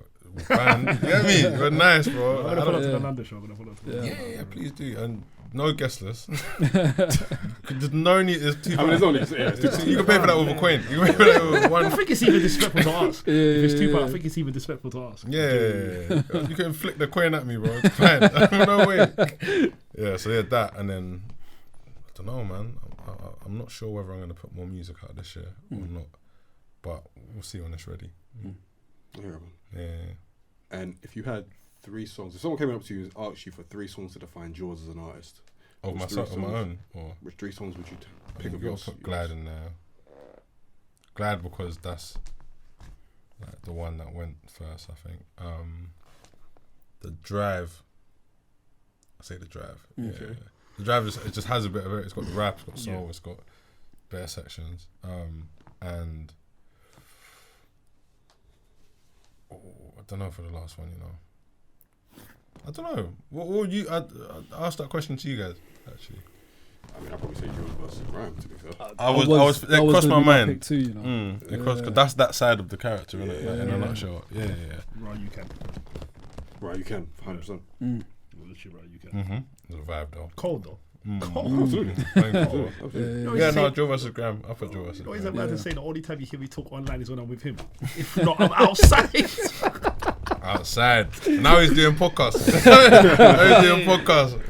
Band, you get me? We're nice, bro. I'm gonna follow to the London show. I'm gonna follow to the Yeah, please do. And no guest list. There's no need. There's two. I mean, it's only You can pay for that with a coin. You can pay for that with I one. think it's even disrespectful to ask. Yeah, If it's yeah, £2, I think it's even disrespectful to ask. Yeah. You can flick the coin at me, bro. It's fine. No way. Yeah. So that, and then don't know, man. I'm not sure whether I'm going to put more music out this year or not, but we'll see when it's ready. Yeah. And if you had 3 songs, if someone came up to you and asked you for 3 songs to define Jords as an artist, of my own, or which 3 songs would you pick? You've got to put Glad in there. Glad because that's like the one that went first, I think. The Drive. I say the Drive. Okay. Yeah. The Drive it just has a bit of it. It's got the rap, it's got soul, it's got better sections, and I don't know for the last one, I don't know. What would you? I asked that question to you guys actually. I mean, I'd probably say Jords versus Grime, to be fair. It crossed my mind. Too, Because that's that side of the character, isn't it? Like, in a nutshell. Yeah. Right, you can. Right, you can, 100%. Literally, right, you can. It's a vibe though. Cold though. Absolutely. No, Joe versus Graham. I put Joe versus You know, he's Graham. a man to say the only time you hear me talk online is when I'm with him. If not, I'm outside. Outside. Now he's doing podcasts.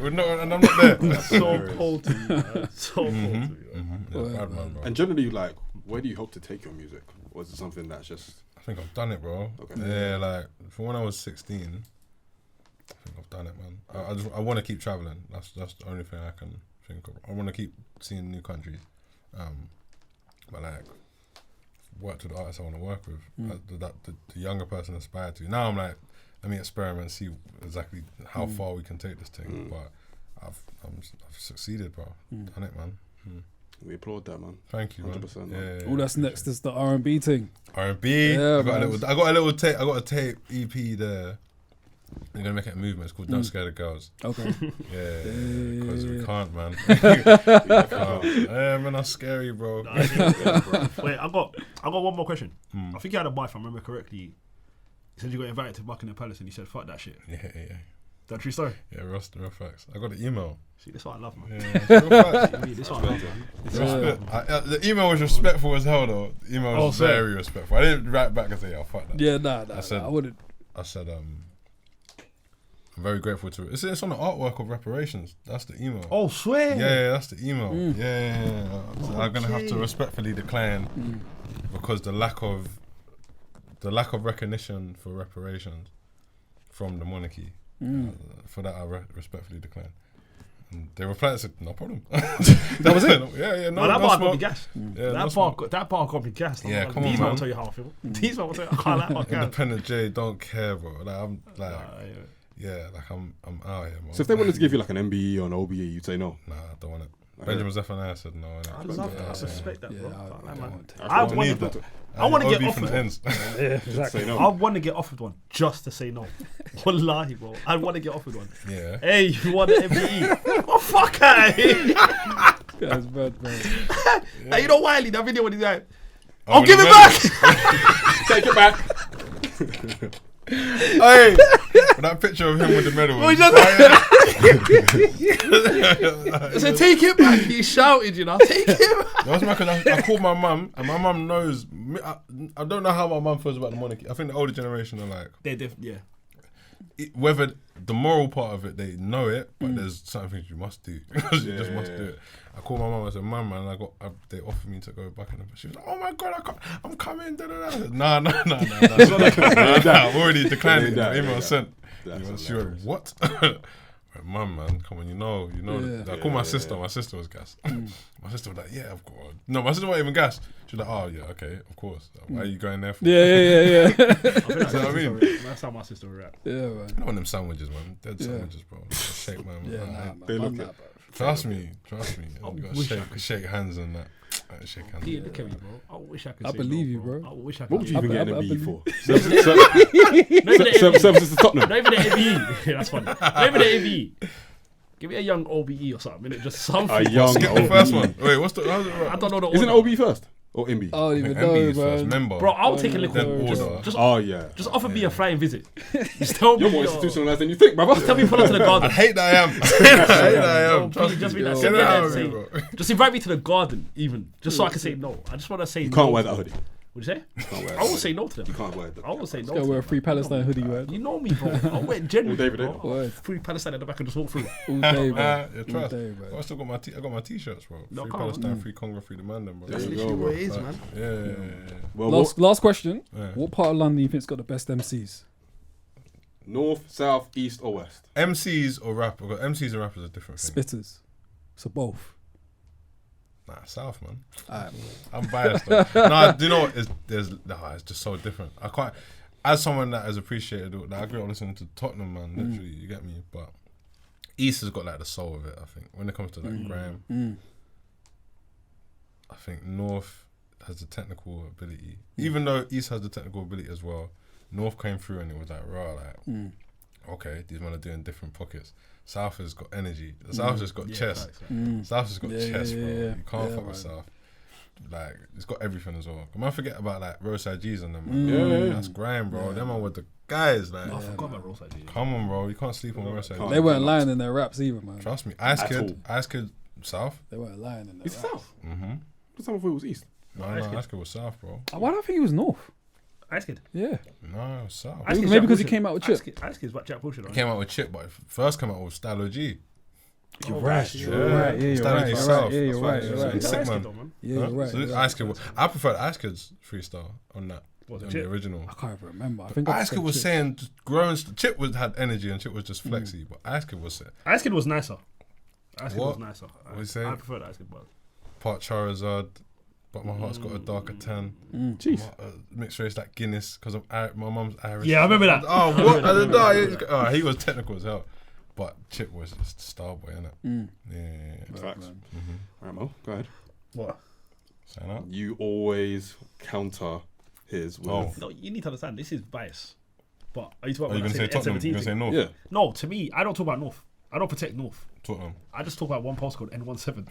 We're not, and I'm not there. That's so cold to me, man. So cold to me. Bad man, bro. And generally, like, where do you hope to take your music? Or is it something that's just... I think I've done it, bro. Okay. Yeah, like, from when I was 16, I think I've done it, man. I want to keep traveling. That's the only thing I can think of. I want to keep seeing new countries. But, like, work with the artists I want to work with. The younger person aspired to. Now I'm like, let me experiment, see exactly how far we can take this thing. But I've succeeded, bro. Done it, man. We applaud that, man. Thank you, 100%. man. Yeah, All that's next is the R&B thing. R&B. Yeah, I got a little tape. I got a tape EP there. I'm gonna make it a movement. It's called "Don't Scare the Girls." Okay. Yeah, because we can't, man. We can't. Yeah, man, that's scary, bro. Wait, I got one more question. I think you had a buy, if I remember correctly. You said you got invited to Buckingham Palace and you said, fuck that shit. Yeah. That true story? Yeah, real facts. I got the email. See, this is what I love, man. Yeah, it's real facts. This is what I love, man. Respect. The email was respectful as hell, though. The email was very respectful. I didn't write back and say, "Oh, fuck that." Yeah, nah, I wouldn't. I said, I'm very grateful to it. It's on the artwork of Reparations. That's the email. Oh, swear. Yeah, that's the email. Yeah. So I'm gonna have to respectfully decline because the lack of recognition for reparations from the monarchy. For that, I respectfully decline. And they replied and said, "No problem." That was it. Yeah. No, that no bar smoke. got me gassed. Yeah, that bar got me gassed. Yeah, come on, These man. will tell you how I feel. These will tell you I can't like my guys. Independent J don't care, bro. Like I'm like, I'm out here, man. So if they wanted to give you like an MBE or an OBE, you'd say no? Nah, I don't want it. Benjamin Zephaniah said no. I love that. I suspect that, bro. I want to get OB offered from the one. ends. Yeah, exactly. Say no. I want to get offered one just to say no. Wallahi, bro. I want to get offered one. Yeah. Hey, you want an MBE? Oh, fuck out here. That's bad, bro. Hey, you know Wiley, that video when he's like, Oh, I'll give it back. Take it back. Hey, that picture of him with the medal. Oh, he just I said, take it back. He shouted, you know, take it back. That's my because I called my mum, and my mum knows. I don't know how my mum feels about the monarchy. I think the older generation are like, They're different, yeah. Whether the moral part of it, they know it, but there's certain things you must do. Because you just must do it. I called my mum and said, "Mum, man, they offered me to go back in." She was like, "Oh my God, I'm coming." Da, da, da. Nah. I've already declined it. The email sent. She went, "What?" Mum, man, come on, you know. I called my sister. My sister was gassed. My sister was like, "Yeah, of course." No, my sister wasn't even gassed. She was like, "Oh yeah, okay, of course. Why are you going there for?" Yeah. You know what I mean? That's how my sister would react. Yeah, man. I don't want them sandwiches, man. Dead sandwiches, bro. Shake, man. Yeah, nah, man. They look Nah, it. bro. Trust me. You wish I gotta shake hands and that. Shake hands. Yeah, look at me, bro. I wish I could I say believe no, you, bro. I wish I could. What would you even get an I MBE for? Not even the Services to Tottenham. Not even the ABE. That's funny. Not even the ABE. Give me a young OBE or something. Innit? Just something. A young Skip the OBE. first one. Wait, how's it I don't know the Isn't order. OB first? Or MB? I don't even know, MB's first. man. Member. Bro, I'll take a little. Then Just, order. just, Oh, yeah. just offer me a flying visit. Just tell me. You're more institutionalized than you think, brother. Tell me pull up to the garden. I hate that I am. I hate that I am. No, Trust please, just me. be like, Get send it me there out and of me, say, bro. just invite me to the garden, even, just so I can say no. I just want to say You no. can't wear that hoodie. What'd you say? Can't wear I it. will say no to them. You can't wear it. I will say no. Go to wear a them, Free man. Palestine hoodie, man. You know me, bro. I'll wear it generally, David, bro. Word. Free Palestine at the back and just walk through. All day, man. Yeah, All trust. day, man. I still got I got my t-shirts, bro. No, Free come on. Palestine, free Congo, free the man, then, bro. That's There you literally go, what bro. it is, man. Yeah. Well, Last question. Yeah. What part of London do you think's got the best MCs? north, south, east, or west? MCs or rap? MCs and rappers are different things. Spitters. So both. Nah, South, man. Alright. I'm biased. Though. No, do you know what? It's just so different. I quite, as someone that has appreciated, like, I grew up listening to Tottenham, man. Literally, you get me. But East has got like the soul of it. I think when it comes to like grime, I think North has the technical ability. Even though East has the technical ability as well, North came through and it was like raw, like okay, these men are doing different pockets. South has got energy. The South has got chest. South has got chest, bro. You can't fuck with South. Like, it's got everything as well. Man, forget about like Roadside G's and them, man. That's grime, bro. Them man with the guys, like. I forgot about Roadside G. Come on, bro. You can't sleep on Roadside G. They weren't lying in their raps either, man. Trust me. At all. Ice Kid, South. They weren't lying in their It's raps. south. Mm-hmm. What's time I thought it was east? No, Ice Kid was South, bro. Why do I think he was North? Ice Kid. Yeah. No, it was South. Ice Kid's Maybe Jack because he Bullshit. came out with Chip. Ice Kid's Jack Bullshit, right? Came out with Chip, but first came out with Stylo G. You're Oh, right. yeah. You're right. Yeah, you're Stylo right. G You're South. right. Yeah, you're right. That's You're why right. it's Ice sick, Kid man. though, man. Yeah, you're right. So you're this right. Ice Kid, I preferred Ice Kid's freestyle on that. Was it On Chip? the original. I can't even remember. I think I Ice Kid preferred was Chip. saying just growing. Chip had energy and Chip was just flexy, but Ice Kid was Ice Kid was nicer. Ice Kid What? was nicer. What you say? I preferred Ice Kid, but part Charizard, but my heart's got a darker tan. Jeez. Mixed race like Guinness because my mum's Irish. yeah, I remember that. Oh, what? I don't know. He was technical as hell, but Chip was just Starboy, innit? Yeah. Facts. All right, Mo, go ahead. What? Sign up. You always counter his with. Oh. No, you need to understand. This is bias. But are you talking Are you about gonna say Tottenham? You gonna say North? Yeah. No, to me, I don't talk about North. I don't protect North. Tottenham. I just talk about one postcode, N17.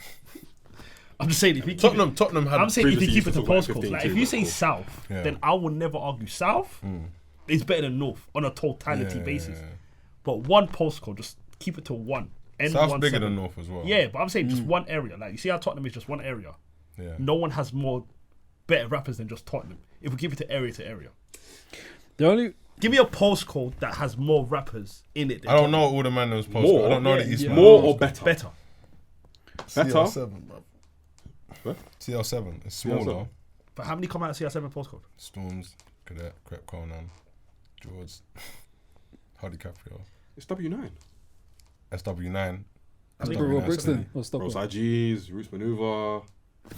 I'm just saying, if you keep Tottenham had. I'm saying if you previously keep it used to to talk about postcodes, 15 like too, if you but say cool. South, Yeah. then I will never argue South is better than North on a totality Yeah. basis. But one postcode, just keep it to one. South's bigger N17. than North as well. Yeah, but I'm saying just one area. Like you see how Tottenham is just one area. Yeah. No one has more better rappers than just Tottenham. If we keep it to area, The only give me a postcode that has more rappers in it. Than I don't Tottenham. know all the man knows postcode. More? I don't know Yeah, the East man. More or better? Better. Better? CL7, bro. What? CL7. It's smaller. CL7. But how many come out of CR7 postcode? Storms, Cadet, Crep Conan, Jords, Hardy Caprio, It's W9. SW9. I think Royal SW9, Brixton or Stockwell. Roadside G's, Roots Maneuver.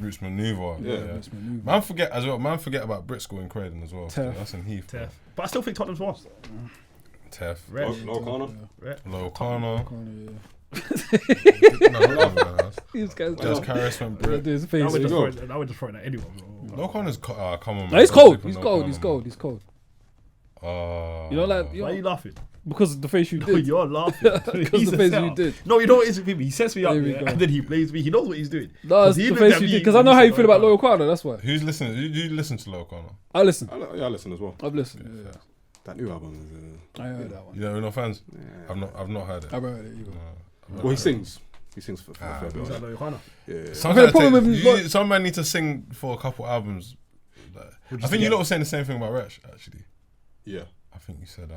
Roots Maneuver. Yeah. Let's maneuver. Man forget as well. Man forget about Brit School in Croydon as well. Tef. That's in Heath. Tef. But I still think Tottenham's worse. Tef. Red. Low corner. Red. Low Corner. Corner, yeah. No, not that. These guys Just Karis went do Brit. his I face. would just go. throw it. I would just throw it at anyone. Bro. Low Corner's come on. No, he's man. cold. Don't He's sleep on cold. Low He's Corner, cold. He's cold. man. You know, like Why are you laughing? because of the face you No, did. you're laughing. Because He's the a face setter. you did. No, you know what it is with him? He sets me up There we yeah, go. and then he blames me. He knows what he's doing. No, it's he the looked face at you me did. Because when I know he how you said feel about Low Loyal Corner. That's why. Who's listening? You listen to Low Corner? I listen. I listen as well. I've listened. Yeah. That new album is. I heard that one. You know, we're not fans. Yeah. I've not heard it. I heard it either. Well, he sings. He sings for a fair bit. Is that of it. Low Corner? Yeah. Sometimes the problem with some man need to sing for a couple albums. I think you lot were saying the same thing about Wretch, actually. Yeah. I think you said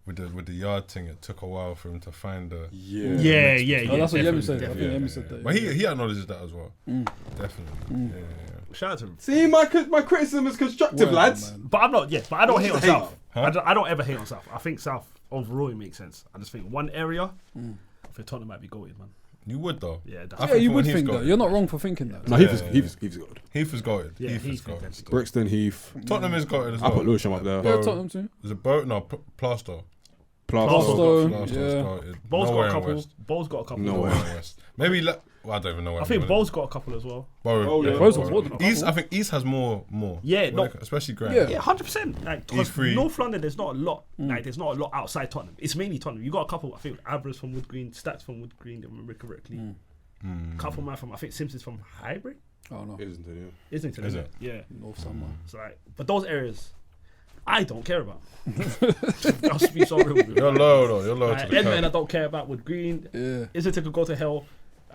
with the yard thing, it took a while for him to find the. Yeah. Oh, that's what Yemi definitely, said. I definitely. think Yemi said that. But he acknowledges that as well. Definitely. Yeah. Shout out to him. See, my criticism is constructive, Word, lads. man. But I'm not. Yeah, but I don't hate on Hate. South. Huh? I don't ever hate on South. I think South overall it makes sense. I just think one area. I think Tottenham might be goated, man. You would though. Yeah, that's I Yeah, think you when would Heath's think got that. it. You're not wrong for thinking that. No, Heath is good. Heath is goated. Yeah, Heath is Heath goated. is still. Brixton, Heath. Tottenham is goated as I well. put Lewisham up there. Yeah, Tottenham too. There's a boat. No, Plaster. Plasto, Plaster's yeah. goated. Bow's Nowhere got a in couple. West. Bow's got a couple. No Nowhere way. in West. Maybe. Well, I don't even know where. I think Bow's got a couple as well. Oh yeah. Bow's got more than a East. couple. I think East has more. Yeah, no. Especially Grant. Yeah. Yeah, 100%. Like, 'cause free. North London, there's not a lot. Like, there's not a lot outside Tottenham. It's mainly Tottenham. You got a couple. I think Abras from Wood Green, Stats from Wood Green. If I remember correctly. Couple man from I think Simpsons from Highbury, Oh no, Isn't it? Islington. Is Isn't it? it? Yeah. North somewhere. So like, but those areas, I don't care about. I'll be so real with you. You're low though. You're low Like, to the Edmonton, I curb. don't care about Wood Green. Yeah. Islington could go to hell.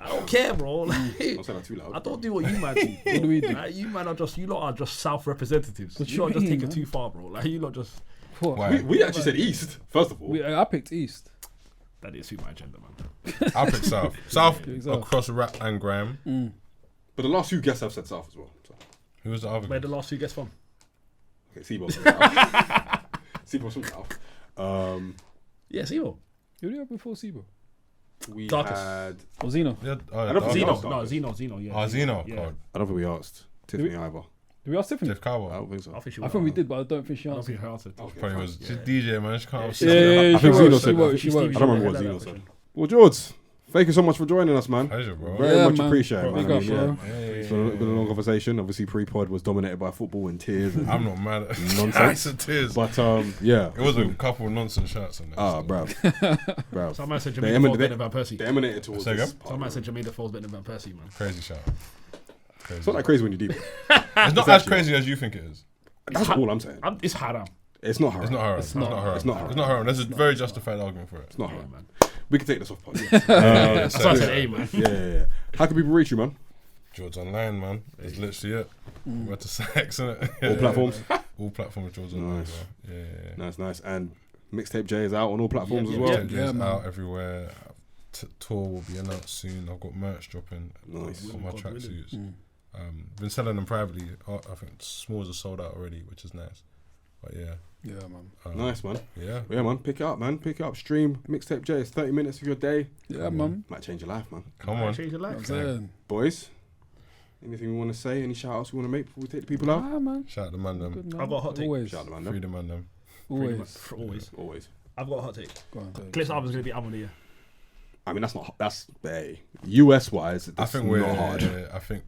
I don't care, bro. Like, Don't say that too loud. I don't do what you man do. What do we do? Like, you lot are just South representatives. What You you lot just mean, take it man? too far, bro. Like, you lot just. What? Why? We actually said East, first of all. I picked East. That didn't suit my agenda, man. I pick South. South Exactly. across rap and grime. But the last few guests have said South as well. So. Who was the other Where guy? the last two guests from? Okay, Seabo's from South. Seabo's from South. Yeah, Zeno. Who do you have before Sibo? We Darkest. had... Or Zeno? Yeah, I don't think Zeno. Darkest. No, Zeno. Yeah. Oh, Zeno. Yeah. God. I don't think we asked Tiffany either. Did we ask Tiffany? Jeff Carver. I don't think so. I think she I think we did, but I don't think she I don't answered. think her answered. Okay, Probably fine. was. She's DJ, man. She can't. Yeah, I think Zeno said that. she won't. I don't remember what Zeno said. Well, Jords, thank you so much for joining us, man. Pleasure, bro. Very Yeah, much man. appreciated, man. Big up, bro. It's been a long conversation. Obviously, pre-pod was dominated by football and tears and I'm not mad at nonsense. It's tears. But yeah, It was a couple of nonsense shots in there. ah, so. bro. Someone said They Jermaine emanate- Defoe's better than Van Persie. They emanated towards Say this again? part, Someone bro. said Jermaine Defoe's better than Van Persie, man. Crazy shout. Crazy. It's not that crazy when you deep it. It's not as actually crazy as you think it is. That's all I'm saying. It's haram. It's not haram. It's not haram. It's not haram. It's not haram. It's not haram. There's a very justified argument for it. It's not Yeah, haram. man. We can take this off pod. That's why I said A, man. Yeah. How can people reach you, man? Jords Online, man. It's literally it. We're to sex, innit? All platforms. All platforms, Jords Online, Nice. bro. Yeah. Nice. And Mixtape J is out on all platforms Yeah, as yeah, well. Mixtape J Yeah, is man. out everywhere. Tour will be announced soon. I've got merch dropping Nice. on my God willing. tracksuits. Been selling them privately. I think smalls are sold out already, which is nice. But yeah. Yeah, man. Nice, man. Yeah. Yeah, man. Pick it up, man. Pick it up. Stream Mixtape J. It's 30 minutes of your day. Yeah, man. Might change your life, man. Come on. Change your I'm life. saying. Boys, anything we want to say? Any shout outs we want to make before we take the people out? Ah, man. Shout out the man them. Good, man. I've got a hot take. Always. Shout out the man. Free the man them. Always. Always. Always. I've got a hot take. Go on. Clip's album's going to be album of the year. I mean, that's US wise. I think not we're hard.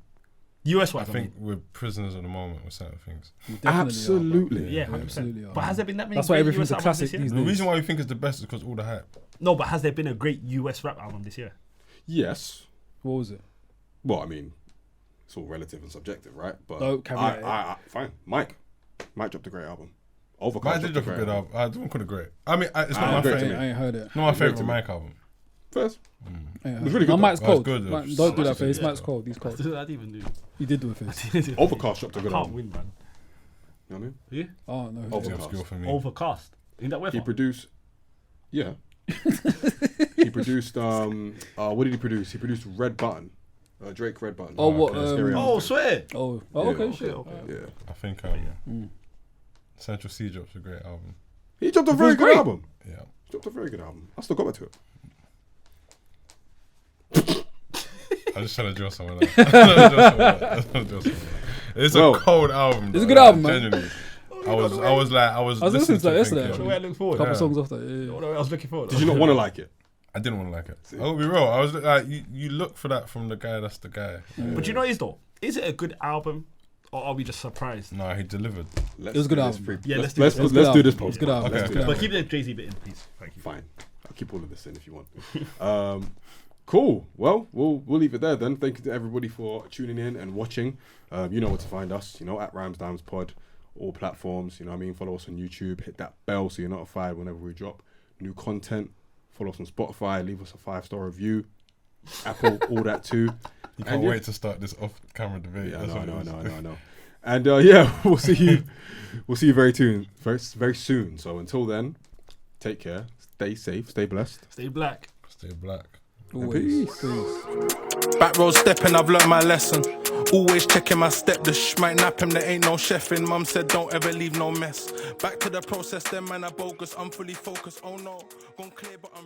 US I wise, think we're prisoners of the moment with certain things. We definitely are, Absolutely. Yeah, man. 100%. Absolutely are, But has man. there been that many That's why great everything's US a albums classic this year? these The days. reason why we think it's the best is because all the hype. No, but has there been a great US rap album this year? Yes. What was it? Well, I mean, it's all relative and subjective, right? But No, caveat it. I fine. Mike dropped a great album. Overcast. Mike did dropped drop a good album. I don't call it great. I mean, it's not my great to favorite. me. I ain't heard it. Not my Great to favorite me. Mike album. First. I ain't heard was it. really good No, Mike's though. It was cold. good, though. Mike, don't do that Much face. good, Mike's though. cold. He's cold. I didn't even do. He did do a face. Overcast dropped a I good can't album. win, man. You know what I mean? Yeah. Oh, no. It's Overcast. obscure for me. Overcast. In that weather. He produced. Yeah. He produced. What did he produce? He produced Red Button. Drake Red Button. Oh, what? Scary Oh, Album. swear. Oh, Yeah. okay, shit. okay. Yeah. I think Central C drops a great album. He dropped a very was good great. album. Yeah. He dropped a very good album. I still got to it. I'm just trying to draw someone out. It's Well, a cold album. it's a though, good album, man. Genuinely. I was listening to that yesterday, thinking- So where I look forward. Couple Yeah. songs off that. Yeah. What I was looking forward. Did you not want to like it? I didn't want to like it. I'll be real. I was like, you look for that from the guy that's the guy. But you know what it is though? Is it a good album, or are we just surprised? Nah, he delivered. Let's It was a good do this album. pre- Yeah, let's do let's this. let's do this. It's good album. Okay. It's good But album. keep the Jay-Z bit in, please. Thank you. Fine. I'll keep all of this in if you want. Cool. Well, we'll leave it there then. Thank you to everybody for tuning in and watching. You know where to find us. You know, at Rhymes Dimes Pod, all platforms. You know what I mean? Follow us on YouTube. Hit that bell so you're notified whenever we drop new content. Follow us on Spotify. Leave us a 5-star review. Apple, all that too. You can't And wait to start this off-camera debate. Yeah, That's what it is. I know. And yeah, we'll see you. We'll see you very soon. So until then, take care. Stay safe. Stay blessed. Stay black. Stay black. Always. Peace. Peace. Back road stepping, I've learned my lesson. Always checking my step, the might nap him, there ain't no chefing. Mum said don't ever leave no mess. Back to the process, them man are bogus, I'm fully focused, oh no. Gone clear but I'm